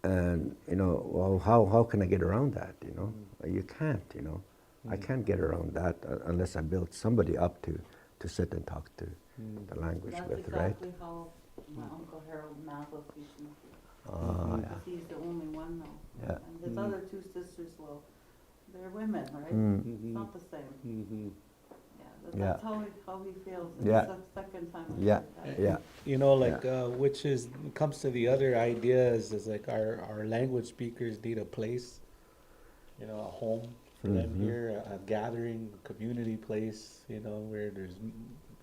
and well, how can I get around that? You can't. I can't get around that unless I build somebody up to sit and talk to the language That's with, right? exactly how my Uncle Harold Mazel sees me. Yeah. Because he's the only one now. Yeah. And his other two sisters, well, they're women, right? It's not the same. Yeah, that's how he feels. And Yeah. it's the second time I Yeah. heard that. Yeah. Which comes to the other ideas is like our language speakers need a place, a home for them here, a gathering, community place, where there's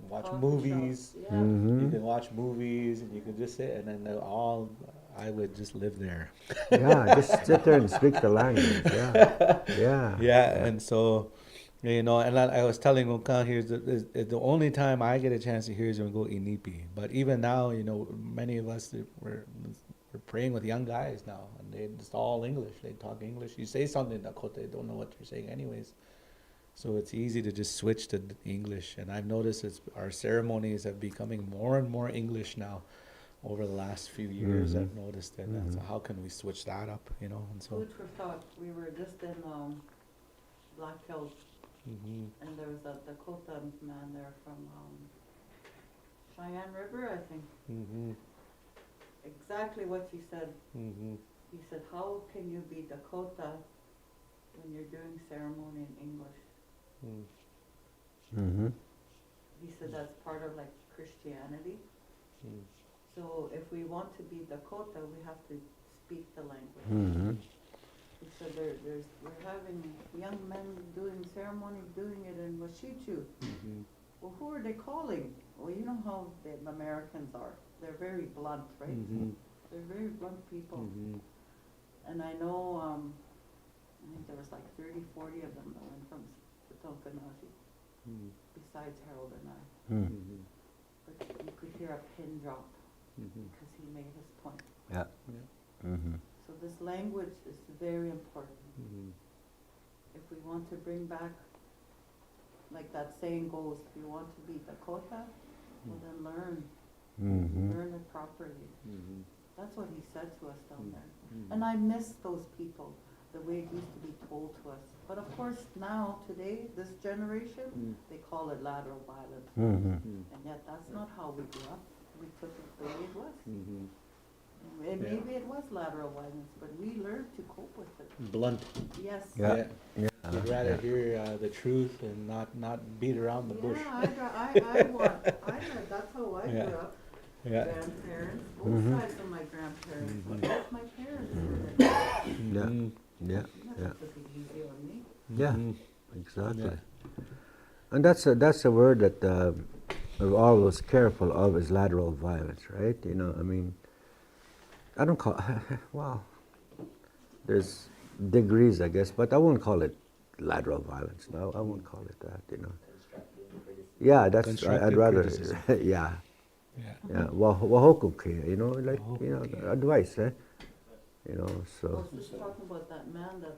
watch Coffee movies. shops, yeah. You can watch movies and you can just sit, and then I would just live there. Yeah, just sit there and speak the language. Yeah. Yeah, and so, and I was telling Okan here, the only time I get a chance to hear is when we go Inipi. But even now, many of us, we're praying with young guys now, and it's all English. They talk English. You say something in Dakota, they don't know what you're saying anyways. So it's easy to just switch to English. And I've noticed our ceremonies have becoming more and more English now. Over the last few years, I've noticed that. So how can we switch that up, And so. Food for thought. We were just in Black Hills, and there was a Dakota man there from Cheyenne River, I think. Exactly what you said. He said, "How can you be Dakota when you're doing ceremony in English?" He said that's part of like Christianity. So if we want to be Dakota, we have to speak the language. He said we're having young men doing ceremony, doing it in Washichu. Well, who are they calling? Well, you know how the Americans are. They're very blunt, right? They're very blunt people. And I know, I think there was like 30, 40 of them that went from Tonkanaji, besides Harold and I. But you could hear a pin drop because he made his point. Yeah. So this language is very important. If we want to bring back, like that saying goes, if you want to be Dakota, well then learn it properly. That's what he said to us down there. And I miss those people, the way it used to be told to us. But of course now, today, this generation, they call it lateral violence. And yet that's not how we grew up. We took it the way it was. Maybe it was lateral violence, but we learned to cope with it. Blunt. Yes. Yeah. I'd rather hear the truth and not beat around the bush. That's how I grew up. Yeah. Grandparents, both sides of my grandparents, but both my parents were there. Yeah. That took it easy on me. Yeah. Exactly. And that's a word that we're always careful of, is lateral violence, right? I don't call well, there's degrees, I guess, but I won't call it lateral violence. No, I won't call it that. Yeah, that's I'd Constructive rather. criticism. Yeah. Wahokuke, advice, eh? So. I was just talking about that man that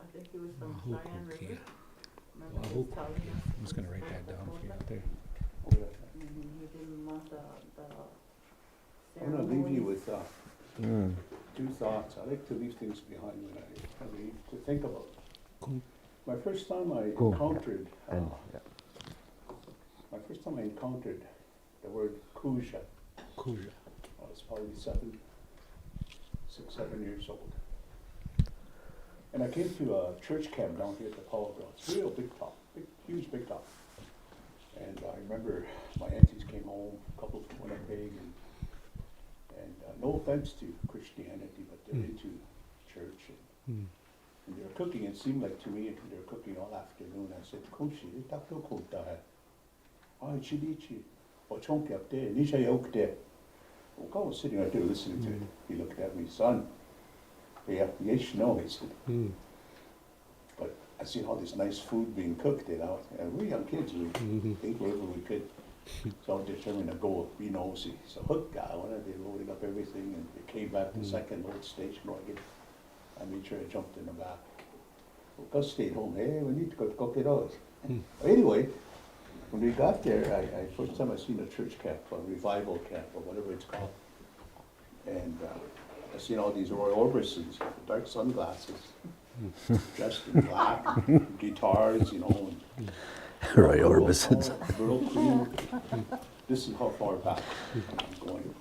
I think he was from Cheyenne River. Remember he was telling us? I'm just going to write that down for you out there. yeah. He didn't want the I'm gonna leave you ceremonies. with, two thoughts. I like to leave things behind when I leave to think about. My first time I Cool. encountered, And yeah. my first time I encountered the word kuja, Kuja. I was probably 6, 7 years old. And I came to a church camp down here at the Polo Grounds, real big top, huge big top. And I remember my aunties came home, a couple from Winnipeg, and no offense to Christianity, but they're into church. And they were cooking, it seemed like to me, they were cooking all afternoon. I said, Koshi, takto kota hai. Ai, chilichi. O chonki up there, nisha yok there. I was sitting right there listening to it. He looked at me, son. Yeah, yes, no, he said. But I seen all this nice food being cooked, you know, and we young kids, we ate wherever we could. So I was determined to go be nosy. So hook guy, when they loaded up everything, and it came back to second load station wagon. I made sure I jumped in the back. Well, Gus stayed home. Hey, we need to go cook it out. Anyway, when we got there, I first time I seen a church camp, a revival camp, or whatever it's called. And I seen all these Roy Orbisons, dark sunglasses, dressed in black, guitars, you know. And Roy Orbisons. Real clean. This is how far back I'm going.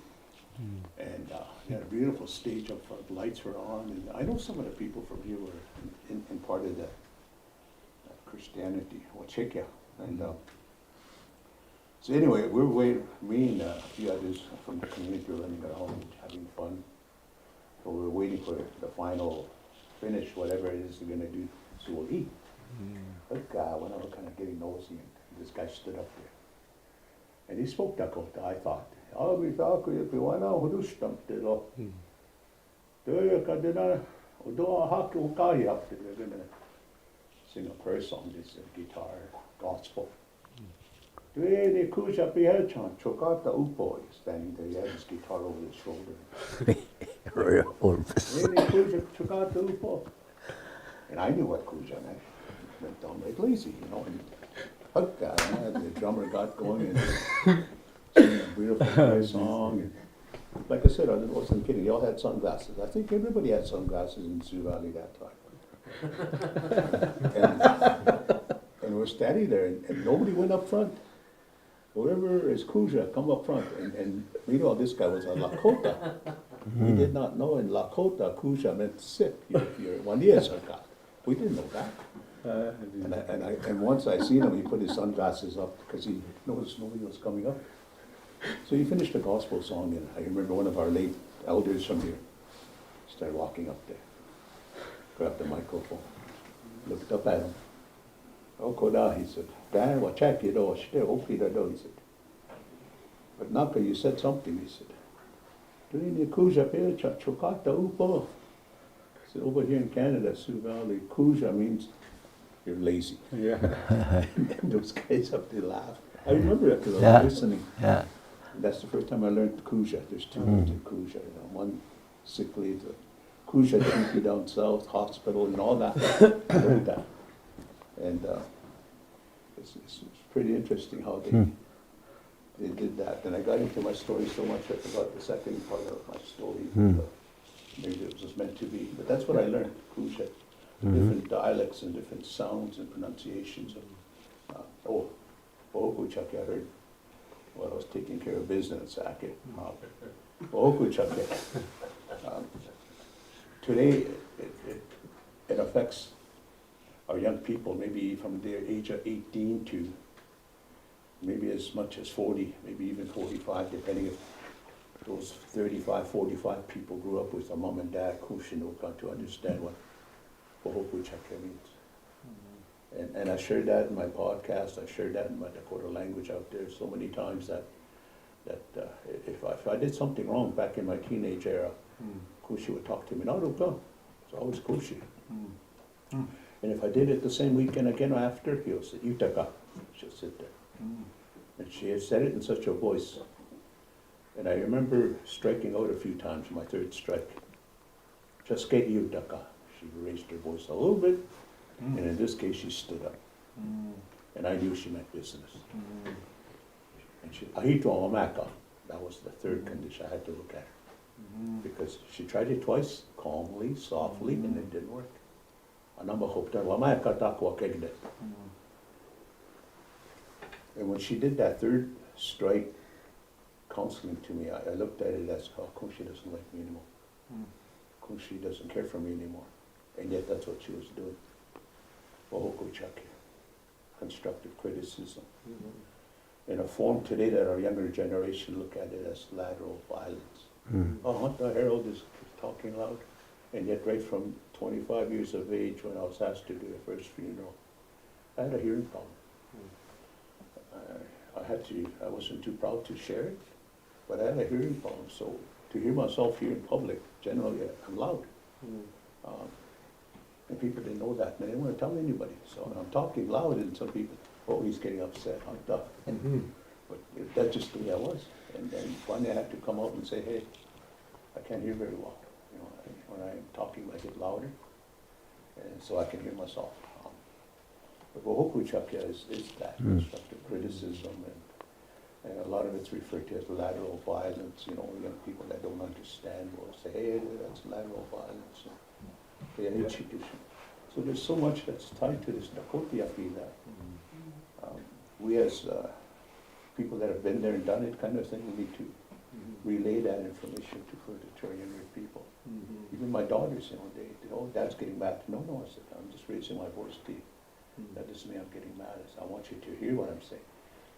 And he had a beautiful stage up front, lights were on, and I know some of the people from here were in part of the Christianity, or Czechia. And so anyway, we're waiting, me and a few others from the community were running around having fun. So we're waiting for the final finish, whatever it is they're gonna do, so we'll eat. But when I was kind of getting nosy, and this guy stood up there. And he spoke Dakota, I thought. We talk if you want to do something. They're gonna sing a prayer song, this guitar, gospel. The Kuja Pielchan, Chokata Upo, standing there, he had his guitar over his shoulder. Roy Orbison. Chokata Upo. And I knew what Kuja meant. It went down like lazy, you know. And the drummer got going and singing a beautiful prayer song. And like I said, I wasn't kidding. They all had sunglasses. I think everybody had sunglasses in Sioux Valley that time. And we're standing there, and nobody went up front. Whoever is Kuja, come up front. And meanwhile, this guy was a Lakota. We did not know in Lakota, Kuja meant sick. You're one year sarka. We didn't know that. And once I seen him, he put his sunglasses up because he noticed nobody was coming up. So he finished the gospel song, and I remember one of our late elders from here started walking up there, grabbed the microphone, looked up at him. Oh, Koda, he said, Dan, what check you know, he said. But Naka, you said something, he said. Doing the Kuja Pilcha Chokata Upo. I said, over here in Canada, Sioux Valley, Kuja means you're lazy. Yeah. And those guys up there laughed. I remember it because I Yeah. was listening. Yeah. And that's the first time I learned Kuja. There's two words in Kuja. You know, one sick leave, the Kuja DP down south, hospital, and all that. I learned that. And it's pretty interesting how they did that. And I got into my story so much I forgot the second part of my story. Maybe it was just meant to be. But that's what I learned, Kuja. Different dialects and different sounds and pronunciations of Ohokuchak, I heard while I was taking care of business. Ohokuchak. Today, it affects our young people, maybe from their age of 18 to maybe as much as 40, maybe even 45, depending if those 35, 45 people grew up with a mom and dad, Kushinoka, to understand what Ohokuchaka means. And I shared that in my podcast, I shared that in my Dakota language out there so many times that if I did something wrong back in my teenage era, Kushi would talk to me, no, don't go. It's always Kushi. And if I did it the same weekend again after, he'll say, Yutaka. She'll sit there. And she had said it in such a voice. And I remember striking out a few times, my third strike. Just get Yutaka. She raised her voice a little bit, and in this case, she stood up. And I knew she meant business. And she, ahito amaka, that was the third condition, I had to look at her. Because she tried it twice, calmly, softly, and it didn't work. Anamba hopta wamaka takwa kegde. And when she did that third strike counseling to me, I looked at it as, how come she doesn't like me anymore? How come she doesn't care for me anymore? And yet that's what she was doing. Wahoko chake, constructive criticism. In a form today that our younger generation look at it as lateral violence. Oh, Hunter Harold is talking loud. And yet right from 25 years of age, when I was asked to do the first funeral, I had a hearing problem. I wasn't too proud to share it, but I had a hearing problem, so to hear myself here in public, generally I'm loud. And people didn't know that, and they didn't want to tell anybody. So I'm talking loud, and some people, oh, he's getting upset, But that's just the way I was. And then finally I had to come out and say, hey, I can't hear very well. You know, when I'm talking, I get louder, and so I can hear myself. But Wohoku Chakya is that constructive criticism, and a lot of it's referred to as lateral violence. You know, young people that don't understand will say, hey, that's lateral violence. So there's so much that's tied to this Dakota that we as people that have been there and done it kind of thing, we need to relay that information to our younger people. Even my daughters, you know, they oh, Dad's getting mad. No, I said, I'm just raising my voice to you. That doesn't mean I'm getting mad. I want you to hear what I'm saying.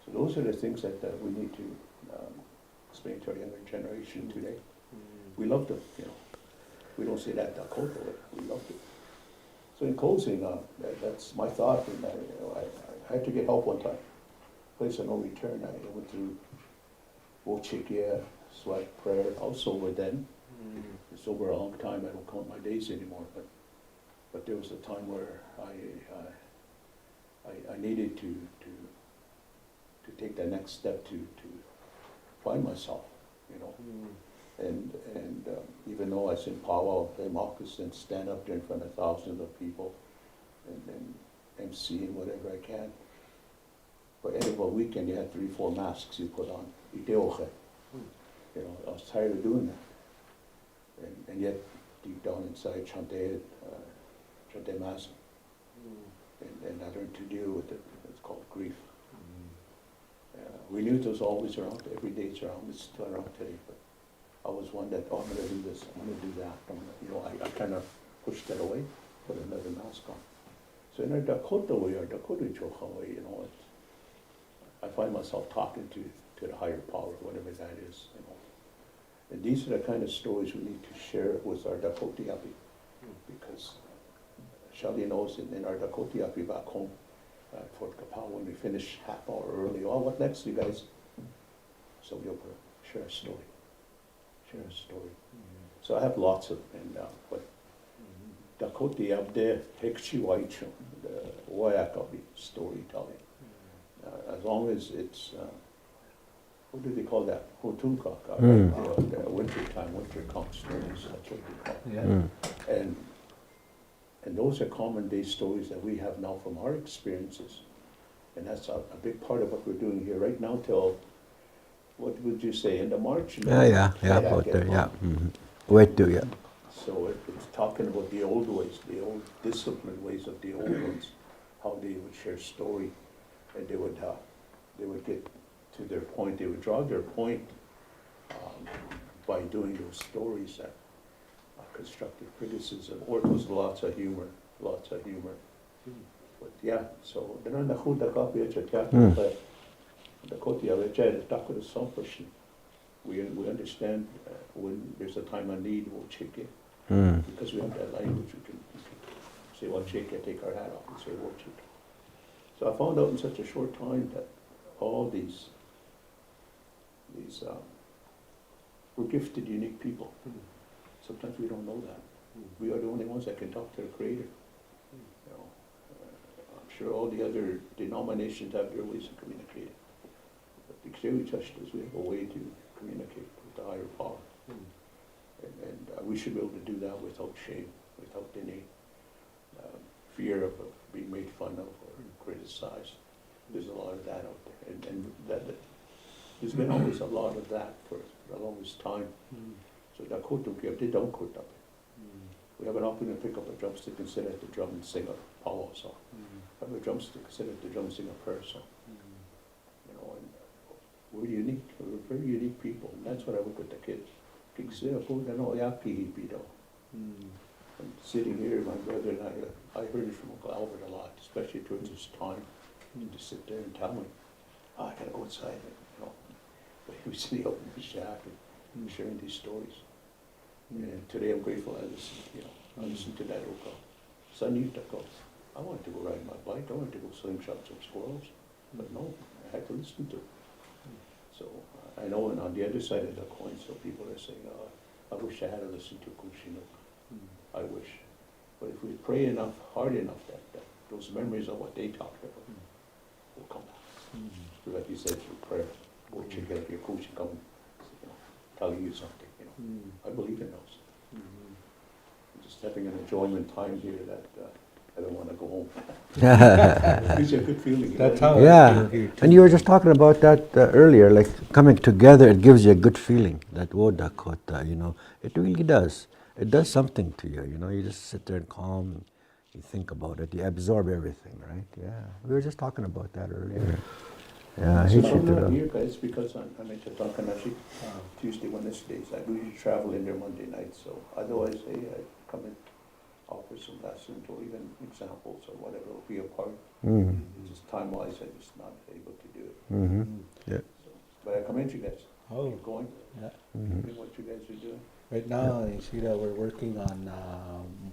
So those are the things that we need to explain to our younger generation today. We love them, you know. We don't say that Dakota way. We love them. So in closing, that's my thought. And I had to get help one time. Place of no return. I went through Wochikia, sweat, prayer. I was sober then. It's over a long time. I don't count my days anymore. But there was a time where I needed to take that next step to find myself, you know. And even though I was in powwow, play moccasin, stand up there in front of thousands of people, and emceeing whatever I can. But end of a weekend, you had 3-4 masks you put on. You know, I was tired of doing that. And yet, deep down inside, Chante Masa. And I learned to deal with it. It's called grief. We knew it was always around. Every day it's around. It's still around today. But I was one that, oh, I'm going to do this. I'm going to do that. You know, I kind of pushed that away, put another mask on. So in our Dakota way, our Dakota Choha way, you know, I find myself talking to the higher power, whatever that is. You know, and these are the kind of stories we need to share with our Dakota Yapi, because Shelly knows in our Dakota Yapi back home, Fort Kapow, when we finish half hour early, oh, what next, you guys? So we'll share a story. Share a story. So I have lots of, but Dakota Yabde, Hekchi Waichu, the Wayakabi storytelling. As long as it's, what do they call that? Hotunkak, the winter time, winter conch stories, that's what they call it. And those are common day stories that we have now from our experiences. And that's a big part of what we're doing here right now till, what would you say, end of March? Yeah, about there, yeah. Wait till, yeah. So it's talking about the old ways, the old disciplined ways of the old ones, how they would share story, and they would get to their point, they would draw their point by doing those stories that constructive criticism, or it was lots of humor. But yeah, so then on the Huda copy of the Dakota Dakota some person. We understand when there's a time of need, we'll check it. Because we have that language, we can say, well, check it, take our hat off and say, we'll check it. So I found out in such a short time that all these we're gifted, unique people. Sometimes we don't know that. We are the only ones that can talk to the Creator. You know, I'm sure all the other denominations have their ways of communicating. But the Kshewi Church does, we have a way to communicate with the higher power. And we should be able to do that without shame, without any fear of being made fun of or criticized. There's a lot of that out there. And There's been always a lot of that for the longest time. So Dakota, they don't quit up. We have an opportunity to pick up a drumstick and sit at the drum and sing a power song. Have a drumstick, sit at the drum and sing a prayer song. You know, and we're unique. We're very unique people, and that's what I work with the kids. And sitting here, my brother and I heard it from Uncle Albert a lot, especially towards this time, to sit there and tell me, I gotta go inside, you know. But he was sitting out in the shack and sharing these stories. And today I'm grateful I listened, you know, I listened to that Oka. Son, you took off. I wanted to go ride my bike, I wanted to go slingshot some squirrels, but no, I had to listen to it. So I know, and on the other side of the coin, so people are saying, I wish I had listened to Kushinook. I wish. But if we pray enough, hard enough, that those memories of what they talked about will come back. So like you said, through prayer, go check out your coach and come, you know, tell you something, you know. I believe in those. I'm just having an enjoyment time here that I don't want to go home. It's a good feeling. That's how Yeah, and you were just talking about that earlier, like coming together, it gives you a good feeling, that word Dakota, you know, it really does. It does something to you, you know, you just sit there and calm, you think about it, you absorb everything, right? Yeah, we were just talking about that earlier. Yeah, So he I'm should do not that. here, guys, because I'm in Tatankanasi, Tuesday, Wednesdays. I usually travel in there Monday night, so otherwise, hey, I come and offer some lessons or even examples or whatever, will be a part. Just time-wise, I'm just not able to do it. Yeah. So, but I commend you guys. Oh. Keep going, Yeah. doing what you guys are doing. Right now, you see that we're working on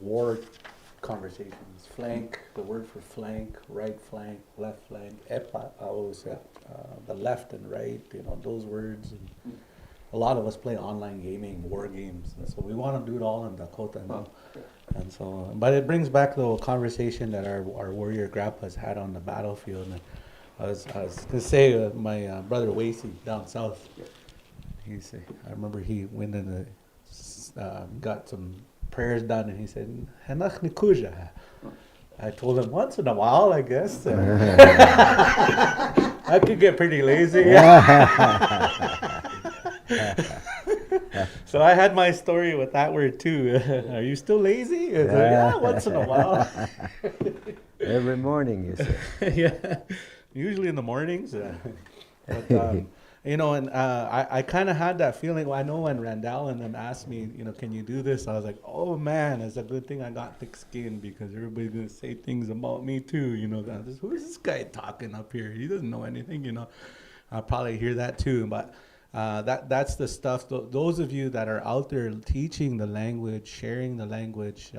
war conversations. Flank, the word for flank, right flank, left flank, epa, I always say, the left and right, you know, those words. And a lot of us play online gaming, war games, and so we want to do it all in Dakota now. And so, but it brings back the conversation that our warrior grandpas had on the battlefield. And I was gonna say, my brother Wasey down south, I remember he went in the, got some prayers done, and he said, "Hanach nikuja." I told him once in a while, I guess. I could get pretty lazy. So I had my story with that word too. Are you still lazy? It's like, yeah, once in a while. Every morning, you say. Yeah, usually in the mornings. But, you know, and I kind of had that feeling. I know when Randall and them asked me, you know, can you do this? I was like, oh man, it's a good thing I got thick skin, because everybody's gonna say things about me too. You know, who's this guy talking up here? He doesn't know anything. You know, I'll probably hear that too. But that's the stuff. Those of you that are out there teaching the language, sharing the language,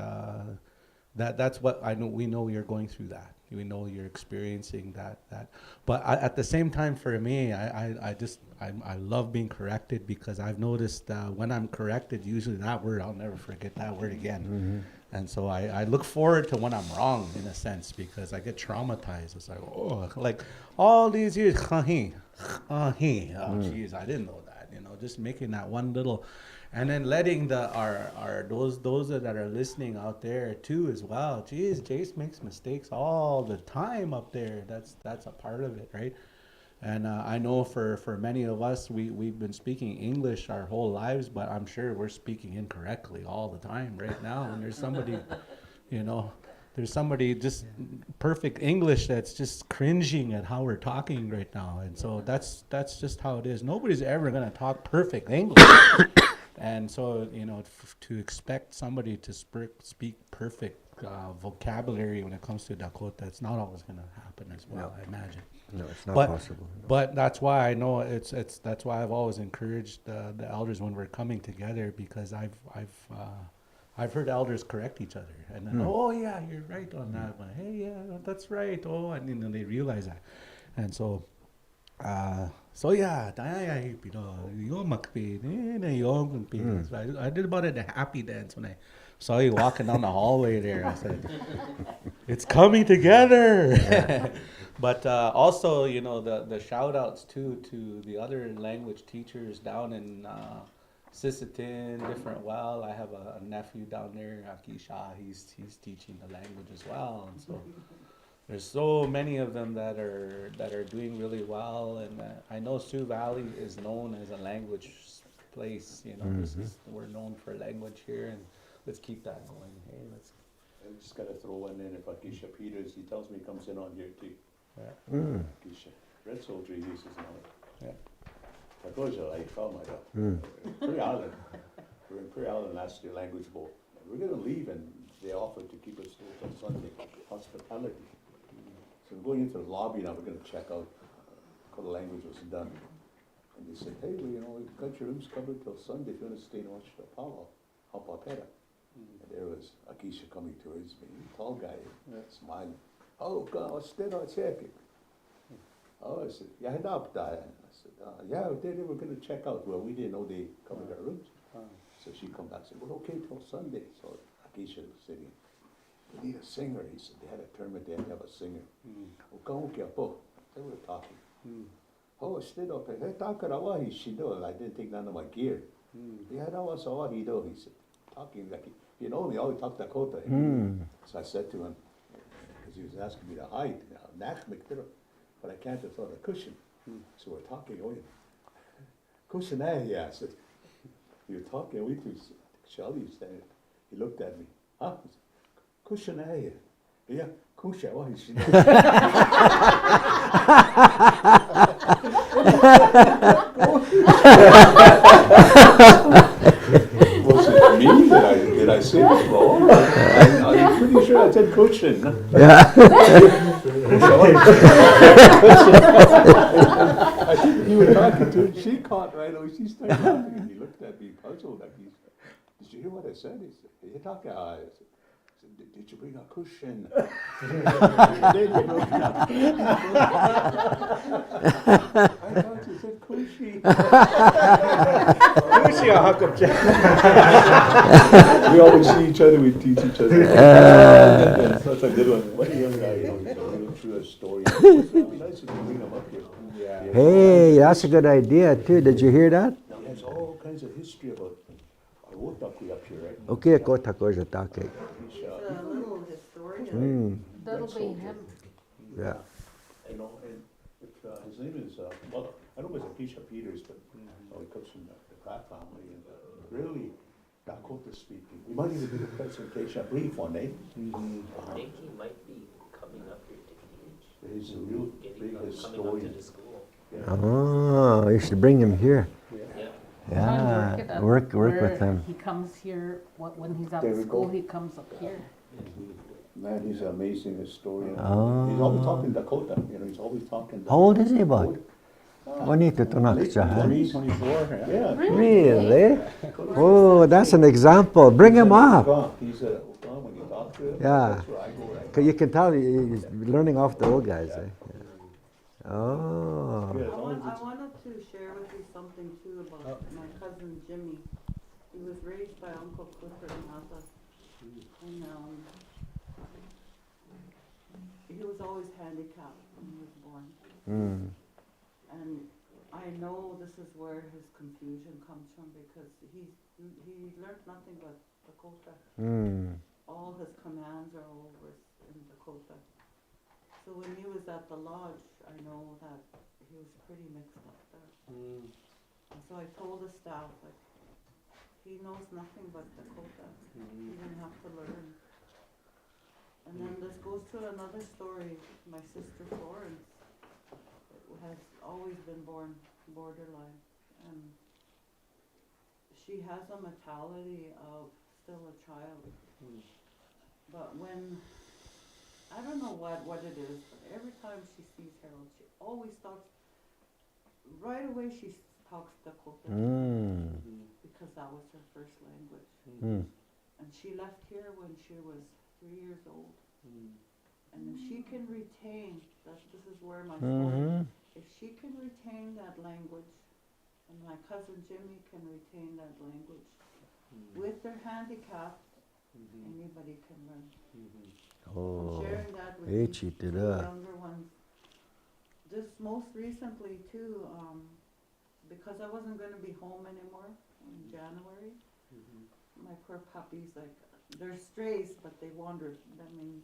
that's what I know. We know you're going through that. We know you're experiencing that. But at the same time, for me, I love being corrected, because I've noticed when I'm corrected, usually that word, I'll never forget that word again. And so I look forward to when I'm wrong, in a sense, because I get traumatized. It's like, oh, like all these years, oh geez, I didn't know that. You know, just making that one little. And then letting those that are listening out there too as well. Geez, Jace makes mistakes all the time up there. That's a part of it, right? And I know for many of us, we've been speaking English our whole lives, but I'm sure we're speaking incorrectly all the time right now. And there's somebody, you know, there's somebody just perfect English that's just cringing at how we're talking right now. And so that's just how it is. Nobody's ever going to talk perfect English. And so, you know, to expect somebody to speak perfect vocabulary when it comes to Dakota, it's not always going to happen as well, I imagine. No, it's not But- possible. But that's why I know that's why I've always encouraged the elders when we're coming together, because I've heard elders correct each other, and then, oh yeah, you're right on that one. Hey, yeah, that's right. Oh, and then they realize that, and so. So yeah, I did about it a happy dance when I saw you walking down the hallway there. I said, it's coming together. But also, you know, the shout outs too to the other language teachers down in Sisseton, different well. I have a nephew down there, Akisha. He's teaching the language as well, and so there's so many of them that are doing really well, and I know Sioux Valley is known as a language place. You know, we're known for language here, and let's keep that going. Hey, let's. I just gotta throw one in, if Akisha Peters, he tells me he comes in on here too. Yeah. Akisha, Red Soldier uses now. Yeah. Dakota, like, oh my God. Prairie Island, we're in Prairie Island last year, language bowl. We're gonna leave and they offered to keep us till Sunday, hospitality. So we're going into the lobby now, we're gonna check out, how the language was done. And they said, hey, well, you know, we've got your rooms covered till Sunday, if you wanna stay and watch the Apollo, Hapapera. And there was Akisha coming towards me, tall guy, smiling. Oh, God, what's that? What's happening? Oh, I said, yeah, head up there. I said, yeah, they were going to check out. Well, we didn't know they covered our rooms. So she come back and said, well, okay, till Sunday. So Akisha was sitting. We need a singer. He said, they had a tournament, they had to have a singer. Oh, go get a They were talking. Oh, I stood up and I didn't take none of my gear. Yeah, that was all he do. He said, talking like, you know me, I always talk Dakota. So I said to him, because he was asking me to hide, but I can't afford a cushion. So we're talking, cushion, he asked. You're talking, we two, Shelly was standing. He looked at me, huh? Cushion, yeah, cushion, what is she doing? Was it me? Did I say it wrong? I'm pretty sure I said cushion. Yeah. I think you were talking to her. She caught right away. She started laughing and he looked at me puzzled. Like did you hear what I said? He said, you're talking. I said, did you bring a cushion? Then he looked at me. I thought you said cushy. We always see each other, we teach each other. That's a good one. What a young guy, you know, he's going through a story. It would be nice if you bring him up here. Yeah. Hey, that's a good idea too. Did you hear that? He has all kinds of history about Wotakui up here, right? Okay, ko takoja take. He's, He's a little historian. That'll be him. Yeah. you know, and if, his name is, well, I don't know if it's Akisha Peters, but he comes from the Pratt family, and really Dakota speaking. We might even do the presentation, a brief one, eh? I think he might be coming up here to teach. He's a real big Coming up historian. to the school. Oh, you should bring him here. Yeah. Yeah, work with him. He comes here, when he's out There of we school, go. he comes up here. Man, he's an amazing historian. Oh. He's always talking Dakota, you know, he's always talking. How old is he, bud? Bonito to Late nakcha, 20s, 24. Yeah. Really? Oh, that's an example. Bring him up. He's a, when you talk to him, Yeah. that's where I go, right? 'Cause you can tell he's learning off the old guys, eh? Oh. Yeah, as long as I it's- wanted to share with you something too about my cousin Jimmy. He was raised by Uncle Clifford and Martha. And, he was always handicapped when he was born. Mm. And I know this is where his confusion comes from because he learned nothing but Dakota. Mm. All his commands are over in Dakota. So when he was at the lodge, I know that he was pretty mixed up there. And so I told the staff, like, he knows nothing but Dakota. He didn't have to learn. And then this goes to another story. My sister Florence has always been born borderline. And she has a mentality of still a child. But when, I don't know what it is, but every time she sees Harold, she always talks, right away she talks Dakota because that was her first language. Mm. And she left here when she was 3 years old. And if she can retain, this is where my story, if she can retain that language, and my cousin Jimmy can retain that language, with their handicap, anybody can learn. Oh. I'm sharing that with H these to two that. younger ones. Just most recently too, because I wasn't gonna be home anymore in January, my poor puppies, like, they're strays, but they wandered. That means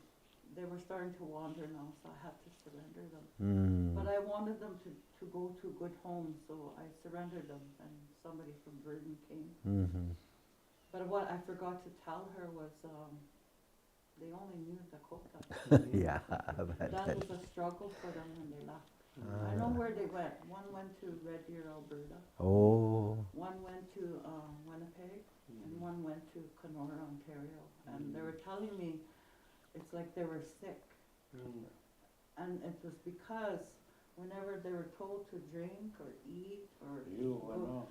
they were starting to wander now, so I had to surrender them. Mm. But I wanted them to go to a good home, so I surrendered them, and somebody from Verdun came. Mm-hmm. But what I forgot to tell her was, they only knew Dakota. Yeah, I bet That was a struggle for them when they left. I know where they went. One went to Red Deer, Alberta. Oh. One went to Winnipeg, and one went to Kenora, Ontario. And they were telling me it's like they were sick. And it was because whenever they were told to drink or eat or You, I know.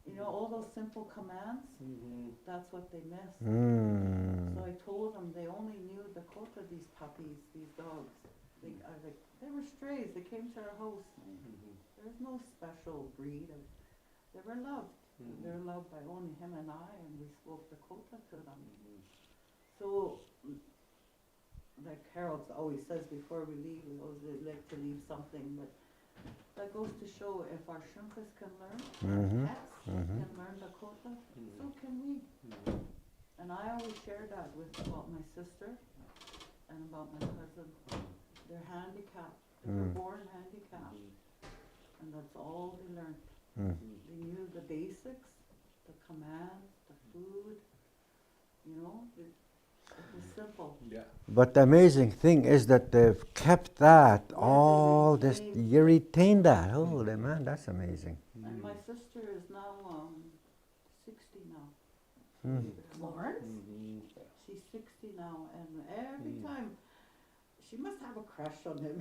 you know, all those simple commands, that's what they missed. Mm. So I told them they only knew Dakota, these puppies, these dogs. They were strays. They came to our house. There's no special breed. They were loved. They were loved by only him and I, and we spoke Dakota to them. So, like Harold always says before we leave, we always like to leave something, but that goes to show if our shunkas can learn, our pets can learn Dakota, so can we. And I always share that with about my sister and about my cousin. They're handicapped. They were born handicapped. And that's all they learned. They knew the basics, the commands, the food, you know, it was simple. Yeah. But the amazing thing is that they've kept that they all this. retained- You retain that. Holy man, that's amazing. And my sister is now 60 now. Florence? She's 60 now, and every time she must have a crush on him.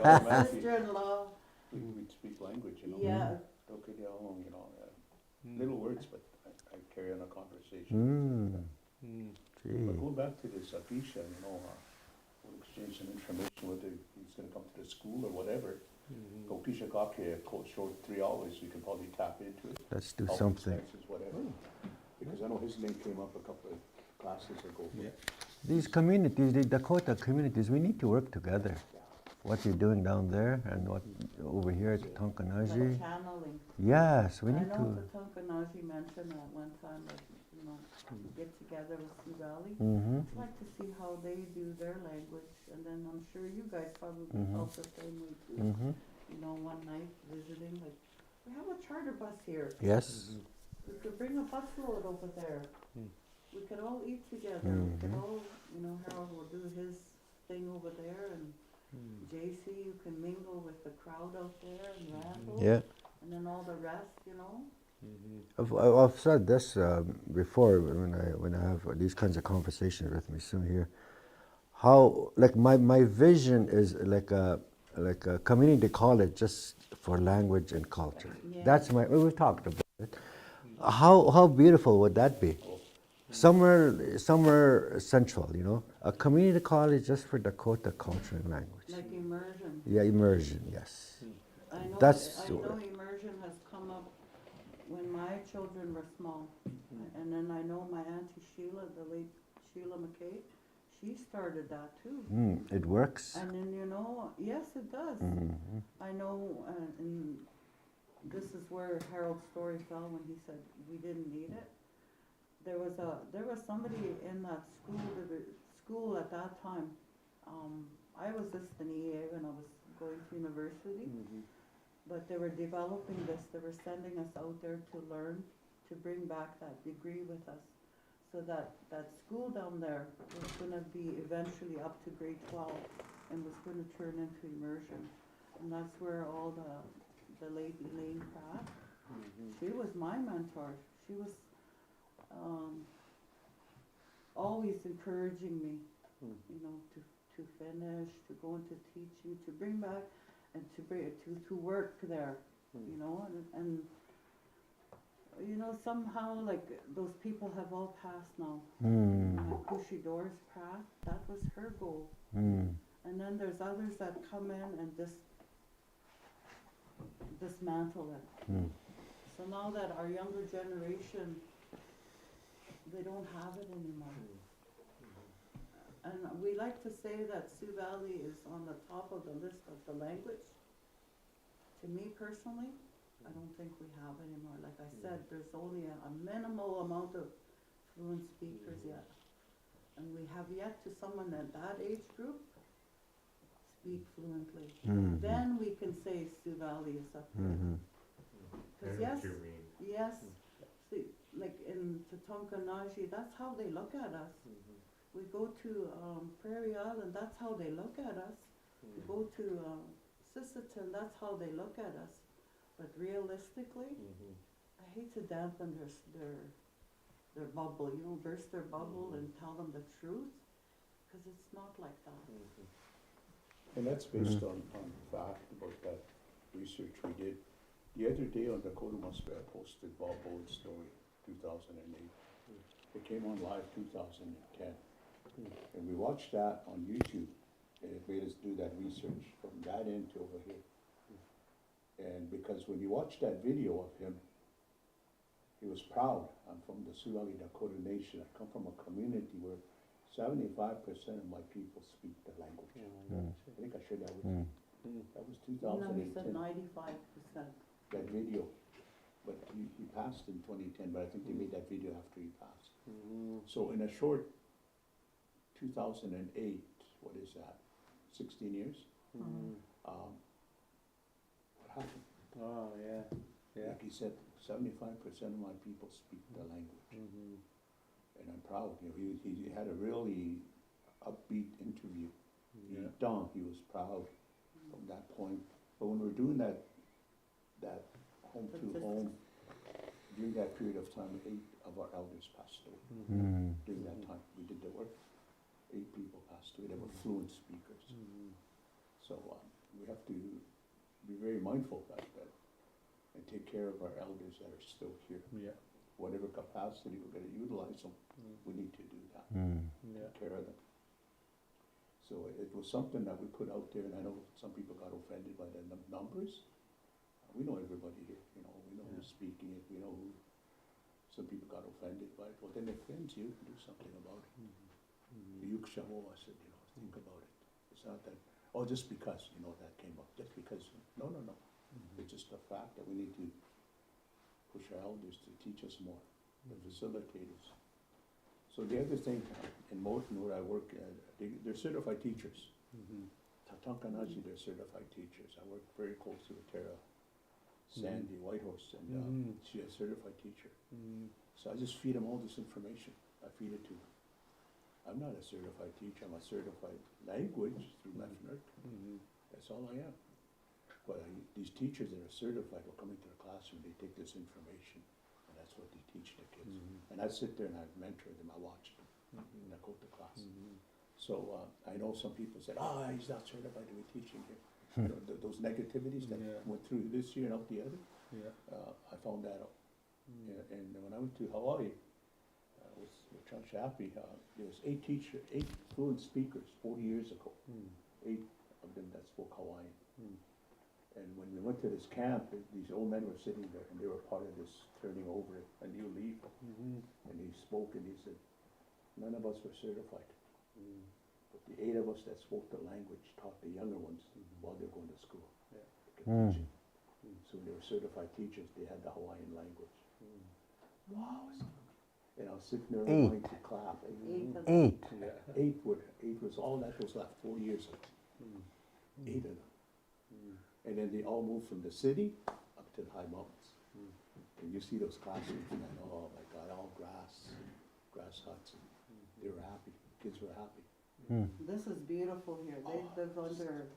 My sister-in-law, We speak language, you know. yeah, You know, little words, but I carry on a conversation. But Gee. going back to this Apisha, you know, we'll exchange some information whether he's gonna come to the school or whatever. Go Pisha Kopke, short 3 hours, we can probably tap into it. Let's do Health something. expenses, whatever. Because I know his name came up a couple of classes ago. These communities, the Dakota communities, we need to work together. What you're doing down there and what over here at like Tonkanaji. channeling. Yes, we I need know to. the Tonkanaji mentioned at one time, like, you know, get together with Sioux Valley. Mm-hmm. I'd like to see how they do their language, and then I'm sure you guys probably felt the same way too. Mm-hmm. You know, one night visiting, like, we have a charter bus here. Yes. We could bring a busload over there. We could all eat together. We could all, you know, Harold will do his thing over there, and JC, you can mingle with the crowd out there, and Randall, Yeah. and then all the rest, you know. I've said this before when I have these kinds of conversations with me soon here. How like my vision is like a community college just for language and culture. Yeah. That's we've talked about it. How beautiful would that be? Somewhere central, you know, a community college just for Dakota culture and language. Like immersion. Yeah, immersion. Yes. I know, That's- I know immersion has come up when my children were small. And then I know my Auntie Sheila, the late Sheila McKay, she started that too. It works. And then, you know, yes, it does. I know, and this is where Harold's story fell when he said we didn't need it. There was somebody in that school at that time. I was just an EA when I was going to university, but they were developing this. They were sending us out there to learn, to bring back that degree with us, so that school down there was going to be eventually up to grade 12 and was going to turn into immersion. And that's where all the late Elaine Pratt, she was my mentor. She was always encouraging me, you know, to finish, to go into teaching, to bring back, and to work there, you know, and you know, somehow like those people have all passed now. Like Pushy Doris Pratt, that was her goal. And then there's others that come in and just dismantle it. So now that our younger generation, they don't have it anymore. And we like to say that Sioux Valley is on the top of the list of the language. To me personally, I don't think we have it anymore. Like I said, there's only a minimal amount of fluent speakers yet. And we have yet to someone at that age group speak fluently. Mhm. Then we can say Sioux Valley is up there. Mhm. Because yes, see, like in Tatonka-Naji, that's how they look at us. We go to Prairie Island, that's how they look at us. We go to Sisseton, that's how they look at us. But realistically, I hate to dampen their bubble, you know, burst their bubble and tell them the truth, because it's not like that. And that's based on fact about that research we did. The other day on Dakota Muskrat, I posted Bob Bowen's story, 2008. It came on live 2010. And we watched that on YouTube, and it made us do that research from that end to over here. And because when you watch that video of him, he was proud. I'm from the Sioux Valley Dakota Nation. I come from a community where 75% of my people speak the language. I think I shared that with you. That was No, he said 2010, 95%. that video. But he passed in 2010, but I think they made that video after he passed. So in a short 2008, what is that, 16 years? What happened? Oh, yeah, yeah. Like he said, 75% of my people speak the language. And I'm proud, you know, he had a really upbeat interview. He was proud from that point. But when we're doing that home to home, during that period of time, 8 of our elders passed away. During that time, we did the work. 8 people passed away. They were fluent speakers. So we have to be very mindful of that and take care of our elders that are still here. Whatever capacity we're going to utilize them, we need to do that. Take care of them. So it was something that we put out there, and I know some people got offended by the numbers. We know everybody here, you know, we know who's speaking it, we know who, some people got offended by it. Well, then it offends you, do something about it. You Shamo, I said, you know, think about it. It's not that, oh, just because, you know, that came up, just because, no. It's just a fact that we need to push our elders to teach us more, the facilitators. So the other thing, in Moulton where I work, they're certified teachers. Tatonka-Naji, they're certified teachers. I work very closely with Tara Sandy Whitehorse, and she's a certified teacher. So I just feed them all this information. I feed it to them. I'm not a certified teacher. I'm a certified language through Lefnert. That's all I am. But these teachers that are certified will come into the classroom, they take this information, and that's what they teach the kids. And I sit there and I mentor them, I watch them in the Dakota class. So I know some people said, oh, he's not certified to be teaching here. You know, those negativities that went through this year and out the other, I found that out. And when I went to Hawaii, with Chuck Shappy, there was 8 fluent speakers 40 years ago. 8 of them that spoke Hawaiian. And when we went to this camp, these old men were sitting there, and they were part of this turning over a new leaf. And he spoke, and he said, none of us were certified. But the 8 of us that spoke the language taught the younger ones while they were going to school. They could teach it. So when they were certified teachers, they had the Hawaiian language. Wow. And I was sitting there going to clap. 8. 8 was all that was left 4 years ago. 8 of them. And then they all moved from the city up to the high mountains. And you see those classrooms, and oh my God, all grass huts. And they were happy. Kids were happy. This is beautiful here. They live under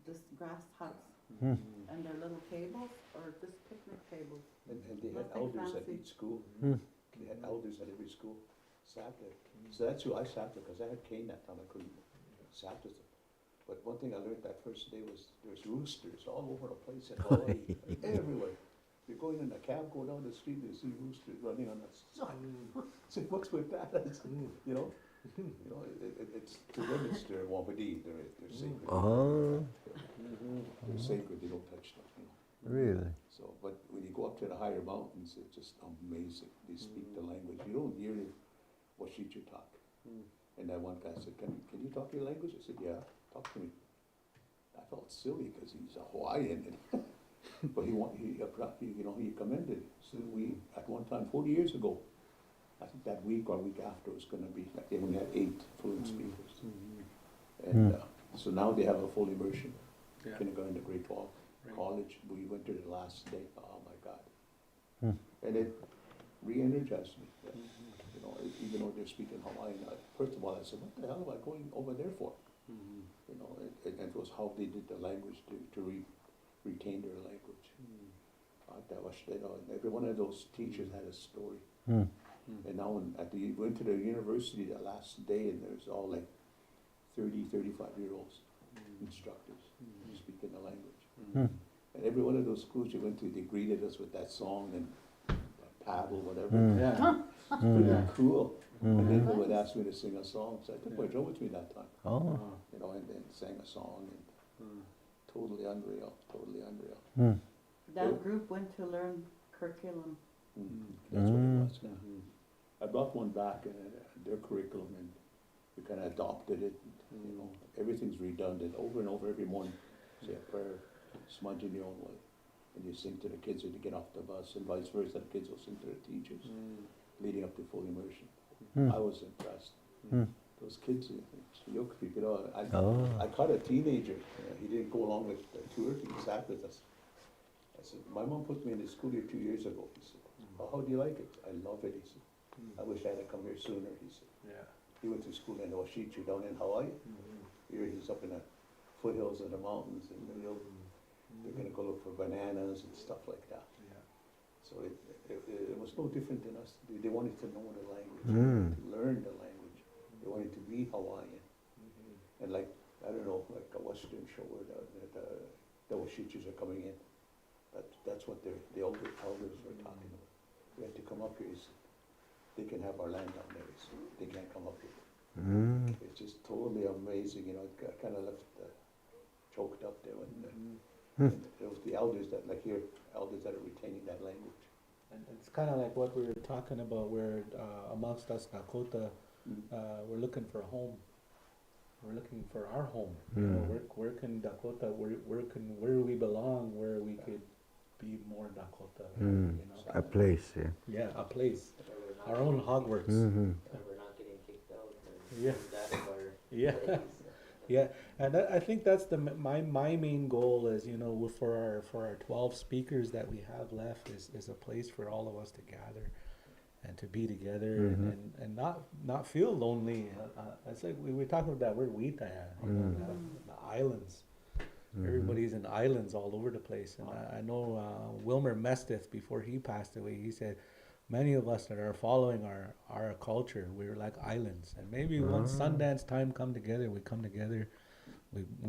just grass huts and their little tables or just picnic tables. And they had Nothing elders at fancy. each school. They had elders at every school. Sat there. So that's who I sat there, because I had cane that time. I couldn't sat with them. But one thing I learned that first day was there's roosters all over the place in Hawaii, everywhere. You're going in a cab, go down the street, you see roosters running on the sun. So what's with that? You know, it's to them it's their wapiti, they're sacred. They're sacred. They don't touch them. You know. Really? So, but when you go up to the higher mountains, it's just amazing. They speak the language. You don't hear it. Washichu talk. And that one guy said, "Can you talk your language?" I said, "Yeah, talk to me." I felt silly because he's a Hawaiian, but he commended. So we at one time 40 years ago, I think that week or week after was gonna be, like, they only had 8 fluent speakers. And, so now they have a full immersion, Yeah. kindergarten to grade 12. Right. College, we went to the last day, oh my God. And it re-energized me, that, you know, even though they're speaking Hawaiian, first of all, I said, what the hell am I going over there for? You know, and it was how they did the language to retain their language. That was, you know, and every one of those teachers had a story. And now went to the university the last day, and there's all like 30, 35-year-olds instructors speaking the language. And every one of those schools you went to, they greeted us with that song and that paddle, whatever. Yeah. Pretty cool. And then they would ask me to sing a song, so I took my drum with me that time. Oh. You know, and sang a song, and totally unreal, totally unreal. That group went to learn curriculum. That's what it was, yeah. I brought one back, their curriculum, and we kind of adopted it, you know, everything's redundant, over and over every morning. Say a prayer, smudge in your own way, and you sing to the kids when they get off the bus, and vice versa, the kids will sing to their teachers, leading up to full immersion. I was impressed. Those kids, you know, I caught a teenager, he didn't go along with the tour, he sat with us. I said, my mom put me in the school here 2 years ago. He said, oh, how do you like it? I love it, he said. I wish I had come here sooner, he said. Yeah. He went to school in Oshichu down in Hawaii. Here he's up in the foothills of the mountains, and they're gonna go look for bananas and stuff like that. Yeah. So it was no different than us. They wanted to know the language, they wanted to learn the language. They wanted to be Hawaiian. And like, I don't know, like a Western show where the Oshichus are coming in. That's what the elders were talking about. We had to come up here. They can have our land down there. So they can't come up here. It's just totally amazing, you know. It kind of left choked up there when it was the elders that, like here, elders that are retaining that language. And it's kind of like what we were talking about, where amongst us Dakota, we're looking for a home. We're looking for our home. You know, where can Dakota, where we belong, where we could be more Dakota. You know? A place, yeah. Yeah, a place. Our own Hogwarts. And we're not getting kicked out. And Yeah. that's our Yeah. place. Yeah, and I think that's my main goal is, you know, for our 12 speakers that we have left is a place for all of us to gather and to be together and not feel lonely. It's like we talk about that word Witaya, you know, the islands. Everybody's in islands all over the place. And I know Wilmer Mestith, before he passed away, he said, many of us that are following our culture, we're like islands. And maybe once Sundance time come together, we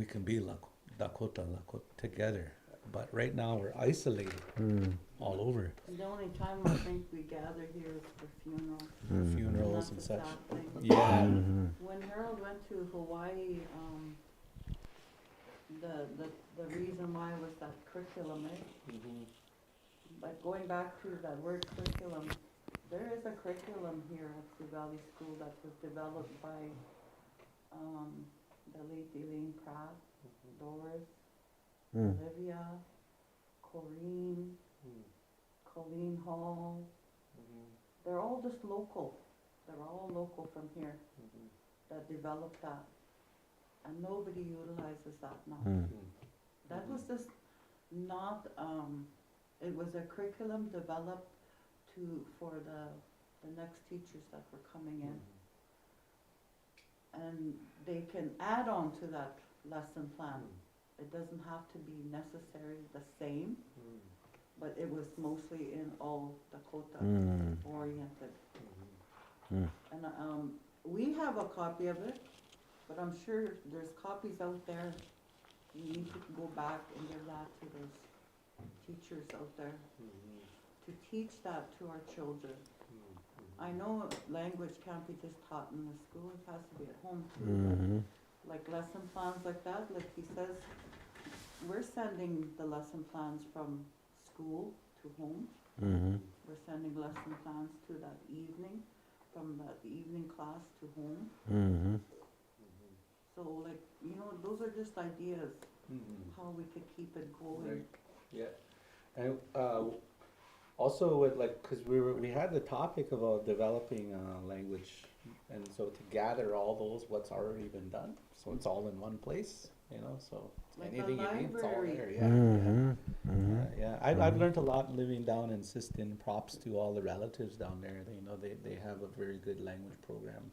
can be Dakota together. But right now we're isolated all over. The only time I think we gather here is for funerals. Funerals and That's a such. sad thing. Yeah. When Harold went to Hawaii, the reason why was that curriculum, eh? But going back to that word curriculum, there is a curriculum here at Sioux Valley School that was developed by the late Elaine Pratt, Doris, Olivia, Colleen Hall. They're all just local. They're all local from here that developed that. And nobody utilizes that now. That was just not, it was a curriculum developed for the next teachers that were coming in. And they can add on to that lesson plan. It doesn't have to be necessarily the same, but it was mostly in all Dakota oriented. And we have a copy of it, but I'm sure there's copies out there. You need to go back and give that to those teachers out there to teach that to our children. I know language can't be just taught in the school, it has to be at home too. Like lesson plans like that, like he says, we're sending the lesson plans from school to home. We're sending lesson plans to that evening, from that evening class to home. So like, you know, those are just ideas, how we could keep it going. Right. Yeah. And Also with like, cause we had the topic about developing language, and so to gather all those, what's already been done, so it's all in one place, you know, so Like a anything you need, it's all library. there, yeah. I've learned a lot living down in Sistine. Props to all the relatives down there. They, you know, they have a very good language program,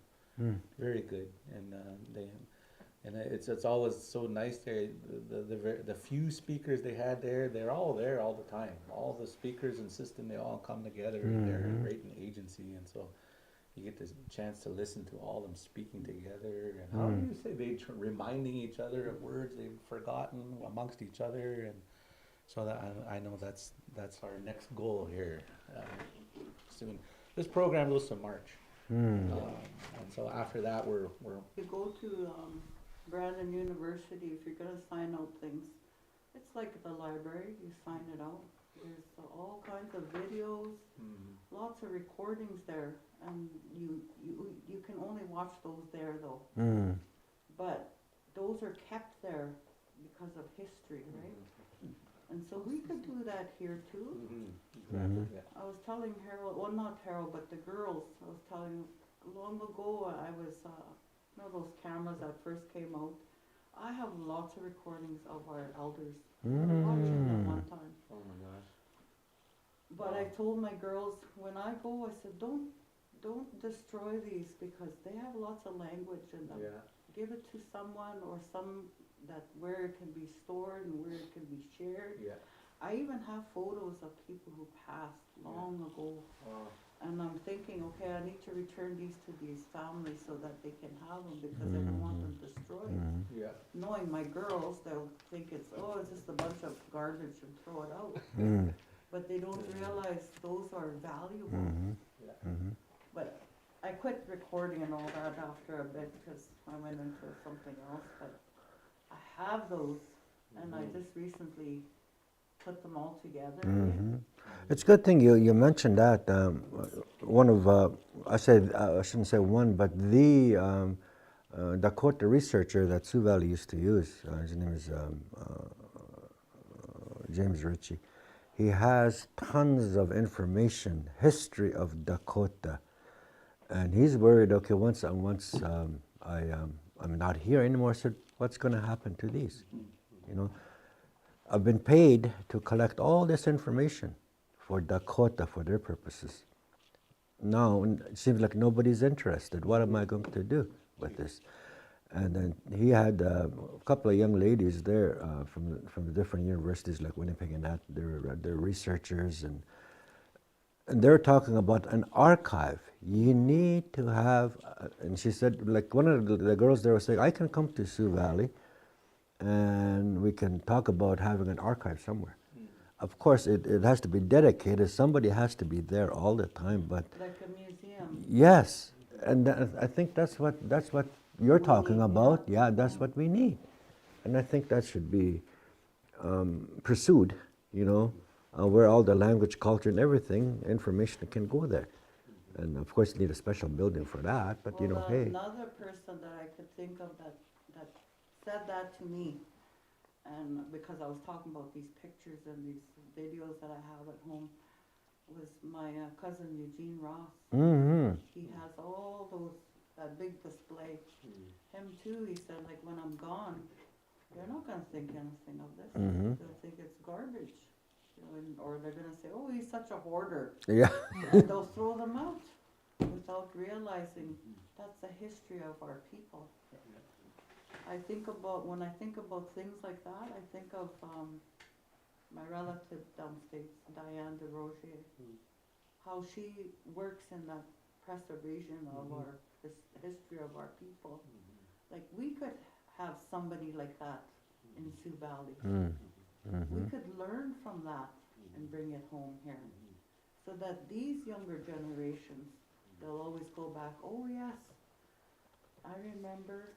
very good, and it's always so nice there. The few speakers they had there, they're all there all the time. All the speakers in Sistine, they all come together. They're a great agency, and so you get this chance to listen to all them speaking together. And how do you say they reminding each other of words they've forgotten amongst each other, and so that I know that's our next goal here soon. This program goes to March, and so after that we're You go to Brandon University, if you're gonna sign out things, it's like the library, you sign it out. There's all kinds of videos, lots of recordings there, and you can only watch those there though. But those are kept there because of history, right? And so we could do that here too. exactly. Yeah. I was telling Harold, well, not Harold, but the girls, I was telling, long ago, I was, you know those cameras that first came out? I have lots of recordings of our elders watching them one time. Oh my gosh. But I told my girls, when I go, I said, don't destroy these because they have lots of language in them. Yeah. Give it to someone or some that where it can be stored and where it can be shared. Yeah. I even have photos of people who passed long ago. And I'm thinking, okay, I need to return these to these families so that they can have them because I don't want them destroyed. Yeah. Knowing my girls, they'll think it's just a bunch of garbage and throw it out. But they don't realize those are valuable. Yeah. But I quit recording and all that after a bit because I went into something else. But I have those, and I just recently put them all together. It's a good thing you mentioned that. One of, I shouldn't say one, but the Dakota researcher that Sioux Valley used to use, his name is James Ritchie. He has tons of information, history of Dakota. And he's worried, okay, once I'm not here anymore, I said, what's going to happen to these? You know, I've been paid to collect all this information for Dakota for their purposes. Now it seems like nobody's interested. What am I going to do with this? And then he had a couple of young ladies there from the different universities like Winnipeg and that. They're researchers and they're talking about an archive. You need to have, and she said, like one of the girls there was saying, I can come to Sioux Valley and we can talk about having an archive somewhere. Of course, it has to be dedicated. Somebody has to be there all the time. But Like a museum. yes, and I think that's what you're talking need, about. Yeah, that's what we need, and I think that should be pursued. You know, where all the language, culture, and everything information can go there. And of course, you need a special building for that. But you know, hey. Another person that I could think of that said that to me, and because I was talking about these pictures and these videos that I have at home, was my cousin Eugene Ross. He has all those, that big display. Him too, he said, like when I'm gone, they're not going to think anything of this. They'll think it's garbage. You know, or they're going to say, oh, he's such a hoarder. Yeah. And they'll throw them out without realizing that's the history of our people. When I think about things like that, I think of my relative downstates, Diane DeRozier, how she works in the preservation of our history of our people. Like we could have somebody like that in Sioux Valley. We could learn from that and bring it home here, so that these younger generations, they'll always go back, oh yes, I remember,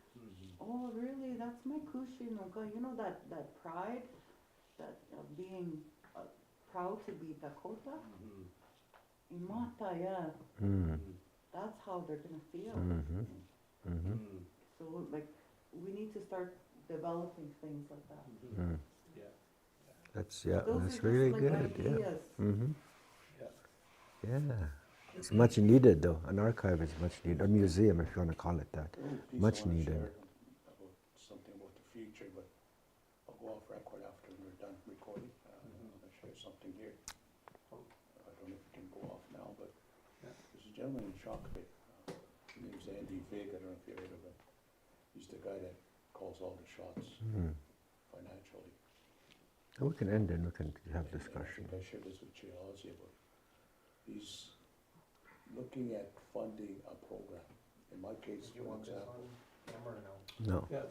oh really, that's my Kushinoka, you know, that pride, that being proud to be Dakota, Imata, yeah, that's how they're going to feel. So like, we need to start developing things like that. That's Those are that's just really like good. ideas. Yeah. Yeah, it's much needed though. An archive is much needed. A museum, if you want to call it that, A little piece much I wanna needed. share about something about the future, but I'll go off record after we're done recording. I'll share something here. I don't know if we can go off now, but there's a gentleman in Shakopee. His name's Andy Vig. I don't know if you heard of him. He's the guy that calls all the shots financially. And we can end and we can have And discussion. I think I shared this with Chair Ozzie, but he's looking at funding a program. In my case, for example. No. Yeah,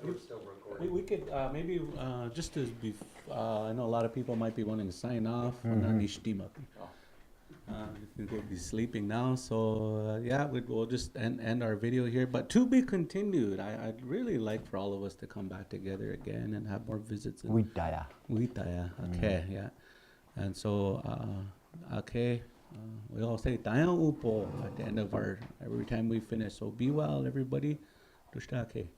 we could, maybe, just to be, I know a lot of people might be wanting to sign off. You can go be sleeping now, so, yeah, we'll just end our video here, but to be continued. I'd really like for all of us to come back together again and have more visits. And Witaya. Witaya, okay, yeah. And so, okay, we all say tayo upo at the end of every time we finish. So be well, everybody. Tushta, okay.